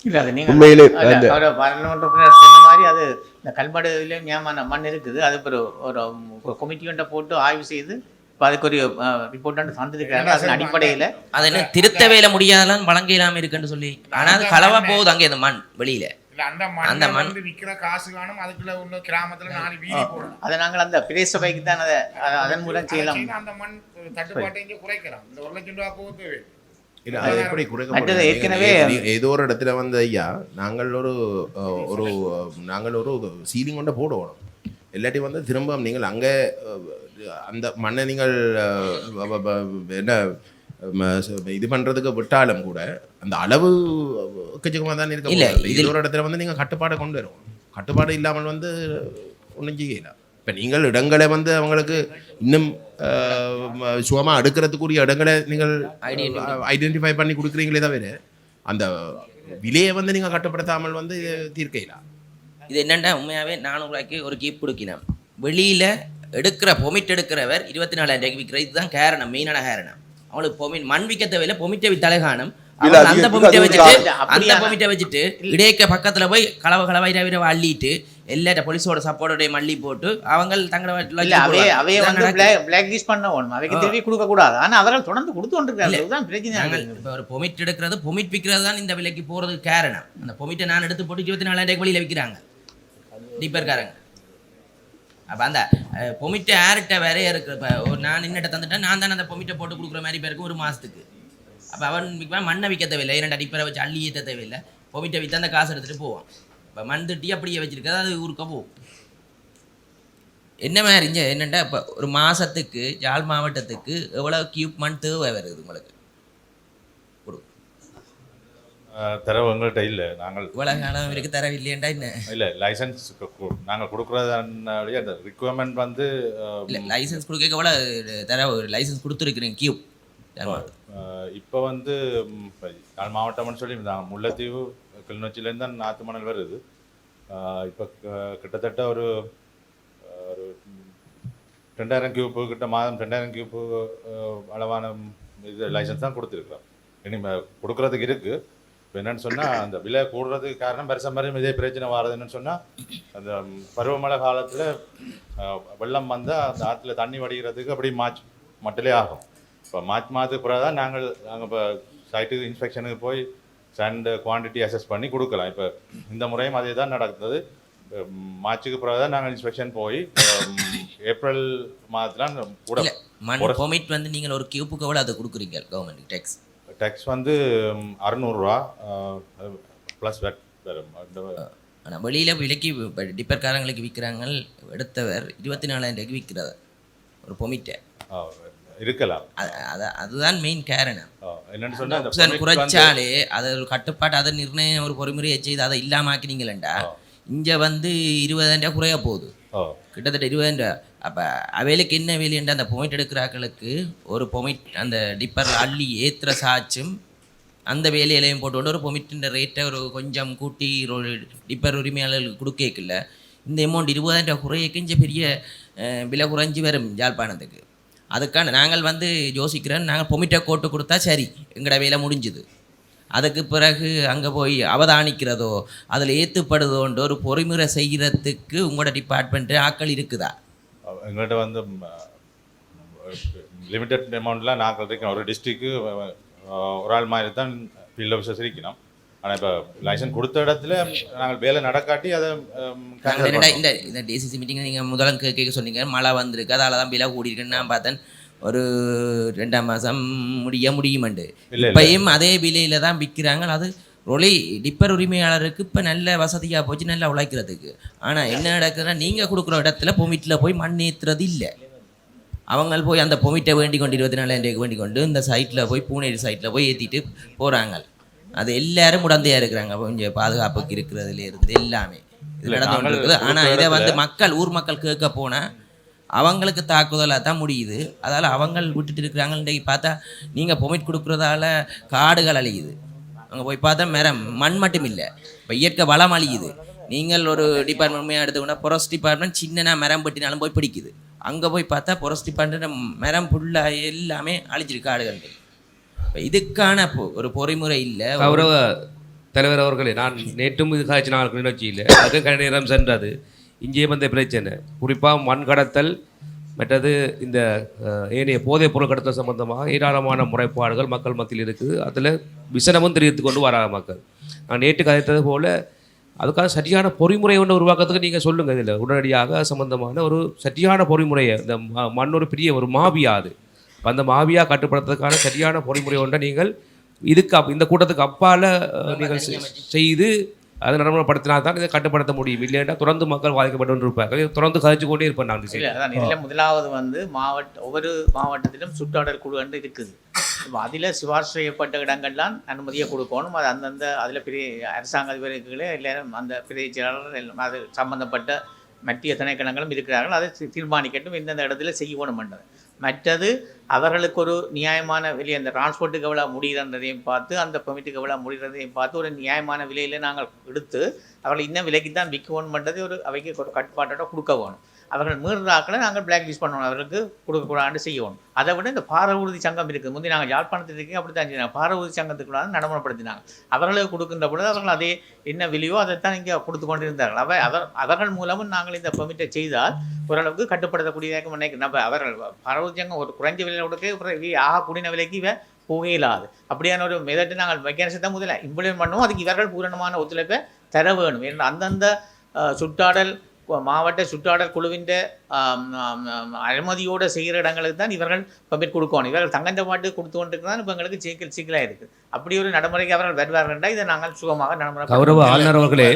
[SPEAKER 7] இல்லை அது நீங்கள் பாராளுமன்ற உறுப்பினர் சொன்ன மாதிரி அது இந்த கல்மடுல நியமான மண் இருக்குது, அது ஒரு கமிட்டி ஒன்றை போட்டு ஆய்வு செய்து இப்போ அதுக்கு ஒரு ரிப்போர்ட் தந்துருக்காங்க. அதன் அடிப்படையில்
[SPEAKER 6] அதை என்ன திருத்த வேலை முடியாதெல்லாம் வழங்க இல்லாமல் இருக்குன்னு சொல்லி, ஆனால் அது களவாக போகுது அங்கே இந்த மண் வெளியில்.
[SPEAKER 9] அந்த மண் விற்கிற காசு காணும், அதுக்குள்ள உள்ள கிராமத்தில் 4 வீதி போடணும்.
[SPEAKER 7] அதை நாங்கள் அந்த பிரதேச சபைக்கு தான் அதை அதன் மூலம் செய்யலாம்.
[SPEAKER 9] அந்த மண் தட்டுப்பாட்டை இங்கே குறைக்கலாம். இந்த 1 லட்சம் ரூபா போகுது.
[SPEAKER 12] எப்படி குறைக்க ஏற்கனவே ஏதோ ஒரு இடத்துல வந்து ஐயா நாங்கள் ஒரு சீலிங் கொண்ட போடுவோம். இல்லாட்டி வந்து திரும்ப நீங்கள் அங்கே அந்த மண்ணை நீங்கள் என்ன இது பண்றதுக்கு விட்டாலும் கூட அந்த அளவு எக்கச்சக்கமாக தான் இருக்க. இது ஒரு இடத்துல வந்து நீங்கள் கட்டுப்பாடை கொண்டு வரும். கட்டுப்பாடு இல்லாமல் வந்து ஒன்றும் செய்யல. இப்போ நீங்கள் இடங்களை வந்து அவங்களுக்கு இன்னும் சுகமாக அடுக்கிறதுக்குரிய இடங்களை நீங்கள் ஐடென்டிஃபை பண்ணி கொடுக்குறீங்களே தவிர அந்த விலையை வந்து நீங்கள் கட்டுப்படுத்தாமல் வந்து தீர்க்கலாம்.
[SPEAKER 6] இது என்னென்னா உண்மையாகவே 400 ரூபாய்க்கு ஒரு கீப் கொடுக்கணும். வெளியில் எடுக்கிற பொமிட் எடுக்கிறவர் 24,000 ரூபாய்க்கு விற்கிற இதுதான் காரணம், மெயினான காரணம். அவங்களுக்கு பொமிட் மண் விற்க தேவையில்லை, பொமிட்டை வித்தாலே காணும். அந்த பொமிட்டை வச்சுட்டு இடையக்க பக்கத்தில் போய் களவாயிரவிர அள்ளிட்டு எல்லா போலீஸோட சப்போர்ட்டோடைய மல்லி போட்டு அவங்க தங்களோட ஒரு பொமிட் எடுக்கிறது பொமிட் விற்கிறது தான் இந்த விலைக்கு போறதுக்கு காரணம். அந்த பொமிட்டை நான் எடுத்து போட்டு 24,000 ரூபாய்க்கு வெளியில் விற்கிறாங்க டீப்பர்காரங்க. அப்போ அந்த பொமிட்டை யார்கிட்ட வேற இருக்கு. இப்போ ஒரு நான் இன்னட்ட தந்துட்டேன், நான் தானே அந்த பொமிட்டை போட்டு கொடுக்குற மாதிரி பேருக்கு 1 மாதத்துக்கு. அப்போ அவன் மண்ணை விற்க தேவையில்லை, 2 அடிப்பரை வச்சு அள்ளி ஏற்ற தேவையில்லை, பொமிட்டை விற்று அந்த காசு எடுத்துகிட்டு போவான். இப்போ மண் திட்டி அப்படியே வச்சுருக்காது, அது ஊருக்க போகும். என்ன மாதிரி என்னென்னா இப்போ ஒரு மாதத்துக்கு யாழ் மாவட்டத்துக்கு எவ்வளோ கியூப் மண் தேவை வருது உங்களுக்கு?
[SPEAKER 18] தரவு எங்கள்கிட்ட இல்லை. நாங்கள்
[SPEAKER 6] இவ்வளோ காலம் இருக்கு தரவு இல்லையண்டா என்ன
[SPEAKER 18] இல்லை லைசன்ஸ் நாங்கள் கொடுக்குறதுனாலே அந்த ரிக்குவயர்மெண்ட் வந்து
[SPEAKER 6] இல்லை லைசன்ஸ் கொடுக்க எவ்வளோ தரவு லைசன்ஸ் கொடுத்துருக்குறீங்க கியூப்?
[SPEAKER 18] இப்போ வந்து யாழ் மாவட்டம்னு சொல்லி நாங்கள் முல்லைத்தீவு கிளிநொச்சியிலேருந்து தான் நாற்று மணல் வருது. இப்போ கிட்டத்தட்ட ஒரு 2000 கியூப்பு கிட்ட மாதம் 2000 கியூப்பு அளவான இது லைசன்ஸ் தான் கொடுத்துருக்குறோம். இனி கொடுக்குறதுக்கு இருக்குது. இப்போ என்னென்னு சொன்னால் அந்த விலை கூடுறதுக்கு காரணம் வருஷம் வரையும் இதே பிரச்சனை வர்றது என்னென்னு சொன்னால் அந்த பருவமழை காலத்தில் வெள்ளம் வந்தால் அந்த ஆற்றுல தண்ணி வடிகிறதுக்கு அப்படி மார்ச் மட்டிலே ஆகும். இப்போ மார்ச் மாதத்துக்கு பிறகு தான் நாங்கள் இப்போ சைட்டுக்கு இன்ஸ்பெக்ஷனுக்கு போய் சண்ட் குவான்டிட்டி அசஸ் பண்ணி கொடுக்கலாம். இப்போ இந்த முறையும் அதே தான் நடக்குது. மார்ச்சுக்கு பிறகு தான் நாங்கள் இன்ஸ்பெக்ஷன் போய் ஏப்ரல் மாதத்தில் கூட
[SPEAKER 6] மண் பெர்மிட் வந்து நீங்கள் ஒரு கியூப்புக்கு எவ்வளோ அதை கொடுக்குறீங்க கவர்மெண்ட் டேக்ஸ்?
[SPEAKER 18] டேக்ஸ் வந்து 600 ரூபா ப்ளஸ் வெட் வரும்.
[SPEAKER 6] ஆனால் வெளியில் விலைக்கு டிப்பர்காரங்களுக்கு விற்கிறாங்க, எடுத்தவர் 24,000 ரூபாய்க்கு விற்கிறார் ஒரு பொமிட்டை.
[SPEAKER 18] இருக்கலாம்.
[SPEAKER 6] அதுதான் மெயின் காரணம்.
[SPEAKER 18] என்னன்னு சொன்னால்
[SPEAKER 6] குறைச்சாலே அதை ஒரு கட்டுப்பாடு, அதை நிர்ணயம் ஒரு பொறிமுறையை செய்து அதை இல்லாமாக்கினீங்களா இங்கே வந்து 20,000 ரூபா குறைய போகுது, கிட்டத்தட்ட 20,000 ரூபா. அப்போ அவைகளுக்கு என்ன வேலையண்டா அந்த பொமிட் எடுக்கிறாக்களுக்கு ஒரு பொமிட் அந்த டிப்பர் அள்ளி ஏற்றுற சாச்சும் அந்த வேலையிலையும் போட்டு ஒரு பொமிட்டின் ரேட்டை ஒரு கொஞ்சம் கூட்டி ஒரு டிப்பர் உரிமையாளர்களுக்கு கொடுக்கல. இந்த அமௌண்ட் 20,000 ரூபா குறையக்கு இங்கே பெரிய விலை குறைஞ்சி வரும் யாழ்ப்பாணத்துக்கு. அதுக்கான நாங்கள் வந்து யோசிக்கிறோம், நாங்கள் பொமிட்டை கோட்டு கொடுத்தா சரி எங்களோட வேலை முடிஞ்சுது. அதுக்கு பிறகு அங்கே போய் அவதானிக்கிறதோ அதில் ஏற்றுப்படுதோன்ற ஒரு பொறிமுறை செய்கிறதுக்கு உங்களோட டிபார்ட்மெண்ட்டு ஆக்கள் இருக்குதா?
[SPEAKER 18] எங்கள்கிட்ட வந்து லிமிட்டட் அமௌண்ட்லாம் நாங்கள் இருக்கோம். ஒரு டிஸ்ட்ரிக்கு ஒரு ஆள் மாதிரி தான் ஃபீல்ட் ஆஃபீஸர்ஸ் இருக்கணும். ஆனால் இப்போ லைசன்ஸ் கொடுத்த இடத்துல நாங்கள் வேலை நடக்காட்டி அதை
[SPEAKER 6] இந்த டிசிசி மீட்டிங் நீங்கள் முதல்ல கேட்க சொன்னீங்க, மழை வந்திருக்கு அதால் தான் விலை கூடியிருக்குன்னு நான் பார்த்தேன். ஒரு 2ஆம் மாதம் முடியுமெண்டு இப்பையும் அதே விலையில் தான் விற்கிறாங்க. அது ரொலி டிப்பர் உரிமையாளருக்கு இப்போ நல்ல வசதியாக போச்சு, நல்லா உழைக்கிறதுக்கு. ஆனால் என்ன நடக்குதுன்னா நீங்கள் கொடுக்குற இடத்துல பொமிட்டில் போய் மண் ஏற்றுறது இல்லை. அவங்க போய் அந்த பொமிட்டை வேண்டி கொண்டு 24,000 ரூபாய்க்கு வேண்டி கொண்டு இந்த சைட்டில் போய் பூனேரி சைட்டில் போய் ஏற்றிட்டு போகிறாங்க. அது எல்லாரும் உடந்தையாக இருக்கிறாங்க. கொஞ்சம் பாதுகாப்புக்கு இருக்கிறதுலேருந்து எல்லாமே இது நடந்து கொண்டு இருக்குது. ஆனால் இதை வந்து ஊர் மக்கள் கேட்க போனால் அவங்களுக்கு தாக்குதலாக தான் முடியுது. அதால் அவங்க விட்டுட்டு இருக்கிறாங்க. இன்றைக்கு பார்த்தா நீங்கள் பொமிட் கொடுக்குறதால காடுகள் அழியுது. அங்கே போய் பார்த்தா மண் மட்டும் இல்லை, இப்போ இயற்கை வளம் அழியுது. நீங்கள் ஒரு டிபார்ட்மெண்ட் எடுத்துக்கிட்டா ஃபாரஸ்ட் டிபார்ட்மெண்ட் சின்ன மரம் பட்டினாலும் போய் பிடிக்குது. அங்கே போய் பார்த்தா ஃபாரஸ்ட் டிபார்ட்மெண்ட் மரம் ஃபுல்லாக எல்லாமே அழிச்சிருக்கு காடுகள். இப்போ இதுக்கான ஒரு பொறிமுறை இல்லை.
[SPEAKER 8] கௌரவ தலைவர் அவர்களே, நான் நேற்றும் இது காய்ச்சி நாள் நிகழ்ச்சியில் அது நேரம் சென்றது. இங்கேயே வந்த பிரச்சனை குறிப்பாக மண் கடத்தல், மற்றது இந்த ஏனைய போதைப் பொருள் கடத்தல் சம்பந்தமாக ஏராளமான முறைப்பாடுகள் மக்கள் மத்தியில் இருக்குது. அதில் விசனமும் தெரிவித்து கொண்டு வராங்க மக்கள். நான் நேற்று கதைத்தது போல் அதுக்கான சரியான பொறிமுறை ஒன்று உருவாக்கத்துக்கு நீங்கள் சொல்லுங்கள். இதில் உடனடியாக சம்பந்தமான ஒரு சரியான பொறிமுறையை, இந்த மண் ஒரு பெரிய ஒரு மாபியா, அது அந்த மாபியா கட்டுப்படுத்துறதுக்கான சரியான பொறிமுறை ஒன்றை நீங்கள் இந்த கூட்டத்துக்கு அப்பால் நீங்கள் செய்து அதை நடைமுறைப்படுத்தினா தான் இதை கட்டுப்படுத்த முடியும். இல்லைன்னா தொடர்ந்து மக்கள் பாதிக்கப்பட்டு இருப்பாங்க. தொடர்ந்து கதைச்சு கொண்டே இருப்பேன் நான்.
[SPEAKER 7] இதில் முதலாவது வந்து ஒவ்வொரு மாவட்டத்திலும் சுற்றாடல் குழு என்று இருக்குது. அதில் சிபார்சு செய்யப்பட்ட இடங்கள்லாம் அனுமதியை கொடுக்கணும். அது அந்தந்த அதில் பெரிய அரசாங்க அதிபர்களே எல்லாரும் அந்த பெரிய செயலாளர் அது சம்பந்தப்பட்ட மத்திய திணைக்களங்களும் இருக்கிறார்கள். அதை தீர்மானிக்கட்டும் எந்தெந்த இடத்துல செய்யணும் என்றது. மற்றது அவர்களுக்கு ஒரு நியாயமான விலை, அந்த டிரான்ஸ்போர்ட்டுக்கு எவ்வளோ முடிகிறதையும் பார்த்து அந்த பெர்மிட்டுக்கு எவ்வளோ முடிகிறதையும் பார்த்து ஒரு நியாயமான விலையில் நாங்கள் எடுத்து அவர்கள் இன்னும் விலைக்கு தான் விற்கணும் பண்ணுறது ஒரு அவைக்கு ஒரு கட்டுப்பாட்டோட கொடுக்க வேணும். அவர்கள் மீறுறாக்களை நாங்கள் பிளாக் லிஸ்ட் பண்ணணும், அவர்களுக்கு கொடுக்கக்கூடாது செய்யணும். அதை விட இந்த பாரவுறுதி சங்கம் இருக்குது. முந்தைய நாங்கள் யாழ்ப்பாணத்தில் இருக்கீங்க அப்படி தான் செஞ்சாங்க. பாரவுறுதி சங்கத்துக்குள்ள நடைமுறைப்படுத்தினாங்க. அவர்களுக்கு கொடுக்கின்ற பொழுது அவர்கள் அதே என்ன விலையோ அதைத்தான் இங்கே கொடுத்து கொண்டு இருந்தார்கள். அவர்கள் மூலமும் நாங்கள் இந்த பெர்மிட்டை செய்தால் ஓரளவுக்கு கட்டுப்படுத்தக்கூடியதாக நினைக்கிறேன். நம்ம அவர்கள் பாரவுறுதி சங்கம் ஒரு குறைஞ்ச விலையில் கொடுக்க கூடின விலைக்கு புகையில்லாது அப்படியான ஒரு மெதட்டு நாங்கள் மெக்கானிசத்தை முதல்ல இம்ப்ளிமெண்ட் பண்ணுவோம். அதுக்கு இவர்கள் பூரணமான ஒத்துழைப்பை தர வேணும். ஏன்னா அந்தந்த சுற்றாடல் மாவட்ட சுற்றாடல் குழுவின் அனுமதியோடு செய்கிற இடங்களுக்கு தான் இவர்கள் பெர்மிட் கொடுக்கணும். இவர்கள் தங்கந்த பாட்டு கொடுத்து கொண்டிருக்கு தான் இப்போ எங்களுக்கு சிக்கலாக இருக்குது. அப்படி ஒரு நடைமுறைக்கு அவர்கள் வருவார்கள். இதை நாங்கள் சுகமாக நடைமுறை.
[SPEAKER 8] கௌரவ ஆளுநர் அவர்களே,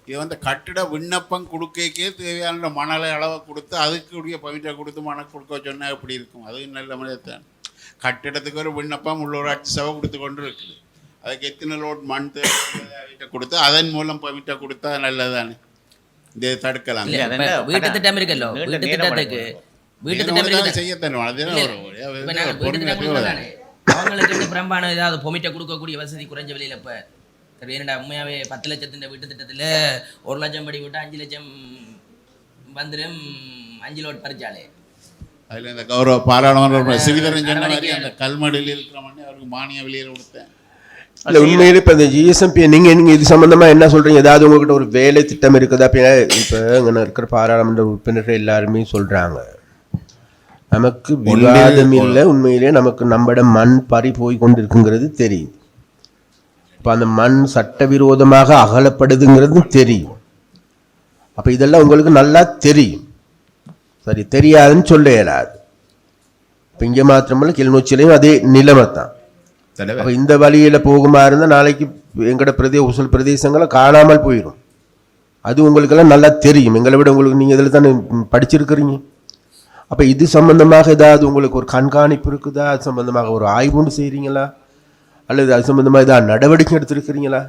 [SPEAKER 17] இது வந்து கட்டிட விண்ணப்பம் கொடுக்கே தேவையான மணலை அளவை கொடுத்து அதுக்குரிய பெர்மிட்டை கொடுத்து மணல் கொடுக்க சொன்னால் எப்படி இருக்கும்? அது நல்ல முறையத்தான். கட்டிடத்துக்கு ஒரு விண்ணப்பம் உள்ளூராட்சி சபை கொடுத்து கொண்டு இருக்குது. அதுக்கு எத்தனை லோட் மண் கொடுத்து அதன் மூலம் பெர்மிட்டை கொடுத்தா நல்லதானே? இதை தடுக்கலாம்.
[SPEAKER 6] வீட்டு திட்டம் இருக்கല്ലോ, வீட்டு திட்டத்துக்கு அவங்களுக்கு புறம்பான ஏதாவது பொமிட்டை கொடுக்கக்கூடிய வசதி குறைஞ்ச விலையில். இப்போ என்னடா உண்மையாகவே 10 லட்சத்தின் வீட்டு திட்டத்தில் 1 லட்சம் படி விட்டு 5 லட்சம் வந்துடும். 5 லோட் பறிச்சாலே
[SPEAKER 17] அதில் இந்த கௌரவ பாராளுமன்ற சிறிதரன் சொன்ன மாதிரி அந்த கல்மடியில் இருக்கிற மண்ணை அவருக்கு மானிய விலையில் கொடுத்தேன்.
[SPEAKER 4] இல்லை உண்மையிலே இப்போ இந்த ஜிஎஸ்எம்பி நீங்கள் இது சம்மந்தமாக என்ன சொல்கிறீங்க? ஏதாவது உங்கள்கிட்ட ஒரு வேலை திட்டம் இருக்குதா? இப்போ இங்கே இருக்கிற பாராளுமன்ற உறுப்பினர்கள் எல்லாருமே சொல்கிறாங்க நமக்கு விவாதம் இல்லை, உண்மையிலே நமக்கு நம்மட மண் பறி போய் கொண்டு இருக்குங்கிறது தெரியும். இப்போ அந்த மண் சட்டவிரோதமாக அகலப்படுதுங்கிறதும் தெரியும். அப்போ இதெல்லாம் உங்களுக்கு நல்லா தெரியும். சரி, தெரியாதுன்னு சொல்ல இயலாது. இப்போ இங்கே மாத்திரமல்ல கிளிநொச்சியிலையும் அதே நிலைமை தான். அப்போ இந்த வழியில் போகுமா இருந்தால் நாளைக்கு எங்களோட உசல் பிரதேசங்களை காணாமல் போயிடும். அது உங்களுக்கெல்லாம் நல்லா தெரியும், எங்களை விட உங்களுக்கு, நீங்கள் இதில் தானே படிச்சிருக்கிறீங்க. அப்போ இது சம்பந்தமாக ஏதாவது உங்களுக்கு ஒரு கண்காணிப்பு இருக்குதா? அது சம்பந்தமாக ஒரு ஆய்வுன்னு செய்கிறீங்களா? அல்லது அது சம்பந்தமாக ஏதாவது நடவடிக்கை எடுத்திருக்கிறீங்களா?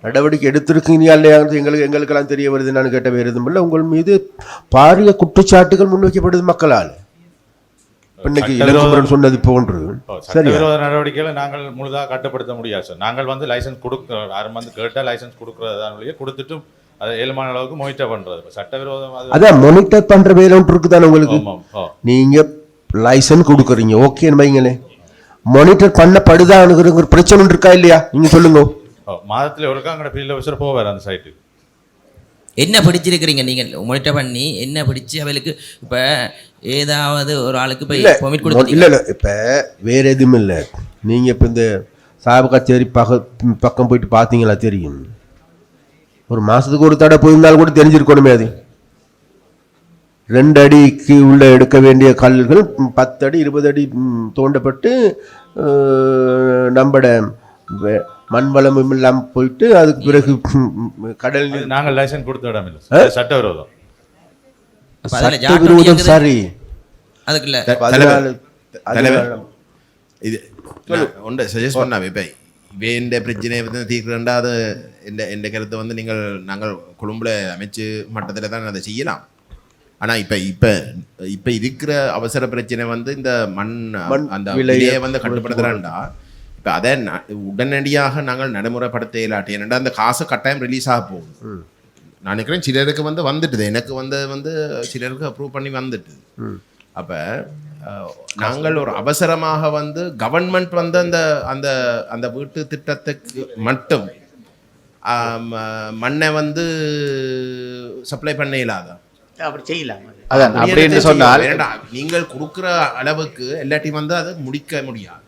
[SPEAKER 4] நடவடிக்கை எடுத்திருக்கீங்களா இல்லையா எங்களுக்கெல்லாம் தெரிய வருது. நான் கேட்ட வேறு எதுவும் இல்லை. உங்கள் மீது பாரிய குற்றச்சாட்டுகள் முன்வைக்கப்படுது மக்களால். இன்னைக்கு இளங்குமரன் சொன்னது போன்று
[SPEAKER 18] சட்டவிரோத நடவடிக்கைகளை நாங்கள் முழுதாக கட்டுப்படுத்த முடியாது சார். நாங்கள் வந்து லைசன்ஸ் யாரும் வந்து கேட்டால் லைசன்ஸ் கொடுக்குறதானுடைய கொடுத்துட்டு அதை ஏழுமான அளவுக்கு மானிட்டர் பண்றது. சட்டவிரோதம்
[SPEAKER 4] அதான் மானிட்டர் பண்ற வேலை ஒன்று இருக்குதானே உங்களுக்கு. நீங்க லைசன்ஸ் கொடுக்குறீங்க, ஓகேன்னு வைங்களேன், மானிட்டர் பண்ணப்படுதானுங்கிற பிரச்சனை ஒன்று இருக்கா இல்லையா? நீங்க சொல்லுங்க.
[SPEAKER 18] மாதத்தில் ஒருக்கா அங்கே ஃபீல்ட் ஆஃபீஸர் போவார் அந்த சைட்டுக்கு.
[SPEAKER 6] என்ன பிடிச்சிருக்கிறீங்க நீங்கள் மானிட்டர் பண்ணி என்ன பிடிச்சி அவளுக்கு இப்போ ஏதாவது ஒரு ஆளுக்கு இப்போ பெர்மிட் கொடுத்து
[SPEAKER 4] இல்லை இப்போ வேறு எதுவும் இல்லை. நீங்கள் இப்போ இந்த சாப கச்சேரி பக்கம் போயிட்டு பார்த்தீங்களா தெரியும். ஒரு மாதத்துக்கு ஒரு தடவை போயிருந்தாலும் கூட தெரிஞ்சிருக்கணுமே. அது 2 அடிக்கு உள்ள எடுக்க வேண்டிய கல்கள் 10 அடி 20 அடி தோண்டப்பட்டு நம்மட மண் வளமும் இல்லாமல் போயிட்டு அதுக்கு பிறகு கடல்
[SPEAKER 18] நாங்கள் லைசன்ஸ் கொடுத்த இடம் இல்லை, சட்டவிரோதம்.
[SPEAKER 4] சட்டவிரோதம் சரி.
[SPEAKER 6] அதுக்குள்ள
[SPEAKER 12] இது ஒன்று சஜஸ்ட் பண்ணாவே இப்போ வேண்ட பிரச்சனையை வந்து தீர்க்கிறேன்டா, அது எந்த கருத்தை வந்து நாங்கள் கொழும்புல அமைச்சு மட்டத்தில் தான் அதை செய்யலாம். ஆனால் இப்போ இருக்கிற அவசர பிரச்சனை வந்து இந்த மண் அந்த விலையை வந்து கட்டுப்படுத்துகிறான்டா. இப்போ அதை உடனடியாக நாங்கள் நடைமுறைப்படுத்த இயலாட்டி, ஏன்னா அந்த காசு கட்டாயம் ரிலீஸ் ஆக போகுது. நான் நினைக்கிறேன் சிலருக்கு வந்துட்டுது, எனக்கு வந்து சிலருக்கு அப்ரூவ் பண்ணி வந்துட்டுது. அப்போ நாங்கள் ஒரு அவசரமாக வந்து கவர்மெண்ட் வந்து அந்த அந்த அந்த வீட்டு திட்டத்துக்கு மட்டும் மண்ணை வந்து சப்ளை பண்ண இயலாதா?
[SPEAKER 5] அப்படி செய்யலாம். அதான் அப்படின்னு சொன்னால்
[SPEAKER 12] நீங்கள் கொடுக்குற அளவுக்கு எல்லாத்தையும் வந்து அதை முடிக்க முடியாது.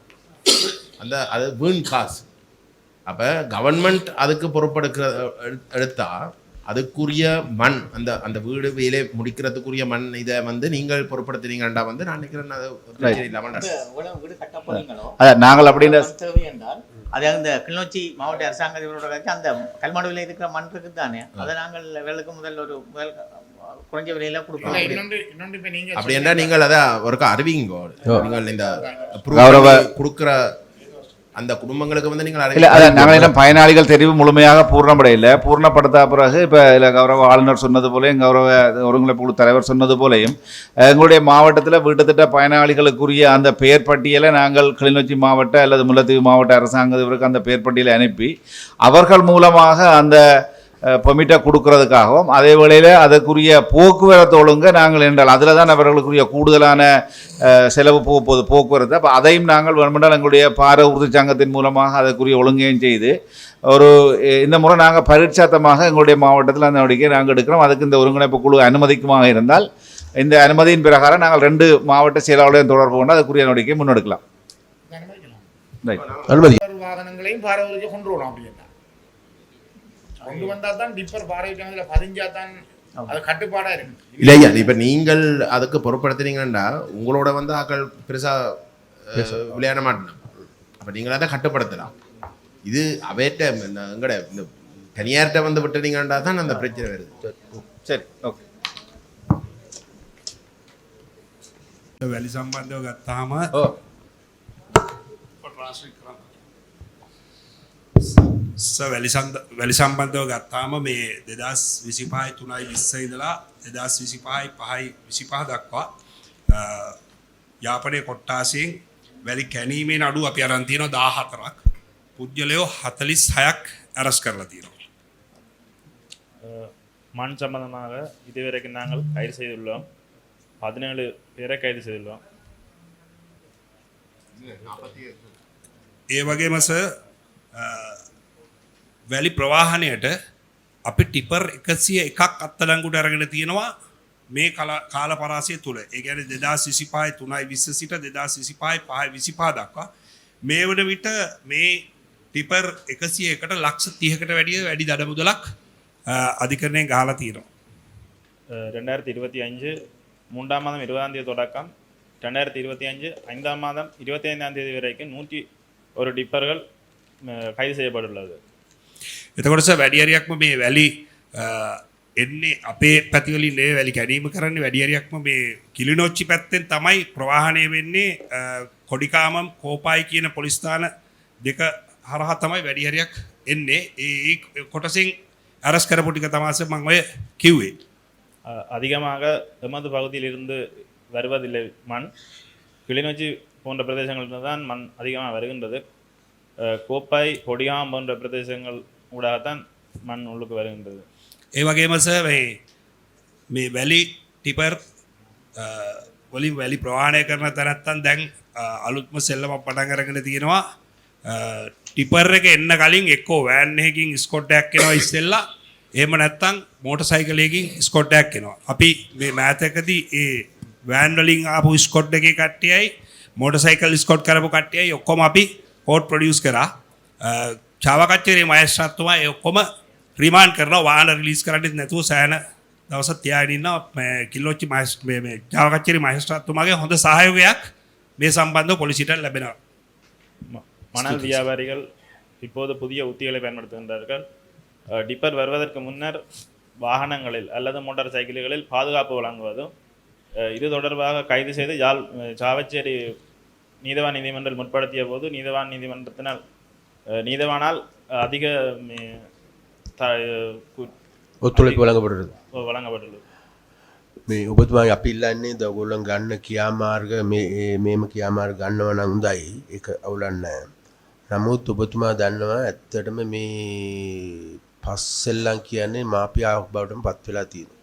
[SPEAKER 12] அது வீண் காசு. அப்போ கவர்மெண்ட் அதுக்கு பொறுப்பெடுக்கிற எடுத்தா அதுக்குரிய மண் அந்த வீடு வேலை முடிக்கிறதுக்குரிய மண் இதை வந்து நீங்கள் பொறுப்படுத்துறீங்கண்டா வந்து நான் நினைக்கிறேன்
[SPEAKER 5] நாங்கள் அப்படின்னு என்றால் அது அந்த கிளிநொச்சி மாவட்ட அரசாங்கத்தோட அந்த கல்மாடுவில் இருக்கிற மண் இருக்குது தானே, அதை நாங்கள் வேலைக்கு முதல் குறைஞ்ச விலையில கொடுக்கணும்.
[SPEAKER 12] அப்படி என்றால் நீங்கள் அதை ஒருக்கா அறிவிங்க. நீங்கள் இந்த கொடுக்குற அந்த குடும்பங்களுக்கு வந்து நீங்கள்
[SPEAKER 5] நாங்கள் பயனாளிகள் தெரிவு முழுமையாக பூர்ணப்படுத்த பிறகு இப்போ இல்லை கௌரவ ஆளுநர் சொன்னது போலையும் கௌரவ ஒருங்கிணைப்பு குழு தலைவர் சொன்னது போலையும் எங்களுடைய மாவட்டத்தில் வீட்டுத்திட்ட பயனாளிகளுக்குரிய அந்த பெயர் பட்டியலை நாங்கள் கிளிநொச்சி மாவட்ட அல்லது முல்லைத்தீவு மாவட்ட அரசாங்கத்திற்கு அந்த பெயர் பட்டியலை அனுப்பி அவர்கள் மூலமாக அந்த பெர்மிட்டை கொடுக்கறதுக்காகவும் அதே வேளையில் அதற்குரிய போக்குவரத்து ஒழுங்க நாங்கள் என்றால் அதில் தான் அவர்களுக்குரிய கூடுதலான செலவு போகுது போக்குவரத்து. அப்போ அதையும் நாங்கள் வேணுமென்றால் எங்களுடைய பார உறுதி சங்கத்தின் மூலமாக அதற்குரிய ஒழுங்கையும் செய்து ஒரு இந்த முறை நாங்கள் பரிட்சாத்தமாக எங்களுடைய மாவட்டத்தில் அந்த நடவடிக்கையை நாங்கள் எடுக்கிறோம். அதுக்கு இந்த ஒருங்கிணைப்பு குழு அனுமதிக்குமாக இருந்தால் இந்த அனுமதியின் பிரகாரம் நாங்கள் 2 மாவட்ட செயலாளர்களையும் தொடர்பு கொண்டு அதுக்குரிய நடவடிக்கையை முன்னெடுக்கலாம்.
[SPEAKER 9] வாகனங்களையும் பார உறுதியை கொண்டு வரலாம். அப்படின்னா கொண்டு வந்தால் தான் டிப்பர் பாரதிக்கான பதிஞ்சா தான் அது கட்டுப்பாடாக இருக்கு.
[SPEAKER 12] இல்லையா இப்போ நீங்கள் அதுக்கு பொறுப்படுத்துறீங்கன்னா உங்களோட வந்து ஆக்கள் பெருசாக விளையாட மாட்டேன். அப்போ நீங்கள் அதை கட்டுப்படுத்தலாம். இது அவையிட்ட எங்கட இந்த தனியார்கிட்ட வந்து விட்டுறீங்கன்னா தான் அந்த பிரச்சனை வருது.
[SPEAKER 5] சரி, ஓகே.
[SPEAKER 19] වැලි සම්බන්ධව ගත්තාම වැලි සම්බන්ධව ගත්තාම මේ 2025 3යි 20 ඉඳලා 2025 5යි 25 දක්වා යාපනයේ කොට්ටාසියෙන් වැලි කැණීමේ නඩු අපි අරන් තියෙනවා 14ක්. පුද්ගලයෝ 46ක් අරස් කරලා තියෙනවා.
[SPEAKER 20] மண் சம்பந்தமாக இதுவரைக்கும் நாங்கள் கைது செய்துள்ளோம். 17 பேரை கைது செய்துள்ளோம்.
[SPEAKER 19] ඒ වගේම සර් වැලි ප්‍රවාහනයට අපි ටිපර් 101ක් අත්අඩංගුවට අරගෙන තියෙනවා මේ කාල පරාසය තුළ. ඒ කියන්නේ 2025 3යි 20 සිට 2025 5යි 25 දක්වා මේ වන විට මේ ටිපර් 101කට ලක්ෂ 30කට වැඩි දඩ මුදලක් අධිකරණයෙන් ගහලා තියෙනවා.
[SPEAKER 20] 2025 3ஆம் மாதம் 20ஆம் தேதி தொடக்கம் 2025 5ஆம் மாதம் 25ஆம் தேதி வரைக்கும் ஒரு டிப்பர்கள் கைது செய்யப்பட்டுள்ளது.
[SPEAKER 19] එතකොට සර් වැඩි හරියක්ම මේ වැලි එන්නේ අපේ පැතිවලින් නේ වැලි කැඩීම කරන්නේ වැඩි හරියක්ම මේ කිලිනොච්චි පැත්තෙන් තමයි ප්‍රවාහණය වෙන්නේ කොඩිකාමම් කෝපායි කියන පොලිස් ස්ථාන දෙක හරහා තමයි වැඩි හරියක් එන්නේ. ඒ කොටසෙන් අරස් කරපු ටික තමයි සර් මම ඔය කිව්වේ.
[SPEAKER 20] அதிகமாக எமது பகுதியில் இருந்து வருவதில்லை மண். கிளிநொச்சி போன்ற பிரதேசங்களில் தான் மண் அதிகமாக வருகின்றது. கோப்பாய் கொடியாம் போன்ற பிரதேசங்கள் ஊடாகத்தான் மண் உள்ளுக்கு வருகின்றது.
[SPEAKER 19] ඒ වගේම සර් මේ වැලි ටිපර් වලින් වැලි ප්‍රවාහණය කරන තැනත්තන් දැන් අලුත්ම සෙල්ලමක් පටන් අරගෙන තියෙනවා. ටිපර් එක එන්න කලින් එක්කෝ වෑන් එකකින් ස්කොට් එකක් එනවා ඉස්සෙල්ලා. එහෙම නැත්නම් මෝටර් සයිකලයකින් ස්කොට් එකක් එනවා. අපි මේ මෑතකදී ඒ වෑන් වලින් ආපු ස්කොට් එකේ කට්ටියයි මෝටර් සයිකල් ස්කොට් කරපු කට්ටියයි ඔක්කොම අපි කෝඩ් ප්‍රොඩියුස් කරා. චාවකච්චරේ මහේස්ත්‍රාත්තුමා ඒ ඔක්කොම රිමාන්ඩ් කරනවා. වාහන රිලීස් කරන්නේ නැතුව සෑහෙන දවසක් තියාගෙන ඉන්නවා. කිල්ලොච්චි මේ චාවකච්චරේ මහේස්ත්‍රාත්තුමාගේ හොඳ සහයෝගයක් මේ සම්බන්ධව පොලිසියට ලැබෙනවා.
[SPEAKER 20] மணல் வியாபாரிகள் இப்போது புதிய உத்திகளை பயன்படுத்துகின்றார்கள். டிப்பர் வருவதற்கு முன்னர் வாகனங்களில் அல்லது மோட்டார் சைக்கிள்களில் பாதுகாப்பு வழங்குவதும் இது தொடர்பாக கைது செய்து சாவச்சேரி நீதவான் நீதிமன்றம் முற்படுத்திய போது நீதவானால் அதிக
[SPEAKER 4] ஒத்துழைப்பு வழங்கப்படுறது
[SPEAKER 20] வழங்கப்பட்டுள்ளது.
[SPEAKER 4] මේ ඔබතුමාගේ අපි ඉල්ලන්නේ ඔයගොල්ලන් ගන්න ක්‍රියාමාර්ග මේම ක්‍රියාමාර්ග ගන්නවා නම් හොඳයි. ඒක අවුලක් නැහැ. නමුත් ඔබතුමා දන්නවා ඇත්තටම මේ පස්සෙල්ලන් කියන්නේ මාපියාවක් බවටම පත් වෙලා තියෙනවා.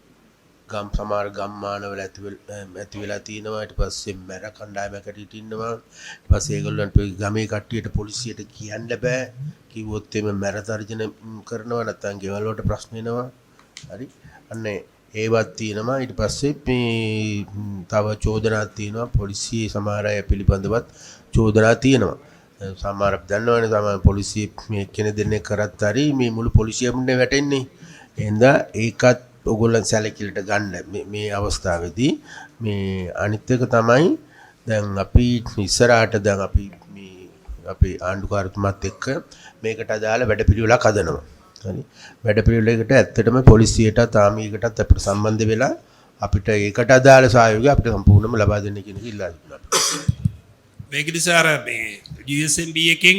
[SPEAKER 4] ගම් සමහර ගම්මානවල ඇති වෙලා තියෙනවා. ඊට පස්සේ මැර කණ්ඩායමකට ඉන්නවා. ඊට පස්සේ ඒගොල්ලන්ට ගමේ කට්ටියට පොලිසියට කියන්න බෑ. කිව්වොත් එimhe මැර තර්ජන කරනවා නැත්නම් ගෙවල් වලට ප්‍රශ්න එනවා. හරි. අන්න ඒවත් තියෙනවා. ඊට පස්සේ මේ තව චෝදනා තියෙනවා. පොලිසිය සමහර අය පිළිබඳවත් චෝදනා තියෙනවා. සමහර අපි දන්නවනේ තමයි පොලිසිය මේ කෙනෙක් දෙන්නේ කරත් හරි මේ මුළු පොලිසියම වැටෙන්නේ. එහෙනම් ඒකත් ඔයගොල්ලන් සැලකිලිට ගන්න මේ අවස්ථාවේදී. මේ අනිත් එක තමයි දැන් අපි ඉස්සරහට දැන් අපි මේ අපේ ආණ්ඩුකාරතුමාත් එක්ක මේකට අදාළ වැඩපිළිවෙලක් හදනවා. හරි. වැඩපිළිවෙලකට ඇත්තටම පොලිසියටත් ආමියකටත් අපිට සම්බන්ධ වෙලා අපිට ඒකට අදාළ සහයෝගය අපිට සම්පූර්ණයෙන්ම ලබා දෙන්න කියන එක ඉල්ලා සිටිනවා.
[SPEAKER 19] මේකදී සර් මේ GSMB එකෙන්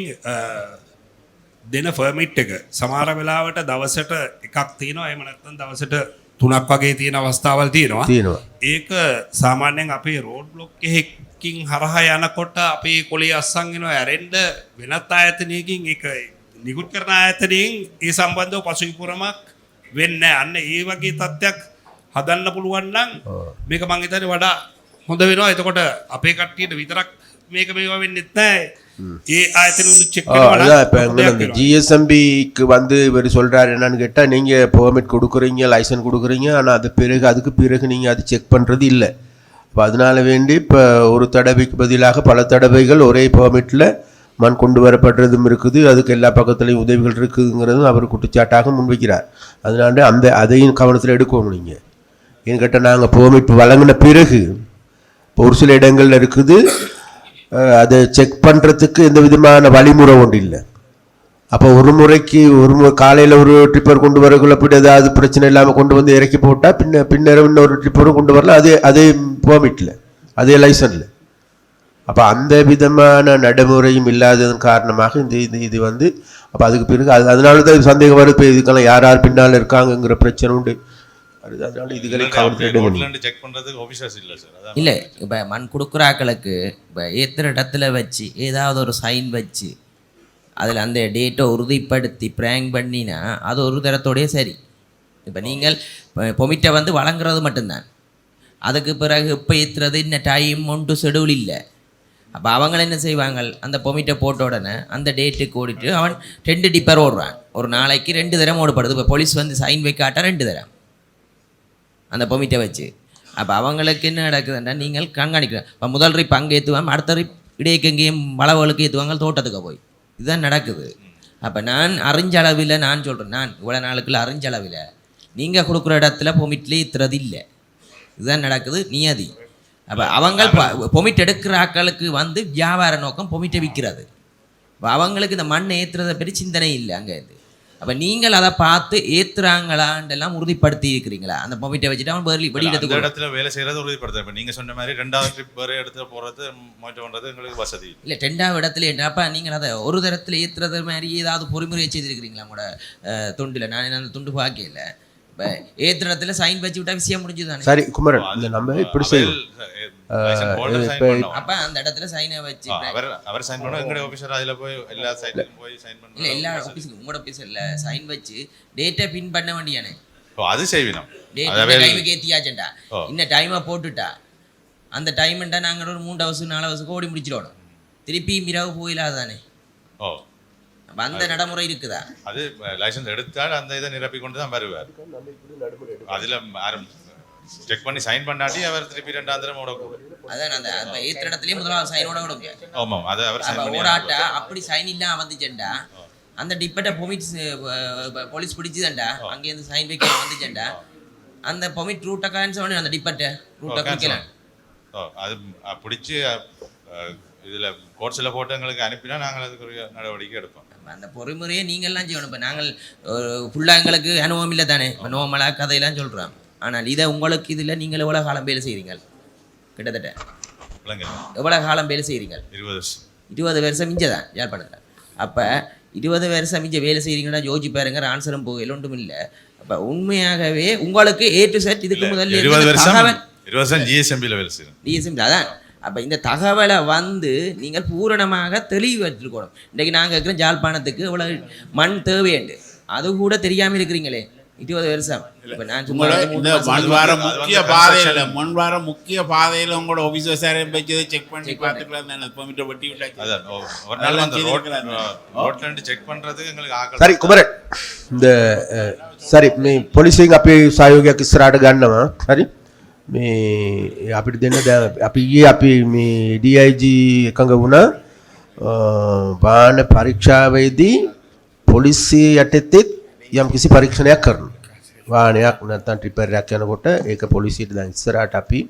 [SPEAKER 19] දෙන ෆර්මිට් එක සමහර වෙලාවට දවසට එකක් තියෙනවා. එහෙම නැත්නම් දවසට 3ක් වගේ තියෙන අවස්ථාවල් තියෙනවා. ඒක සාමාන්‍යයෙන් අපේ රෝඩ් බ්ලොක් එකකින් හරහා යනකොට අපේ කොළේ අස්සන් වෙනවා ඇරෙන්න වෙනත් ආයතනයකින් ඒක නිකුත් කරන ආයතනයෙන් ඒ සම්බන්ධව පසුවිපුරමක් වෙන්නේ නැහැ. අන්න ඒ වගේ තත්ත්වයක් හදන්න පුළුවන් නම් මේක මං හිතන්නේ වඩා හොඳ වෙනවා. එතකොට අපේ කට්ටියට විතරක් මේක මේවා වෙන්නේ නැහැ. ඒ ஆயத்தன வந்து செக்
[SPEAKER 4] பண்ணுவாங்க. ஜிஎஸ்எம்பிக்கு வந்து இவர் சொல்றாரு என்னன்னு கேட்டால் நீங்கள் பெர்மிட் கொடுக்குறீங்க, லைசன்ஸ் கொடுக்குறீங்க, ஆனால் அதுக்கு பிறகு நீங்கள் அது செக் பண்ணுறது இல்லை. இப்போ அதனால வேண்டி இப்போ ஒரு தடவைக்கு பதிலாக பல தடவைகள் ஒரே பெர்மிட்டில் மண் கொண்டு வரப்படுறதும் இருக்குது. அதுக்கு எல்லா பக்கத்துலேயும் உதவிகள் இருக்குதுங்கிறதும் அவர் குற்றச்சாட்டாக முன்வைக்கிறார். அதனால அதையும் கவனத்தில் எடுக்கணும். நீங்கள் ஏன்னு கேட்டால் நாங்கள் பெர்மிட் வழங்கின பிறகு ஒரு சில இடங்களில் இருக்குது அதை செக் பண்ணுறதுக்கு எந்த விதமான வழிமுறை ஒன்று இல்லை. அப்போ ஒரு முறைக்கு காலையில் ஒரு ட்ரிப்பர் கொண்டு வரக்குள்ள அப்படி ஏதாவது பிரச்சனை இல்லாமல் கொண்டு வந்து இறக்கி போட்டால் பின்னர் இன்னொரு ட்ரிப்பரும் கொண்டு வரல. அதே பெர்மிட்டில் அதே லைசன்ஸில். அப்போ அந்த விதமான நடைமுறையும் இல்லாததன் காரணமாக இது வந்து அப்போ அதுக்கு பிறகு அதனால தான் சந்தேகம் வருது. இப்போ இதுக்கெல்லாம் யார் பின்னால் இருக்காங்கங்கிற பிரச்சனை உண்டு. அதனால இதுகளை
[SPEAKER 18] செக் பண்ணுறதுக்கு ஆஃபீஸர்ஸ் இல்லை சார்.
[SPEAKER 6] இல்லை இப்போ மண் கொடுக்குறாக்களுக்கு இப்போ ஏற்றுற இடத்துல வச்சு ஏதாவது ஒரு சைன் வச்சு அதில் அந்த டேட்டை உறுதிப்படுத்தி ப்ராங்க் பண்ணினா அது ஒரு தரத்தோடைய சரி. இப்போ நீங்கள் பொமிட்டை வந்து வழங்குறது மட்டும்தான். அதுக்கு பிறகு இப்போ ஏற்றுறது இன்னும் டைம் ஒன்று ஷெடியூல் இல்லை. அப்போ அவங்க என்ன செய்வாங்க, அந்த பொமிட்டை போட்ட உடனே அந்த டேட்டுக்கு ஓடிட்டு அவன் 2 டிப்பர் ஓடுறான். ஒரு நாளைக்கு 2 தரம் ஓடப்படுது. இப்போ போலீஸ் வந்து சைன் வைக்காட்டா 2 தரம் அந்த பொமிட்டை வச்சு. அப்போ அவங்களுக்கு என்ன நடக்குதுன்னா நீங்கள் கண்காணிக்கலாம். இப்போ முதல் ட்ரிப் அங்கே ஏற்றுவாங்க, அடுத்த ட்ரிப் இடையக்கு எங்கேயும் வளவுகளுக்கு ஏற்றுவாங்க தோட்டத்துக்கு போய். இதுதான் நடக்குது. அப்போ நான் அறிஞ்சளவில் நான் சொல்கிறேன், நான் இவ்வளோ நாளுக்குள்ள அறிஞ்சளவில் நீங்கள் கொடுக்குற இடத்துல பொமிட்லேயே ஏற்றுறது இல்லை. இதுதான் நடக்குது நியதி. அப்போ அவங்க பொமிட் எடுக்கிற ஆக்களுக்கு வந்து வியாபார நோக்கம் பொமிட்டை விற்கிறது. அவங்களுக்கு இந்த மண் ஏற்றுறதை பற்றி சிந்தனை இல்லை அங்கே இது. அப்போ நீங்கள் அதை பார்த்து ஏற்றுறாங்களாண்டெல்லாம் உறுதிப்படுத்தி இருக்கிறீங்களா? அந்த பொமிட்டை வச்சுட்டு அவன் வெளியிடத்துக்கு
[SPEAKER 18] இடத்துல வேலை செய்கிறது உறுதிப்படுத்த. இப்போ நீங்கள் சொன்ன மாதிரி 2வது ட்ரிப் வேறு இடத்துல போகிறது மாற்றம் பண்ணுறது எங்களுக்கு வசதி
[SPEAKER 6] இல்லை. 2வது இடத்துல அப்போ நீங்கள் அதை ஒரு தரத்தில் ஏற்றுறது மாதிரி ஏதாவது பொறிமுறையை செய்திருக்கிறீங்களா உங்களோட துண்டில்? நான் அந்த துண்டு பார்க்கல. இப்போ ஏற்றுற இடத்துல சைன் வச்சு விட்டா விஷயம் முடிஞ்சுதானே?
[SPEAKER 4] சரி குமரன், இந்த நம்ம இப்படி செய்யும்
[SPEAKER 6] அப்போ அந்த இடத்துல சைனை வச்சு
[SPEAKER 18] அவர் சைன் பண்ண எங்களுடைய ஆஃபீஸர் அதில் போய் எல்லா சைட்லையும் போய் சைன் பண்ண.
[SPEAKER 6] இல்லை எல்லா ஆஃபீஸுக்கும் உங்களோட ஆஃபீஸில் சைன் வச்சு டேட்டை பின் பண்ண வேண்டியானே.
[SPEAKER 18] அது செய்வினோம்.
[SPEAKER 6] டைமுக்கு ஏற்றியாச்சண்டா, இன்னும் டைமை போட்டுட்டா அந்த டைம்ண்டா நாங்கள் ஒரு 3 ஹவர்ஸ் 4 ஹவர்ஸுக்கு ஓடி முடிச்சிடணும். திருப்பி இரவு போயிடாதானே? அந்த நடைமுறை இருக்குதா?
[SPEAKER 18] அது லைசன்ஸ் எடுத்தால் அந்த இதை நிரப்பி கொண்டு தான் வருவார். அதில் செக் பண்ணி சைன் பண்ணாட்டி அவர் திருப்பி 2ஆம் தரம் ஓடக்கூடாது.
[SPEAKER 6] அதான் அந்த இப்போ ஏற்ற இடத்துலேயே முதலாவது சைனோட கொடுங்க.
[SPEAKER 18] ஆமாம், அது அவர் சைன் பண்ணி
[SPEAKER 6] ஓடாட்டா அப்படி சைன் இல்லாமல் வந்துச்சேன்டா அந்த டிப்பட்டை பொமிட் போலீஸ் பிடிச்சுதான்டா அங்கேருந்து சைன் வைக்க வந்துச்சேன்டா அந்த பொமிட் ரூட்டை கேன்சல் பண்ணி அந்த டிப்பட்டை ரூட்டை கொடுக்கலாம்.
[SPEAKER 18] அது பிடிச்சி இதில் கோர்ட்ஸில் போட்டு எங்களுக்கு அனுப்பினா நாங்கள் அதுக்குரிய நடவடிக்கை எடுப்போம்.
[SPEAKER 6] அந்த பொறிமுறையை நீங்கள்லாம் செய்யணும். இப்போ நாங்கள் ஃபுல்லாக எங்களுக்கு அனுபவம் இல்லை தானே, இப்போ நோமலாக கதையெல்லாம் சொல்கிறோம். ஆனால் இதை உங்களுக்கு இதில் நீங்கள் எவ்வளோ காலம் வேலை செய்கிறீங்க? கிட்டத்தட்ட எவ்வளோ காலம் வேலை செய்கிறீங்க? 20 வருஷம் மிஞ்சதான் யாழ்ப்பாணத்தில். அப்போ 20 வருஷம் மிஞ்ச வேலை செய்கிறீங்கன்னா யோசிச்சு பாருங்க, ஆன்சரும் போகல ஒன்றும் இல்லை. அப்போ உண்மையாகவே உங்களுக்கு A to Z இதுக்கு முதல்ல
[SPEAKER 18] 20 வருஷம் ஜிஎஸ்எம்பியில் வேலை செய்கிறேன்.
[SPEAKER 6] ஜிஎஸ்எம்பி அதான். அப்போ இந்த தகவலை நீங்கள் பூரணமாக தெளிவு வச்சுருக்கணும். இன்றைக்கி நாங்கள் இருக்கிற ஜாழ்ப்பாணத்துக்கு இவ்வளோ மண் தேவையுண்டு, அது கூட தெரியாமல் இருக்கிறீங்களே 20 வருஷம். இப்போ நான் சும்மா
[SPEAKER 17] முக்கிய பாதையில் உங்களோட ஆஃபீஸர் வச்சதை செக் பண்ணி பார்த்துக்கலாம் தானே. பெர்மிட்டை வெட்டி
[SPEAKER 18] செக் பண்ணுறதுக்கு எங்களுக்கு.
[SPEAKER 4] சரி குமரன், இந்த சரி போலீஸிங் அப்படி සහයෝගයක් ඉස්සරහට ගන්නවා. හරි මේ අපිට දෙන්න අපි ඊයේ අපි මේ DIG එකඟ වුණා වාහන පරීක්ෂාවේදී පොලිසිය යටතේ යම් කිසි පරීක්ෂණයක් කරනවා. වාහනයක් නැත්නම් ටිපර් එකක් යනකොට ඒක පොලිසියට දැන් ඉස්සරහට අපි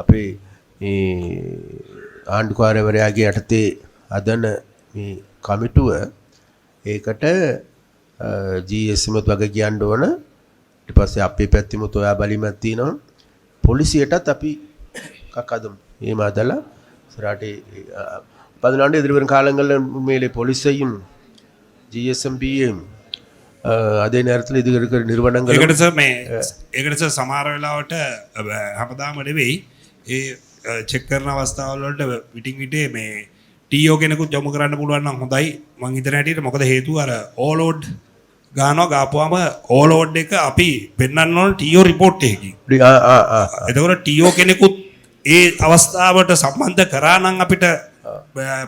[SPEAKER 4] අපේ මේ ආණ්ඩුකාරවරයාගේ යටතේ හදන මේ කමිටුව ඒකට GSM වගේ කියන්න ඕන. ඊට පස්සේ අපේ පැත්තෙමුත් ඔයා බලීමක් තියෙනවා. பொலிசியட்டත් අපි கக்காதும் ஏமாதලා சராட்டி 14 எதிர்வரும் காலங்களில் உண்மையிலே போலீஸையும் GSMBயும் அதே நேரத்தில் இது இருக்கிற நிறுவனங்கள்
[SPEAKER 19] ඒකට සමහර වෙලාවට හැමදාම නෙවෙයි ඒ චෙක් කරන අවස්ථාවල වලට විටින් විටේ මේ TO කෙනෙකුත් යොමු කරන්න පුළුවන් නම් හොඳයි මං හිතන හැටියට. මොකද හේතුව අර ඕලෝඩ් ගානවා ගාපුවාම ඕලෝඩ් එක අපි පෙන්වන්න ඕන TO රිපෝට් එකකින්. එතකොට TO කෙනෙකුත් ඒ අවස්ථාවට සම්බන්ධ කරා නම් අපිට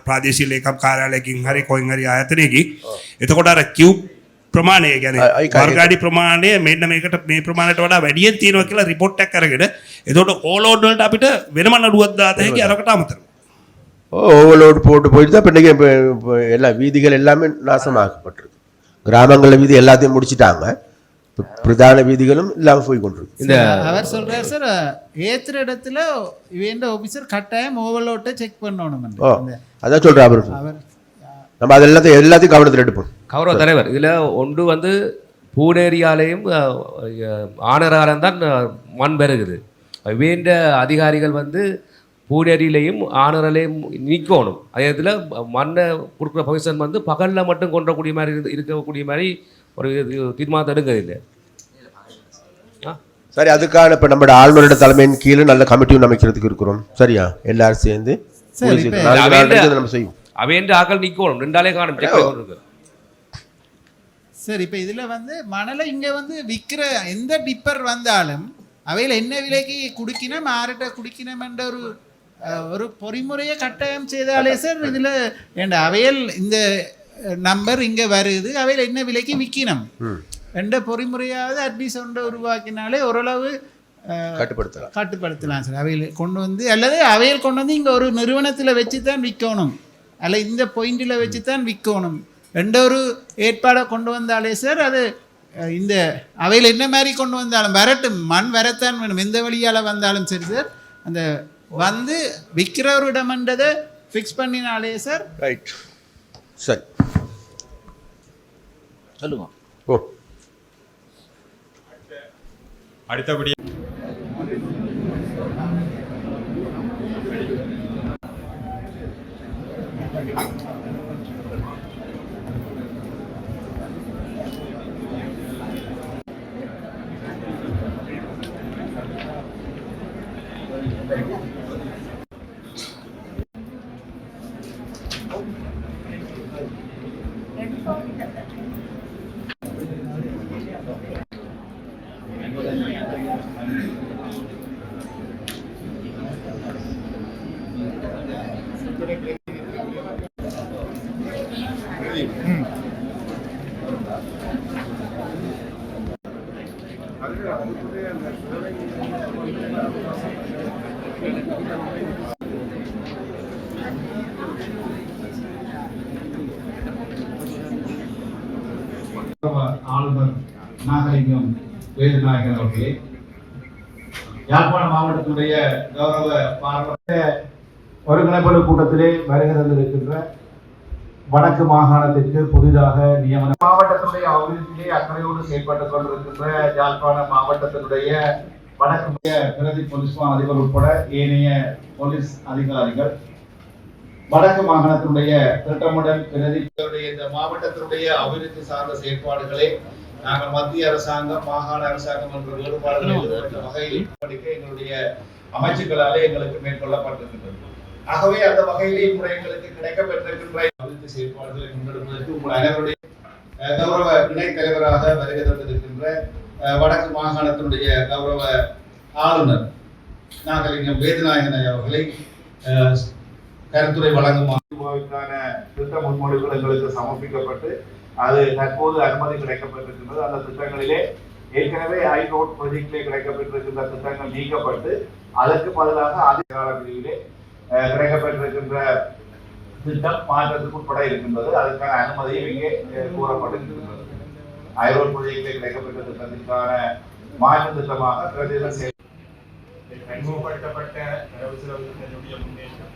[SPEAKER 19] ප්‍රාදේශීය ලේකම් කාර්යාලයකින් හරි කොහෙන් හරි ආයතනයකින් එතකොට අර කියුබ් ප්‍රමාණය කියන්නේ වර්ගාඩි ප්‍රමාණය මෙන්න මේකට මේ ප්‍රමාණයට වඩා වැඩියෙන් තියෙනවා කියලා රිපෝට් එකක් අරගෙන එතකොට ඕලෝඩ් වලට අපිට වෙනම නඩුවක් දාත හැකි අරකට අමතරව.
[SPEAKER 4] ஓவர்லோடு போட்டு போயிட்டு தான் இப்போ எல்லா வீதிகள் எல்லாமே நாசமாக்கப்பட்டிருக்கு. கிராமங்களில் வீதி எல்லாத்தையும் முடிச்சிட்டாங்க, பிரதான வீதிகளும் இல்லாமல் போய் கொண்டிருக்கு. இந்த
[SPEAKER 10] அவர் சொல்றார் சார் ஏத்துற இடத்துல வேண்ட ஆபீசர் கட்டாயம் ஓவர்லோட்டை செக் பண்ணணும்.
[SPEAKER 4] அதான் சொல்றார் அவர். நம்ம அது எல்லாத்தையும் கவனத்தில் எடுப்போம்.
[SPEAKER 8] கௌரவ தலைவர், இதில் ஒன்று வந்து பூனேரியாலையும் ஆனராலம் தான் மண் பெருகுது. வேண்ட அதிகாரிகள் வந்து பூனேரியிலையும் ஆனரலையும் நிற்கணும். அதே இதில் மண்ணை கொடுக்குற பொசிஷன் வந்து பகலில் மட்டும் கொண்டக்கூடிய மாதிரி இருக்கக்கூடிய மாதிரி ஒரு தீர்மானத்தை எடுக்கிறதில்லை.
[SPEAKER 4] சரி, அதுக்கான இப்போ நம்ம ஆளுநரோட தலைமையின் கீழே நல்ல கமிட்டியும் அமைக்கிறதுக்கு இருக்கிறோம். சரியா, எல்லாரும் சேர்ந்து நம்ம செய்வோம்.
[SPEAKER 8] அவையென்று ஆக்கள் நிற்கணும், 2 நாளே காணும் செக் பண்ணி.
[SPEAKER 10] சரி, இப்போ இதில் வந்து மணலை இங்கே வந்து விற்கிற எந்த டிப்பர் வந்தாலும் அவையில் என்ன விலைக்கு குடிக்கணும், ஆறுகிட்ட குடிக்கணும்ன்ற ஒரு பொறிமுறையை கட்டாயம் செய்தாலே சார் இதில் ஏண்டா அவையல் இந்த நம்பர் இங்கே வருது, அவையில் என்ன விலைக்கு விற்கணும் என்ற பொறிமுறையாவது அட்லீஸ்ட் ஒன்றை உருவாக்கினாலே ஓரளவு கட்டுப்படுத்தலாம் சார். அவையில் கொண்டு வந்து அல்லது அவையில் கொண்டு வந்து இங்கே ஒரு நிறுவனத்தில் வச்சு தான் விற்கணும், அல்ல இந்த பாயிண்டில் வச்சு தான் விற்கணும் என்ற ஒரு ஏற்பாடை கொண்டு வந்தாலே சார் அது இந்த அவையில் என்ன மாதிரி கொண்டு வந்தாலும் வரட்டும், மண் வரத்தான் வேணும், எந்த வழியால் வந்தாலும் சரி சார். அந்த வந்து விற்கிறவரிடம்ன்றதை ஃபிக்ஸ் பண்ணினாலே சார்
[SPEAKER 4] ரைட் சரி
[SPEAKER 7] சொல்லுங்க.
[SPEAKER 4] ஓ
[SPEAKER 21] அடுத்தபடி
[SPEAKER 22] ஆளுநர் நாகலிங்கம் வேலுநாயகன் அவர்களே, யாழ்ப்பாண மாவட்டத்தினுடைய கௌரவ பார்வை ஒருங்கிணைப்பாளர் கூட்டத்திலே வருகை தந்திருக்கின்ற வடக்கு மாகாணத்திற்கு புதிதாக நியமனம் மாவட்டத்தினுடைய அபிவிருத்தியிலே அக்கறையோடு செயல்பட்டுக் கொண்டிருக்கின்ற யாழ்ப்பாண மாவட்டத்தினுடைய வடக்கு பிரதி போலீஸ் அதிபர் உட்பட ஏனைய போலீஸ் அதிகாரிகள், வடக்கு மாகாணத்தினுடைய திட்டமிடல் பிரதிகளுடைய இந்த மாவட்டத்தினுடைய அபிவிருத்தி சார்ந்த செயற்பாடுகளை நாங்கள் மத்திய அரசாங்கம் மாகாண அரசாங்கம் என்ற வேறுபாடுகளை எதிர்கொண்ட வகையில் எங்களுடைய அமைச்சுக்களாலே எங்களுக்கு மேற்கொள்ளப்பட்டிருக்கின்றது. ஆகவே அந்த வகையிலே இம்முறை எங்களுக்கு கிடைக்கப்பட்டிருக்கின்ற அபிவிருத்தி செயற்பாடுகளை முன்னெடுப்பதற்கு உங்கள் அனைவருடைய கௌரவ இணைத் தலைவராக வருகை தந்திருக்கின்ற வடக்கு மாகாணத்தினுடைய கௌரவ ஆளுநர் நாகலிங்கம் வேலுநாயகன் அவர்களை கருத்துரை வழங்குமாறுக்கான திட்ட முன்மொழிவுகள் எங்களுக்கு சமர்ப்பிக்கப்பட்டு அது தற்போது அனுமதி கிடைக்கப்பட்டிருக்கின்றது. அந்த திட்டங்களிலே ஏற்கனவே ஹைரோட் ப்ராஜெக்டிலே கிடைக்கப்பட்டிருக்கின்ற திட்டங்கள் நீக்கப்பட்டு அதற்கு பதிலாக அதிகார பிரிவிலே கிடைக்கப்பட்டிருக்கின்ற திட்டம் மாற்றத்துக்கு உட்பட இருக்கின்றது. அதற்கான அனுமதியும் இங்கே கூறப்பட்டிருக்கின்றது. ஹைரோட் ப்ராஜெக்டிலே கிடைக்கப்பட்ட திட்டத்திற்கான மாற்று திட்டமாக பிரதேச
[SPEAKER 21] அறிமுகப்படுத்தப்பட்ட வரவு செலவு திட்டத்தினுடைய முன்னேற்றம்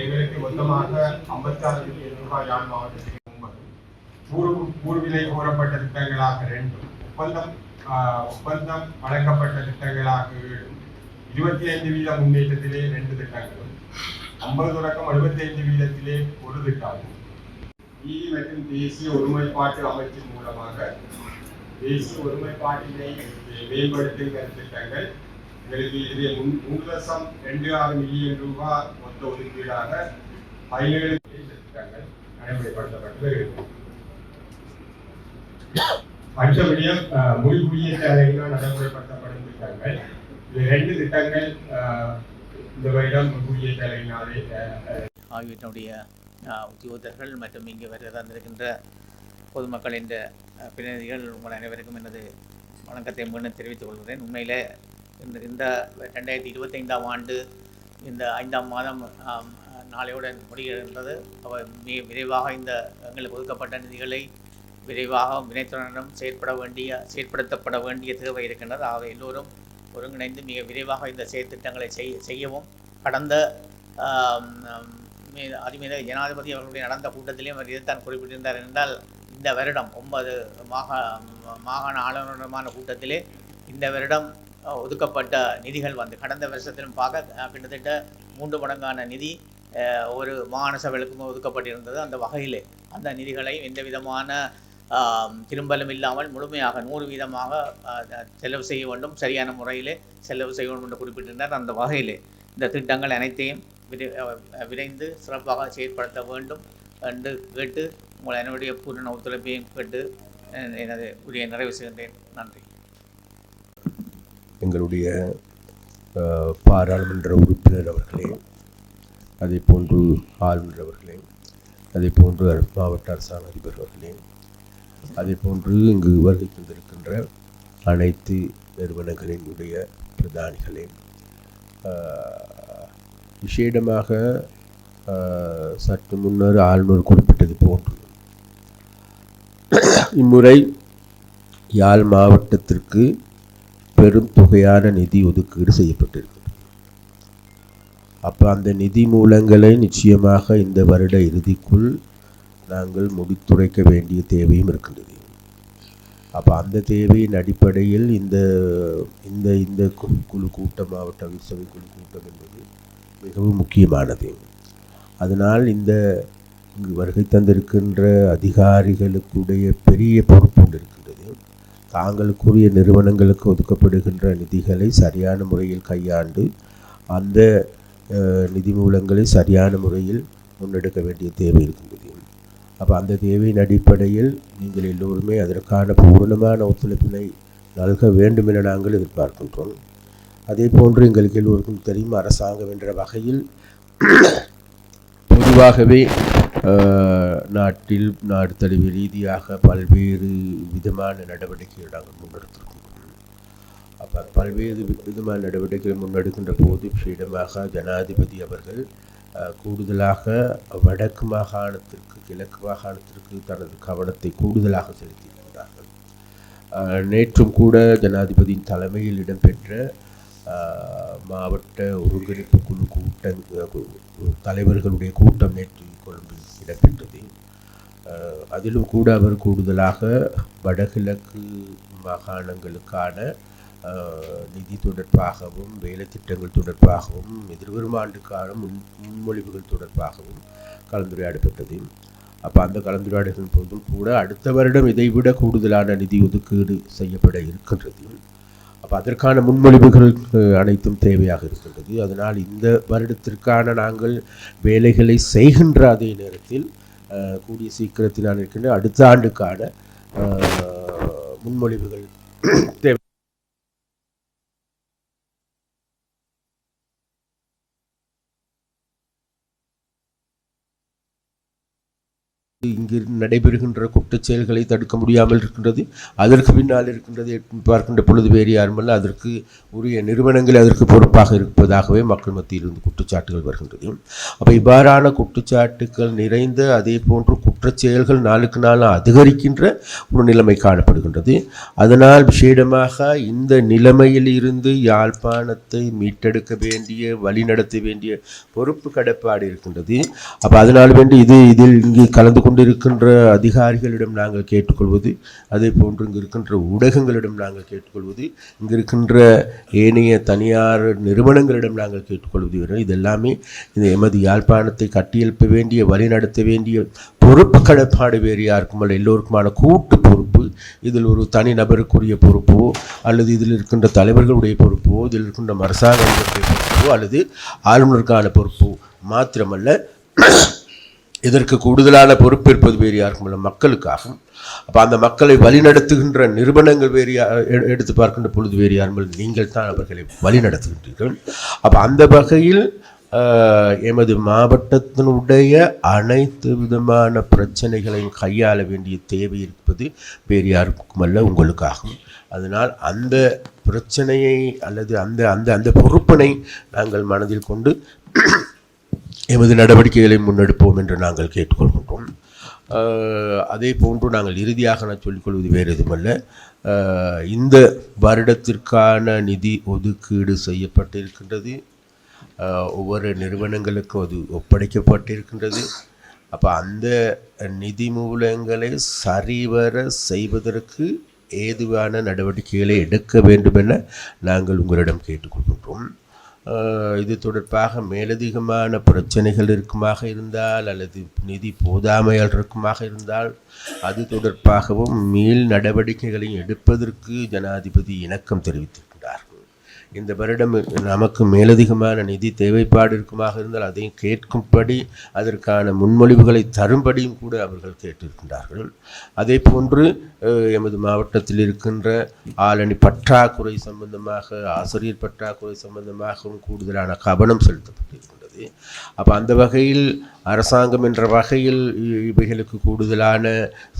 [SPEAKER 21] எங்களுக்கு மொத்தமாக 56 மில்லியன் ரூபாய் யாழ் மாவட்டத்துக்கு ஊர்விலை கோரப்பட்ட திட்டங்களாக 2, ஒப்பந்தம் வழங்கப்பட்ட திட்டங்களாக 25% முன்னேற்றத்திலே 2 திட்டங்களும் 50 தொடக்கம் 75% ஒரு திட்டமும் மற்றும் தேசிய ஒருமைப்பாட்டு அமைச்சின் மூலமாக தேசிய ஒருமைப்பாட்டினை மேம்படுத்துகிற திட்டங்கள் எங்களுக்கு இதிலே 3.26 மில்லியன் ரூபாய் மொத்த ஒதுக்கீடாக 17 திட்டங்கள் நடைமுறைப்படுத்தப்பட்டு வருகிறது. பஞ்சமிடியம் மொழிபுரிய சேவைகள் நடைமுறைப்படுத்தப்படும் திட்டங்கள், இது 2 திட்டங்கள் இந்த வருடம் மொழிபுரிய சேவையினாலே
[SPEAKER 7] ஆகியவற்றுடைய உத்தியோகத்தர்கள் மற்றும் இங்கே வருகை தந்திருக்கின்ற பொதுமக்கள் என்ற பிரதிநிதிகள் உங்கள் அனைவருக்கும் எனது வணக்கத்தை மீண்டும் தெரிவித்துக் கொள்கிறேன். உண்மையில் இந்த 2025ஆம் ஆண்டு இந்த 5ஆம் மாதம் நாளையுடன் முடிகின்றது. மிக விரைவாக இந்த எங்களுக்கு ஒதுக்கப்பட்ட நிதிகளை விரைவாக வினைத்துறையிடம் செயற்படுத்தப்பட வேண்டிய தேவை இருக்கின்றது. ஆக எல்லோரும் ஒருங்கிணைந்து மிக விரைவாக இந்த செயற்திட்டங்களை செய்யவும் கடந்த அதுமீது ஜனாதிபதி அவர்களுடைய நடந்த கூட்டத்திலேயும் அவர் இதைத்தான் குறிப்பிட்டிருந்தார் என்றால் இந்த வருடம் 9 மாகாண ஆளுநருமான கூட்டத்திலே இந்த வருடம் ஒதுக்கப்பட்ட நிதிகள் கடந்த வருஷத்திலும் பார்க்க கிட்டத்தட்ட 3 மடங்கான நிதி ஒரு மாகாண சபைகளுக்கும் ஒதுக்கப்பட்டிருந்தது. அந்த வகையிலே அந்த நிதிகளை எந்த விதமான திரும்பலும் இல்லாமல் முழுமையாக 100% செலவு செய்ய வேண்டும், சரியான முறையிலே செலவு செய்ய வேண்டும் என்று குறிப்பிட்டிருந்தார். அந்த வகையிலே இந்த திட்டங்கள் அனைத்தையும் விரைந்து சிறப்பாக செயற்படுத்த வேண்டும் என்று கேட்டு உங்கள் என்னுடைய பூரண ஒத்துழைப்பையும் கேட்டு எனது உரையை நிறைவு செய்கின்றேன். நன்றி.
[SPEAKER 4] எங்களுடைய பாராளுமன்ற உறுப்பினர் அவர்களே, அதே போன்று ஆளுநர் அவர்களே, அதே போன்று மாவட்ட அரசாங்க அதிபர் அவர்களே, அதே போன்று இங்கு வருகை தந்திருக்கின்ற அனைத்து நிறுவனங்களினுடைய பிரதானிகளே, விசேடமாக சற்று முன்னர் ஆளுநர் குறிப்பிட்டது போன்று இம்முறை யாழ் மாவட்டத்திற்கு பெரும் தொகையான நிதி ஒதுக்கீடு செய்யப்பட்டிருக்கிறது. அப்போ அந்த நிதி மூலங்களை நிச்சயமாக இந்த வருட இறுதிக்குள் நாங்கள் முடித்துரைக்க வேண்டிய தேவையும் இருக்கின்றது. அப்போ அந்த தேவையின் அடிப்படையில் இந்த இந்த இந்த குழு கூட்டம், மாவட்ட அமைச்சரவை குழு கூட்டம் என்பது மிகவும் முக்கியமானது. அதனால் இந்த இங்கு வருகை தந்திருக்கின்ற அதிகாரிகளுக்குடைய பெரிய பொறுப்பு இருக்கின்றது. தாங்களுக்குரிய நிறுவனங்களுக்கு ஒதுக்கப்படுகின்ற நிதிகளை சரியான முறையில் கையாண்டு அந்த நிதி மூலங்களை சரியான முறையில் முன்னெடுக்க வேண்டிய தேவை இருக்கின்றது. அப்போ அந்த தேவையின் அடிப்படையில் நீங்கள் எல்லோருமே அதற்கான பூரணமான ஒத்துழைப்பினை நல்க வேண்டும் என நாங்கள் எதிர்பார்க்கின்றோம். அதே போன்று எங்களுக்கு எல்லோருக்கும் தெரியும், அரசாங்கம் என்ற வகையில் பொதுவாகவே நாட்டில் நாடு தழுவிய ரீதியாக பல்வேறு விதமான நடவடிக்கைகள் நாங்கள் முன்னெடுத்திருக்கின்றோம். அப்போ பல்வேறு விதமான நடவடிக்கைகள் முன்னெடுக்கின்ற போது விஷயமாக ஜனாதிபதி அவர்கள் கூடுதலாக வடக்கு மாகாணத்திற்கு, கிழக்கு மாகாணத்திற்கு தனது கவனத்தை கூடுதலாக செலுத்தியிருக்கிறார்கள். நேற்றும் கூட ஜனாதிபதியின் தலைமையில் இடம்பெற்ற மாவட்ட ஒருங்கிணைப்பு குழு தலைவர்களுடைய கூட்டம் நேற்று கொழும்பில் இடம்பெற்றது. அதிலும் கூட அவர் கூடுதலாக வடகிழக்கு மாகாணங்களுக்கான நிதி தொடர்பாகவும் வேலை திட்டங்கள் தொடர்பாகவும் எதிர்வரும் ஆண்டுக்கான முன்மொழிவுகள் தொடர்பாகவும் கலந்துரையாடப்பட்டது. அப்போ அந்த கலந்துரையாடலின் போதும் கூட அடுத்த வருடம் இதைவிட கூடுதலான நிதி ஒதுக்கீடு செய்யப்பட இருக்கின்றது. அப்போ அதற்கான முன்மொழிவுகள் அனைத்தும் தேவையாக இருக்கின்றது. அதனால் இந்த வருடத்திற்கான நாங்கள் வேலைகளை செய்கின்ற அதே நேரத்தில் கூடிய சீக்கிரத்தில் நான் இருக்கின்ற அடுத்த ஆண்டுக்கான முன்மொழிவுகள் தேவை. இங்கு நடைபெறுகின்ற குற்றச் செயல்களை தடுக்க முடியாமல் இருக்கின்றது. அதற்கு பின்னால் இருக்கின்றது பார்க்கின்ற பொழுது வேறு யாருமல்ல, அதற்கு உரிய நிறுவனங்கள் அதற்கு பொறுப்பாக இருப்பதாகவே மக்கள் மத்தியில் இருந்து குற்றச்சாட்டுகள் வருகின்றது. அப்போ இவ்வாறான குற்றச்சாட்டுகள் நிறைந்த அதே போன்று குற்றச் செயல்கள் நாளுக்கு நாள் அதிகரிக்கின்ற ஒரு நிலைமை காணப்படுகின்றது. அதனால் விசேடமாக இந்த நிலைமையில் இருந்து யாழ்ப்பாணத்தை மீட்டெடுக்க வேண்டிய, வழிநடத்த வேண்டிய பொறுப்பு கடப்பாடு இருக்கின்றது. அப்போ அதனால் வேண்டி இதில் இங்கு கலந்து கொண்டிருக்கின்ற அதிகாரிகளிடம் நாங்கள் கேட்டுக்கொள்வது, அதே போன்று இங்கு இருக்கின்ற ஊடகங்களிடம் நாங்கள் கேட்டுக்கொள்வது, இங்கு இருக்கின்ற ஏனைய தனியார் நிறுவனங்களிடம் நாங்கள் கேட்டுக்கொள்வது, இதெல்லாமே இந்த எமது யாழ்ப்பாணத்தை கட்டியெழுப்ப வேண்டிய, வழிநடத்த வேண்டிய பொறுப்பு கடப்பாடு வேறு யாருக்குமல்ல, எல்லோருக்குமான கூட்டு பொறுப்பு. இதில் ஒரு தனி நபருக்குரிய பொறுப்போ அல்லது இதில் இருக்கின்ற தலைவர்களுடைய பொறுப்போ, இதில் இருக்கின்ற அரசாங்கங்களுடைய பொறுப்போ அல்லது ஆளுநருக்கான பொறுப்போ மாத்திரமல்ல, இதற்கு கூடுதலான பொறுப்பேற்பது வேறு யாருக்குமல்ல, மக்களுக்காகும். அப்போ அந்த மக்களை வழிநடத்துகின்ற நிறுவனங்கள் வேறு எடுத்து பார்க்கின்ற பொழுது வேறு யாருமல் நீங்கள் தான் அவர்களை வழிநடத்துகின்றீர்கள். அப்போ அந்த வகையில் எமது மாவட்டத்தினுடைய அனைத்து விதமான பிரச்சனைகளையும் கையாள வேண்டிய தேவை இருப்பது வேறு யாருக்குமல்ல, உங்களுக்காகும். அதனால் அந்த பிரச்சனையை அல்லது அந்த அந்த அந்த பொறுப்பினை நாங்கள் மனதில் கொண்டு எமது நடவடிக்கைகளை முன்னெடுப்போம் என்று நாங்கள் கேட்டுக்கொள்கின்றோம். அதே போன்று நாங்கள் இறுதியாக நான் சொல்லிக்கொள்வது வேறு எதுவுமல்ல, இந்த வருடத்திற்கான நிதி ஒதுக்கீடு செய்யப்பட்டிருக்கின்றது. ஒவ்வொரு நிறுவனங்களுக்கும் அது ஒப்படைக்கப்பட்டிருக்கின்றது. அப்போ அந்த நிதி மூலங்களை சரிவர செய்வதற்கு ஏதுவான நடவடிக்கைகளை எடுக்க வேண்டும் என நாங்கள் உங்களிடம் கேட்டுக்கொள்கின்றோம். இது தொடர்பாக மேலதிகமான பிரச்சனைகள் இருக்குமாக இருந்தால் அல்லது நிதி போதாமையால் இருக்குமாக இருந்தால் அது தொடர்பாகவும் மேல் நடவடிக்கைகளை எடுப்பதற்கு ஜனாதிபதி இணக்கம் தெரிவித்திருக்கிறார்கள். இந்த வருடம் நமக்கு மேலதிகமான நிதி தேவைப்பாடு இருக்குமாக இருந்தால் அதையும் கேட்கும்படி, அதற்கான முன்மொழிவுகளை தரும்படியும் கூட அவர்கள் கேட்டிருக்கின்றார்கள். அதே போன்று எமது மாவட்டத்தில் இருக்கின்ற ஆளணி பற்றாக்குறை சம்பந்தமாக, ஆசிரியர் பற்றாக்குறை சம்பந்தமாகவும் கூடுதலான கவனம் செலுத்தப்பட்டிருக்கின்றது. அப்போ அந்த வகையில் அரசாங்கம் என்ற வகையில் இவைகளுக்கு கூடுதலான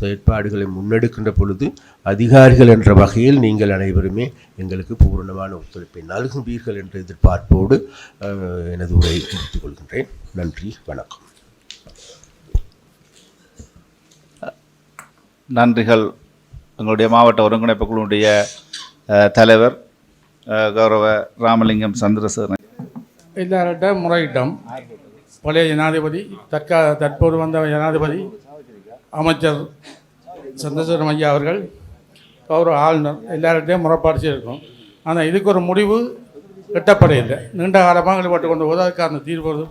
[SPEAKER 4] செயற்பாடுகளை முன்னெடுக்கின்ற பொழுது அதிகாரிகள் என்ற வகையில் நீங்கள் அனைவருமே எங்களுக்கு பூரணமான ஒத்துழைப்பை நல்குவீர்கள் என்ற எதிர்பார்ப்போடு எனது உரையை முடித்துக் கொள்கின்றேன். நன்றி, வணக்கம்.
[SPEAKER 5] நன்றிகள். எங்களுடைய மாவட்ட ஒருங்கிணைப்பு குழுவுடைய தலைவர் கௌரவ ராமலிங்கம் சந்திரசேகரன்.
[SPEAKER 2] எல்லார்கிட்ட முறையிட்டோம். பழைய ஜனாதிபதி, தற்போது வந்த ஜனாதிபதி அமைச்சர் சந்திரசேகரன் ஐயா அவர்கள் கௌரவ ஆளுநர் எல்லார்கிட்டையும் முறைப்பாடு செய்திருக்கோம். ஆனால் இதுக்கு ஒரு முடிவு எட்டப்படையில்லை. நீண்ட காலமாக ஈடுபட்டு கொண்டு போது அதுக்கான தீர்வு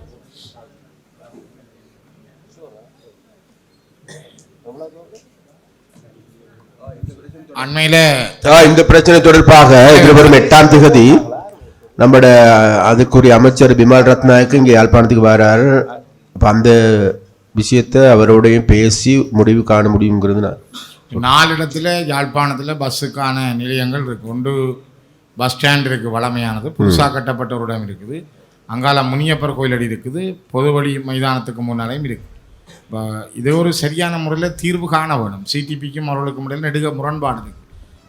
[SPEAKER 9] அண்மையில்
[SPEAKER 4] இந்த பிரச்சனை தொடர்பாக எதிர்வரும் 8ஆம் தேதி நம்மட அதுக்குரிய அமைச்சர் பிமல் ரத்நாயக்கு இங்கே யாழ்ப்பாணத்துக்கு வராரு. அப்போ அந்த விஷயத்தை அவரோடையும் பேசி முடிவு காண முடியுங்கிறது
[SPEAKER 9] 4 இடத்துல யாழ்ப்பாணத்தில் பஸ்ஸுக்கான நிலையங்கள் இருக்குது. ஒன்று பஸ் ஸ்டாண்ட் இருக்குது, வளமையானது. புதுசாக கட்டப்பட்ட ஒரு இடம் இருக்குது. அங்கால முனியப்பர் கோயிலடி இருக்குது. பொதுவழி மைதானத்துக்கு முன்னாலேயும் இருக்குது. இப்போ இது ஒரு சரியான முறையில் தீர்வு காண வேணும். சிடிபிக்கும் அவர்களுக்கும் இடையில் நெடுக முரண்பாடு இருக்குது.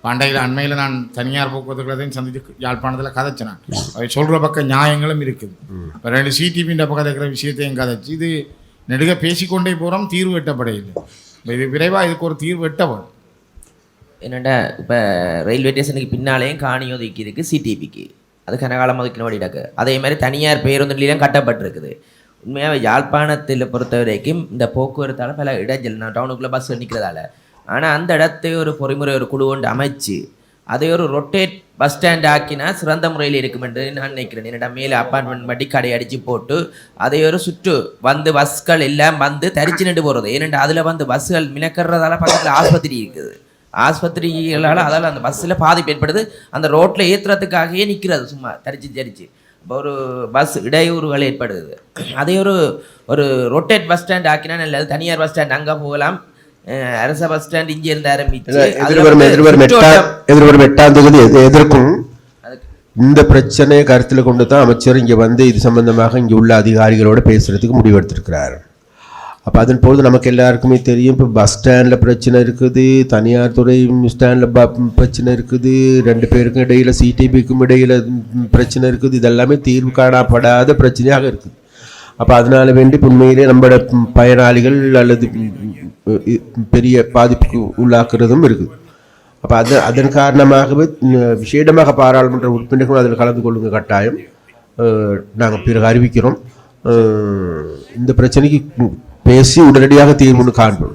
[SPEAKER 9] பண்டையில் அண்மையில் நான் தனியார் போக்குவரத்துகளையும் சந்தித்து யாழ்ப்பாணத்தில் கதைச்சேன். அவை சொல்கிற பக்கம் நியாயங்களும் இருக்குது. இப்போ 2 சிடிபின்ற பக்கம் இருக்கிற விஷயத்தையும் கதைச்சு இது நெடுக பேசிக்கொண்டே போகிறோம், தீர்வு எட்டப்படையில்லை. இது விரைவாக இதுக்கு ஒரு தீர்வு எட்டப்படும்.
[SPEAKER 6] என்னென்னா இப்போ ரயில்வே ஸ்டேஷனுக்கு பின்னாலேயும் காணி ஒதுக்கி இருக்குது சிடிபிக்கு, அது கனகாலம் ஒதுக்கினபடி இருக்கு. அதே மாதிரி தனியார் பேருந்து நிலையம் கட்டப்பட்டிருக்குது. உண்மையாக யாழ்ப்பாணத்தில் பொறுத்த வரைக்கும் இந்த போக்குவரத்தால் பல இடைஞ்சல், நான் டவுனுக்குள்ளே பஸ் நிற்கிறதால. ஆனால் அந்த இடத்தை ஒரு பொறிமுறை ஒரு குழு கொண்டு அமைச்சு அதை ஒரு ரொட்டேட் பஸ் ஸ்டாண்ட் ஆக்கினா சிறந்த முறையில் இருக்கும் என்று நான் நினைக்கிறேன். என்னடா மேலே அப்பார்ட்மெண்ட் பட்டி கடை அடித்து போட்டு அதை ஒரு சுற்று வந்து பஸ்கள் எல்லாம் வந்து தரிச்சு நின்று போகிறது. ஏனெண்டா அதில் வந்து பஸ்ஸுகள் மினக்கிறதால பக்கத்தில் ஆஸ்பத்திரி இருக்குது. ஆஸ்பத்திரிகளால் அதால் அந்த பஸ்ஸில் பாதிப்பு ஏற்படுது. அந்த ரோட்டில் ஏற்றுறதுக்காகவே நிற்கிறது சும்மா தரிச்சு. இப்போ ஒரு பஸ் இடையூறுகள் ஏற்படுது. அதே ஒரு ரொட்டேட் பஸ் ஸ்டாண்ட் ஆக்கினா நல்லது. தனியார் பஸ் ஸ்டாண்ட் அங்கே போகலாம், அரச பஸ் ஸ்டாண்ட் இங்கே இருந்து ஆரம்பிச்சு
[SPEAKER 4] எதிர்வரும் 8ஆம் தேதி எதிர்க்கும் இந்த பிரச்சனையை கருத்தில் கொண்டு தான் அமைச்சர் இங்கே வந்து இது சம்பந்தமாக இங்கே உள்ள அதிகாரிகளோடு பேசுறதுக்கு முடிவெடுத்திருக்கிறார். அப்போ அதன் போது நமக்கு எல்லாருக்குமே தெரியும், இப்போ பஸ் ஸ்டாண்டில் பிரச்சனை இருக்குது, தனியார் துறை ஸ்டாண்டில் பிரச்சனை இருக்குது, 2 பேருக்கும் இடையில் சிடிபிக்கும் இடையில் பிரச்சனை இருக்குது. இதெல்லாமே தீர்வு காணப்படாத பிரச்சனையாக இருக்குது. அப்போ அதனால வேண்டி உண்மையிலே நம்மளோட பயனாளிகள் அல்லது பெரிய பாதிப்புக்கு உள்ளாக்குறதும் இருக்குது. அப்போ அதன் காரணமாகவே விசேடமாக பாராளுமன்ற உறுப்பினர்கள் அதில் கலந்து கொள்ளுங்க கட்டாயம். நாங்கள் பிறகு அறிவிக்கிறோம். இந்த பிரச்சனைக்கு பேசி உடனடியாக தீர்வு காண்போம்.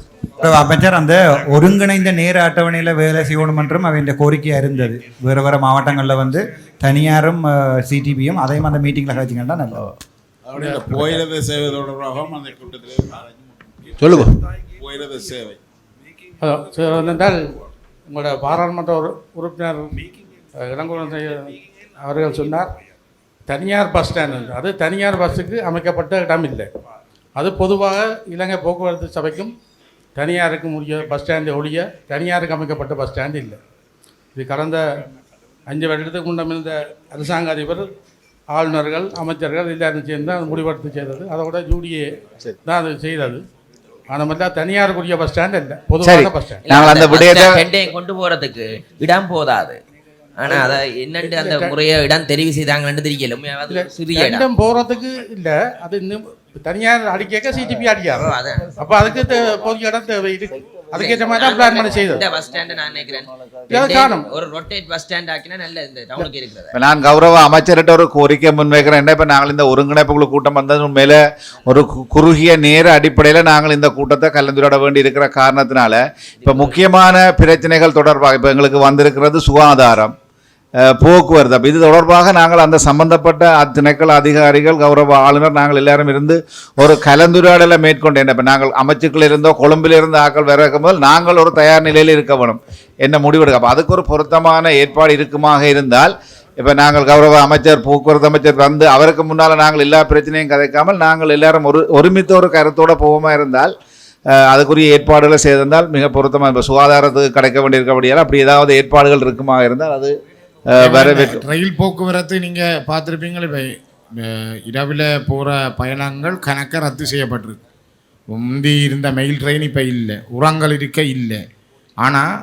[SPEAKER 3] அமைச்சர் அந்த ஒருங்கிணைந்த நேர அட்டவணையில் வேலை செய்யணும் என்றும் அவன் கோரிக்கையாக இருந்தது. வேறு மாவட்டங்களில் வந்து தனியாரும் சிடிபியும் அதையும் அந்த மீட்டிங்கில் கழிச்சிங்கன்னா நல்லா
[SPEAKER 17] போயிரத சேவை தொடர்பாகவும் அந்த கூட்டத்தில்
[SPEAKER 4] சொல்லுங்க.
[SPEAKER 17] போயிரத சேவை
[SPEAKER 2] என்றால் உங்களோட பாராளுமன்ற உறுப்பினர் இளங்குழந்தை அவர்கள் சொன்னார், தனியார் பஸ் ஸ்டாண்ட் அது தனியார் பஸ்ஸுக்கு அமைக்கப்பட்ட இடம் இல்லை. அது பொதுவாக இலங்கை போக்குவரத்து சபைக்கும் தனியாருக்கும் உரிய பஸ் ஸ்டாண்டை ஒழிய தனியாருக்கு அமைக்கப்பட்ட பஸ் ஸ்டாண்டு இல்லை. இது கடந்த 5 வருடத்துக்கு முன்னம் இருந்த அரசாங்க அதிபர், ஆளுநர்கள், அமைச்சர்கள் எல்லாரும் சேர்ந்து அது முடிவெடுத்து செய்தது. அதோட ஜூடியே தான் அது செய்தது. ஆனால் மட்டும் தனியாருக்குரிய பஸ் ஸ்டாண்ட் இல்லை, பொதுவான பஸ் ஸ்டாண்ட்.
[SPEAKER 6] கொண்டு போகிறதுக்கு இடம் போதாது. ஆனால் அதை என்னென்று அந்த முறையை இடம் தெரிவு செய்தாங்கன்னு தெரியல. சிறிய
[SPEAKER 2] இடம் போகிறதுக்கு இல்லை, அது இன்னும் தனியார் அடிக்க சிடிபி அடிக்காரு. அப்போ அதுக்கு போதிய இடம் தேவை இருக்கு. அதுக்கேற்ற மாதிரி தான் பிளான் பண்ணி செய்தது.
[SPEAKER 6] இந்த பஸ் ஸ்டாண்ட் நான் நினைக்கிறேன் ஒரு ரொட்டேட் பஸ் ஸ்டாண்ட் ஆக்கினா நல்ல இந்த டவுனுக்கு இருக்கிறது.
[SPEAKER 5] நான் கௌரவ அமைச்சர்கிட்ட ஒரு கோரிக்கை முன்வைக்கிறேன். என்ன, இப்போ நாங்கள் இந்த ஒருங்கிணைப்புக்குழு கூட்டம் வந்தது உண்மையில ஒரு குறுகிய நேர அடிப்படையில் நாங்கள் இந்த கூட்டத்தை கலந்துரையாட வேண்டி இருக்கிற காரணத்தினால இப்போ முக்கியமான பிரச்சனைகள் தொடர்பாக இப்போ எங்களுக்கு வந்திருக்கிறது சுகாதாரம், போக்குவரத்து. அப்போ இது தொடர்பாக நாங்கள் அந்த சம்பந்தப்பட்ட திணைக்கள அதிகாரிகள், கௌரவ ஆளுநர், நாங்கள் எல்லாரும் இருந்து ஒரு கலந்துரையாடலை மேற்கொண்டேன். இப்போ நாங்கள் அமைச்சுக்கள் இருந்தோ கொழும்பிலிருந்து ஆக்கள் வர இருக்கும்போது நாங்கள் ஒரு தயார் நிலையில் இருக்க வேணும் என்ன முடிவெடுக்க. அப்போ அதுக்கு ஒரு பொருத்தமான ஏற்பாடு இருக்குமாக இருந்தால், இப்போ நாங்கள் கௌரவ அமைச்சர், போக்குவரத்து அமைச்சர் வந்து அவருக்கு முன்னால் நாங்கள் எல்லா பிரச்சனையும் கதைக்காமல் நாங்கள் எல்லாரும் ஒருமித்த ஒரு கருத்தோடு போவோமா இருந்தால் அதுக்குரிய ஏற்பாடுகளை செய்திருந்தால் மிக பொருத்தமாக. இப்போ சுகாதாரத்துக்கு கிடைக்க வேண்டியிருக்கபடியால் அப்படி ஏதாவது ஏற்பாடுகள் இருக்குமாக இருந்தால் அது
[SPEAKER 9] ரயில் போக்குவரத்து நீங்கள் பார்த்துருப்பீங்களா, இப்போ இரவில் போகிற பயணங்கள் கணக்க ரத்து செய்யப்பட்டிருக்கு. முந்தி இருந்த மெயில் ட்ரெயின் இப்போ இல்லை, உரங்கள் இருக்க இல்லை. ஆனால்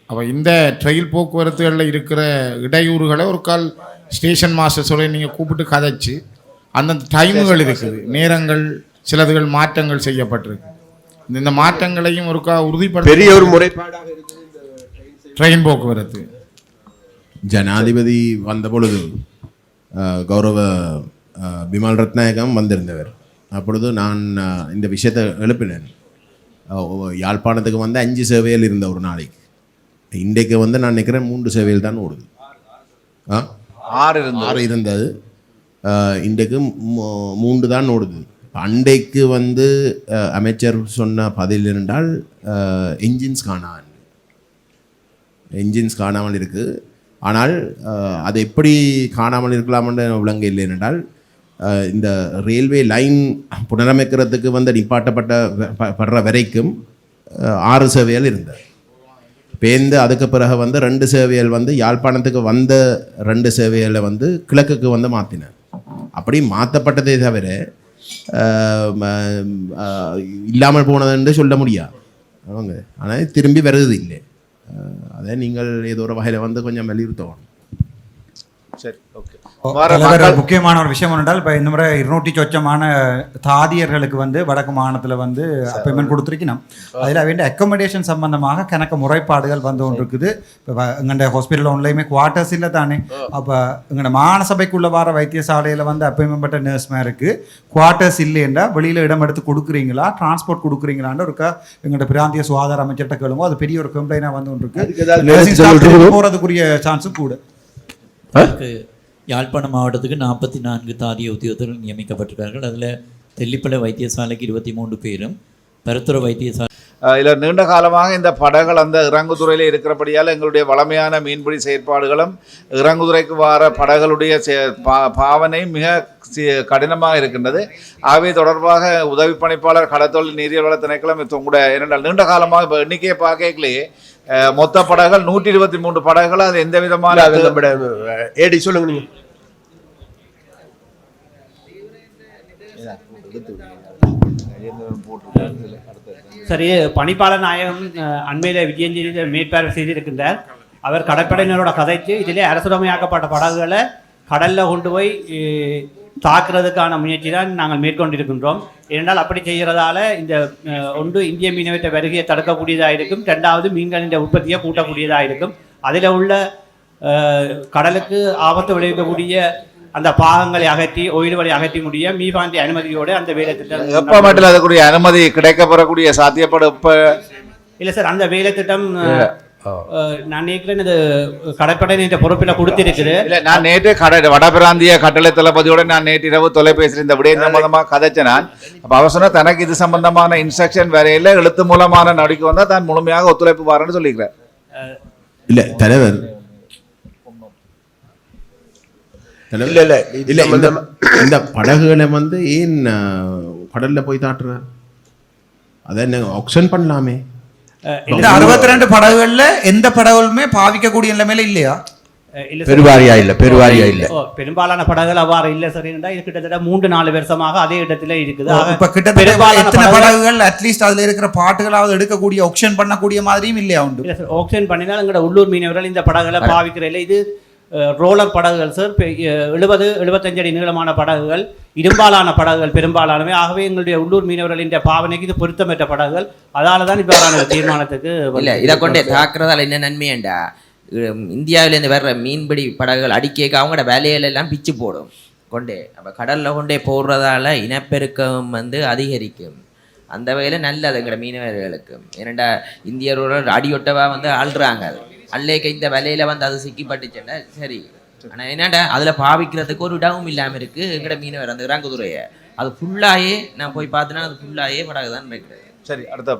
[SPEAKER 9] அப்போ இந்த ரயில் போக்குவரத்துகளில் இருக்கிற இடையூறுகளை ஒரு கால் ஸ்டேஷன் மாஸ்டர்ஸோட நீங்கள் கூப்பிட்டு கதைச்சு அந்தந்த டைமுகள் இருக்குது, நேரங்கள் சிலதுகள் மாற்றங்கள் செய்யப்பட்டிருக்கு. இந்த மாற்றங்களையும் ஒரு உறுதிப்படுத்த
[SPEAKER 4] பெரிய ஒரு முறைப்பாடாக இருக்குது
[SPEAKER 9] ட்ரெயின் போக்குவரத்து.
[SPEAKER 13] ஜனாதிபதி வந்த பொழுது கௌரவ பிமல் ரத்நாயகம் வந்திருந்தவர். அப்பொழுது நான் இந்த விஷயத்தை எழுப்பினேன். யாழ்ப்பாணத்துக்கு வந்து 5 சேவையில் இருந்த ஒரு நாளைக்கு. இன்றைக்கு வந்து நான் நினைக்கிறேன் 3 சேவையில் தான் ஓடுது. 6 இருந்தது, இன்றைக்கு 3 தான் ஓடுது. அன்றைக்கு வந்து அமைச்சர் சொன்ன பதில் என்றால் என்ஜின்ஸ் காணாமல் இருக்குது. ஆனால் அது எப்படி காணாமல் இருக்கலாம்னு விளங்க இல்லை என்றால், இந்த ரயில்வே லைன் புனரமைக்கிறதுக்கு வந்து நிப்பாட்டப்படுற வரைக்கும் 6 சேவைகள் இருந்தது. பேருந்து அதுக்கு பிறகு வந்து 2 சேவைகள் வந்து யாழ்ப்பாணத்துக்கு வந்த 2 சேவைகளை வந்து கிழக்குக்கு வந்து மாற்றினார். அப்படி மாற்றப்பட்டதே தவிர இல்லாமல் போனதுன்னு சொல்ல முடியாது அவங்க. ஆனால் திரும்பி வருது இல்லை. அதை நீங்கள் ஏதோ ஒரு வகையில் வந்து கொஞ்சம் வலியுறுத்தணும்.
[SPEAKER 5] சரி, ஓகே.
[SPEAKER 3] முக்கியமான ஒரு விஷயம் என்றால், இப்போ இந்த முறை 200 சொச்சமான தாதியர்களுக்கு வந்து வடக்கு மாநிலத்தில் வந்து அப்பாயின்மெண்ட் கொடுத்துருக்கணும். அதில் அவன் அக்கமடேஷன் சம்பந்தமாக கணக்கு முறைப்பாடுகள் வந்து ஒன்று இருக்குது. இப்போ எங்கள்ட ஹாஸ்பிட்டல் ஒன்லையுமே குவார்ட்டர்ஸ் இல்லை தானே. அப்போ எங்களோட மாநசபைக்குள்ளே வர வைத்தியசாலையில் வந்து அப்பாயின்மெண்ட் பட்ட நர்ஸ்மே இருக்குது. குவார்ட்டர்ஸ் இல்லைன்னா வெளியில் இடம் எடுத்து கொடுக்குறீங்களா, டிரான்ஸ்போர்ட் கொடுக்குறீங்களான்னு இருக்கா எங்களோட பிராந்திய சுகாதார அமைச்சர்கிட்ட கேளுங்க. அது பெரிய ஒரு கம்ப்ளைண்டாக வந்து ஒன்று இருக்குது. போகிறதுக்குரிய சான்ஸும் கூட.
[SPEAKER 1] யாழ்ப்பாணம் மாவட்டத்துக்கு 44 தாதிய உத்தியோகத்தர்கள் நியமிக்கப்பட்டிருக்கார்கள். அதில் தெல்லிப்பளை வைத்தியசாலைக்கு 23 பேரும், பருத்துறை வைத்தியசாலை
[SPEAKER 5] இதில் நீண்ட காலமாக இந்த படகுகள் அந்த இறங்குதுறையில் இருக்கிறபடியால் எங்களுடைய வளமையான மீன்பிடி செயற்பாடுகளும் இறங்குதுறைக்கு வர படகுகளுடைய பாவனை மிக கடினமாக இருக்கின்றது. ஆகவே தொடர்பாக உதவி பணிப்பாளர் கடத்தொழில் நீரியல் வள திணைக்களம் கூட இரண்டால் நீண்ட காலமாக இப்போ எண்ணிக்கையை பார்க்கலையே மொத்த படகுகள் 123 படகுகள். அது எந்த விதமான
[SPEAKER 4] ஏடி சொல்லுங்க நீங்க.
[SPEAKER 11] சரி, பணிப்பாளர் நாயகம் அண்மையில் விஜயஞ்சலி மேற்பார்வை செய்திருக்கின்றார். அவர் கடற்படையினரோட கதைச்சு இதிலே அரசுடைமையாக்கப்பட்ட படகுகளை கடலில் கொண்டு போய் தாக்குறதுக்கான முயற்சி தான் நாங்கள் மேற்கொண்டிருக்கின்றோம். ஏனென்றால் அப்படி செய்கிறதால இந்த ஒன்று இந்திய மீனவற்ற வருகையை தடுக்கக்கூடியதாக இருக்கும், 2வது மீன்களின் உற்பத்தியை கூட்டக்கூடியதாக இருக்கும். அதில் உள்ள கடலுக்கு ஆபத்து விளைவிக்கக்கூடிய அந்த பாகங்களை அகற்றி ஒயில்களை அகற்றி முடிய மீபாந்தி அனுமதியோடு அந்த வேலை திட்டம்
[SPEAKER 5] எப்போ மட்டும் அதுக்குரிய அனுமதி கிடைக்கப்பெறக்கூடிய சாத்தியப்படும் இப்போ
[SPEAKER 11] இல்லை சார். அந்த வேலை திட்டம் நான் நினைக்கிறேன் இது கடற்படையின் பொறுப்பில் கொடுத்திருக்குது.
[SPEAKER 5] இல்லை, நான் நேற்று வடபிராந்திய கட்டளை தளபதியோடு நான் நேற்று இரவு தொலைபேசியில் இந்த விடயம் சம்பந்தமாக கதைச்சேன். நான் அப்போ அவர் சொன்னால் தனக்கு இது சம்பந்தமான இன்ஸ்ட்ரக்ஷன் வரையில் எழுத்து மூலமான நடவடிக்கை வந்தால் தான் முழுமையாக ஒத்துழைப்பு வாரன்னு சொல்லிக்கிறேன்.
[SPEAKER 13] இல்லை தலைவர், இந்த படகுகளை வந்து ஏன் கடல்ல போய் தாட்டுற? அதை என்ன ஆக்ஷன் பண்ணலாமே.
[SPEAKER 3] இந்த 62 படகுகள்ல எந்த படகுகளுமே பாவிக்கக்கூடிய நிலைமையில இல்லையா?
[SPEAKER 4] பெருவாரியா இல்ல
[SPEAKER 11] பெரும்பாலான படகுகள் அவ்வாறு இல்லை சார். இது கிட்டத்தட்ட 3-4 வருஷமாக அதே இடத்துல இருக்குது.
[SPEAKER 3] இப்ப கிட்டத்தட்ட எத்தனை படகுகள் அட்லீஸ்ட் அதுல இருக்கிற பாட்டுகளாவது எடுக்கக்கூடிய ஆக்ஷன் பண்ணக்கூடிய மாதிரியும் இல்லையா? உண்டு.
[SPEAKER 11] இல்லை சார், ஆக்ஷன் பண்ணினால் எங்களோட உள்ளூர் மீனவர்கள் இந்த படகுகளை பாவிக்கிற இல்லை. இது ரோலர் படகுகள் சார், 70-75 அடி நீளமான படகுகள், இரும்பாலான படகுகள் பெரும்பாலானவை. ஆகவே எங்களுடைய உள்ளூர் மீனவர்களின் பாவனைக்கு இது பொருத்தமற்ற படகுகள். அதால தான் இப்போ தீர்மானத்துக்கு
[SPEAKER 6] இல்லை. இதை கொண்டே தாக்குறதால என்ன நன்மையண்டா, இந்தியாவிலேருந்து வர்ற மீன்பிடி படகுகள் அடிக்க அவங்களோட வேலையிலெல்லாம் பிச்சு போடும் கொண்டே. அப்போ கடலில் கொண்டே போடுறதால இனப்பெருக்கம் அதிகரிக்கும். அந்த வகையில் நல்லது எங்களோட மீனவர்களுக்கு. ஏனண்டா இந்தியர்கள் அடியொட்டவா ஆள்றாங்க. அல்லேக்க இந்த விலையில அது சிக்கிப்பட்டுச்சுன்னா சரி. ஆனால் என்னடா அதில் பாவிக்கிறதுக்கு ஒரு இடமும் இல்லாமல் இருக்குது. எங்கட மீனவர் அந்த இறங்குதுறையை அது ஃபுல்லாயே நான் போய் பார்த்தேன்னா அது ஃபுல்லாயே படகு தான் இருக்குது.
[SPEAKER 5] சரி, அடுத்த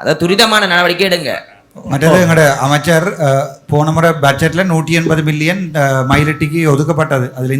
[SPEAKER 6] அதை துரிதமான நடவடிக்கை எடுங்க.
[SPEAKER 3] மற்றது எங்களோட அமைச்சர் போன முறை பட்ஜெட்டில் 180 மில்லியன் மயிலட்டிக்கு ஒதுக்கப்பட்டது. அதில்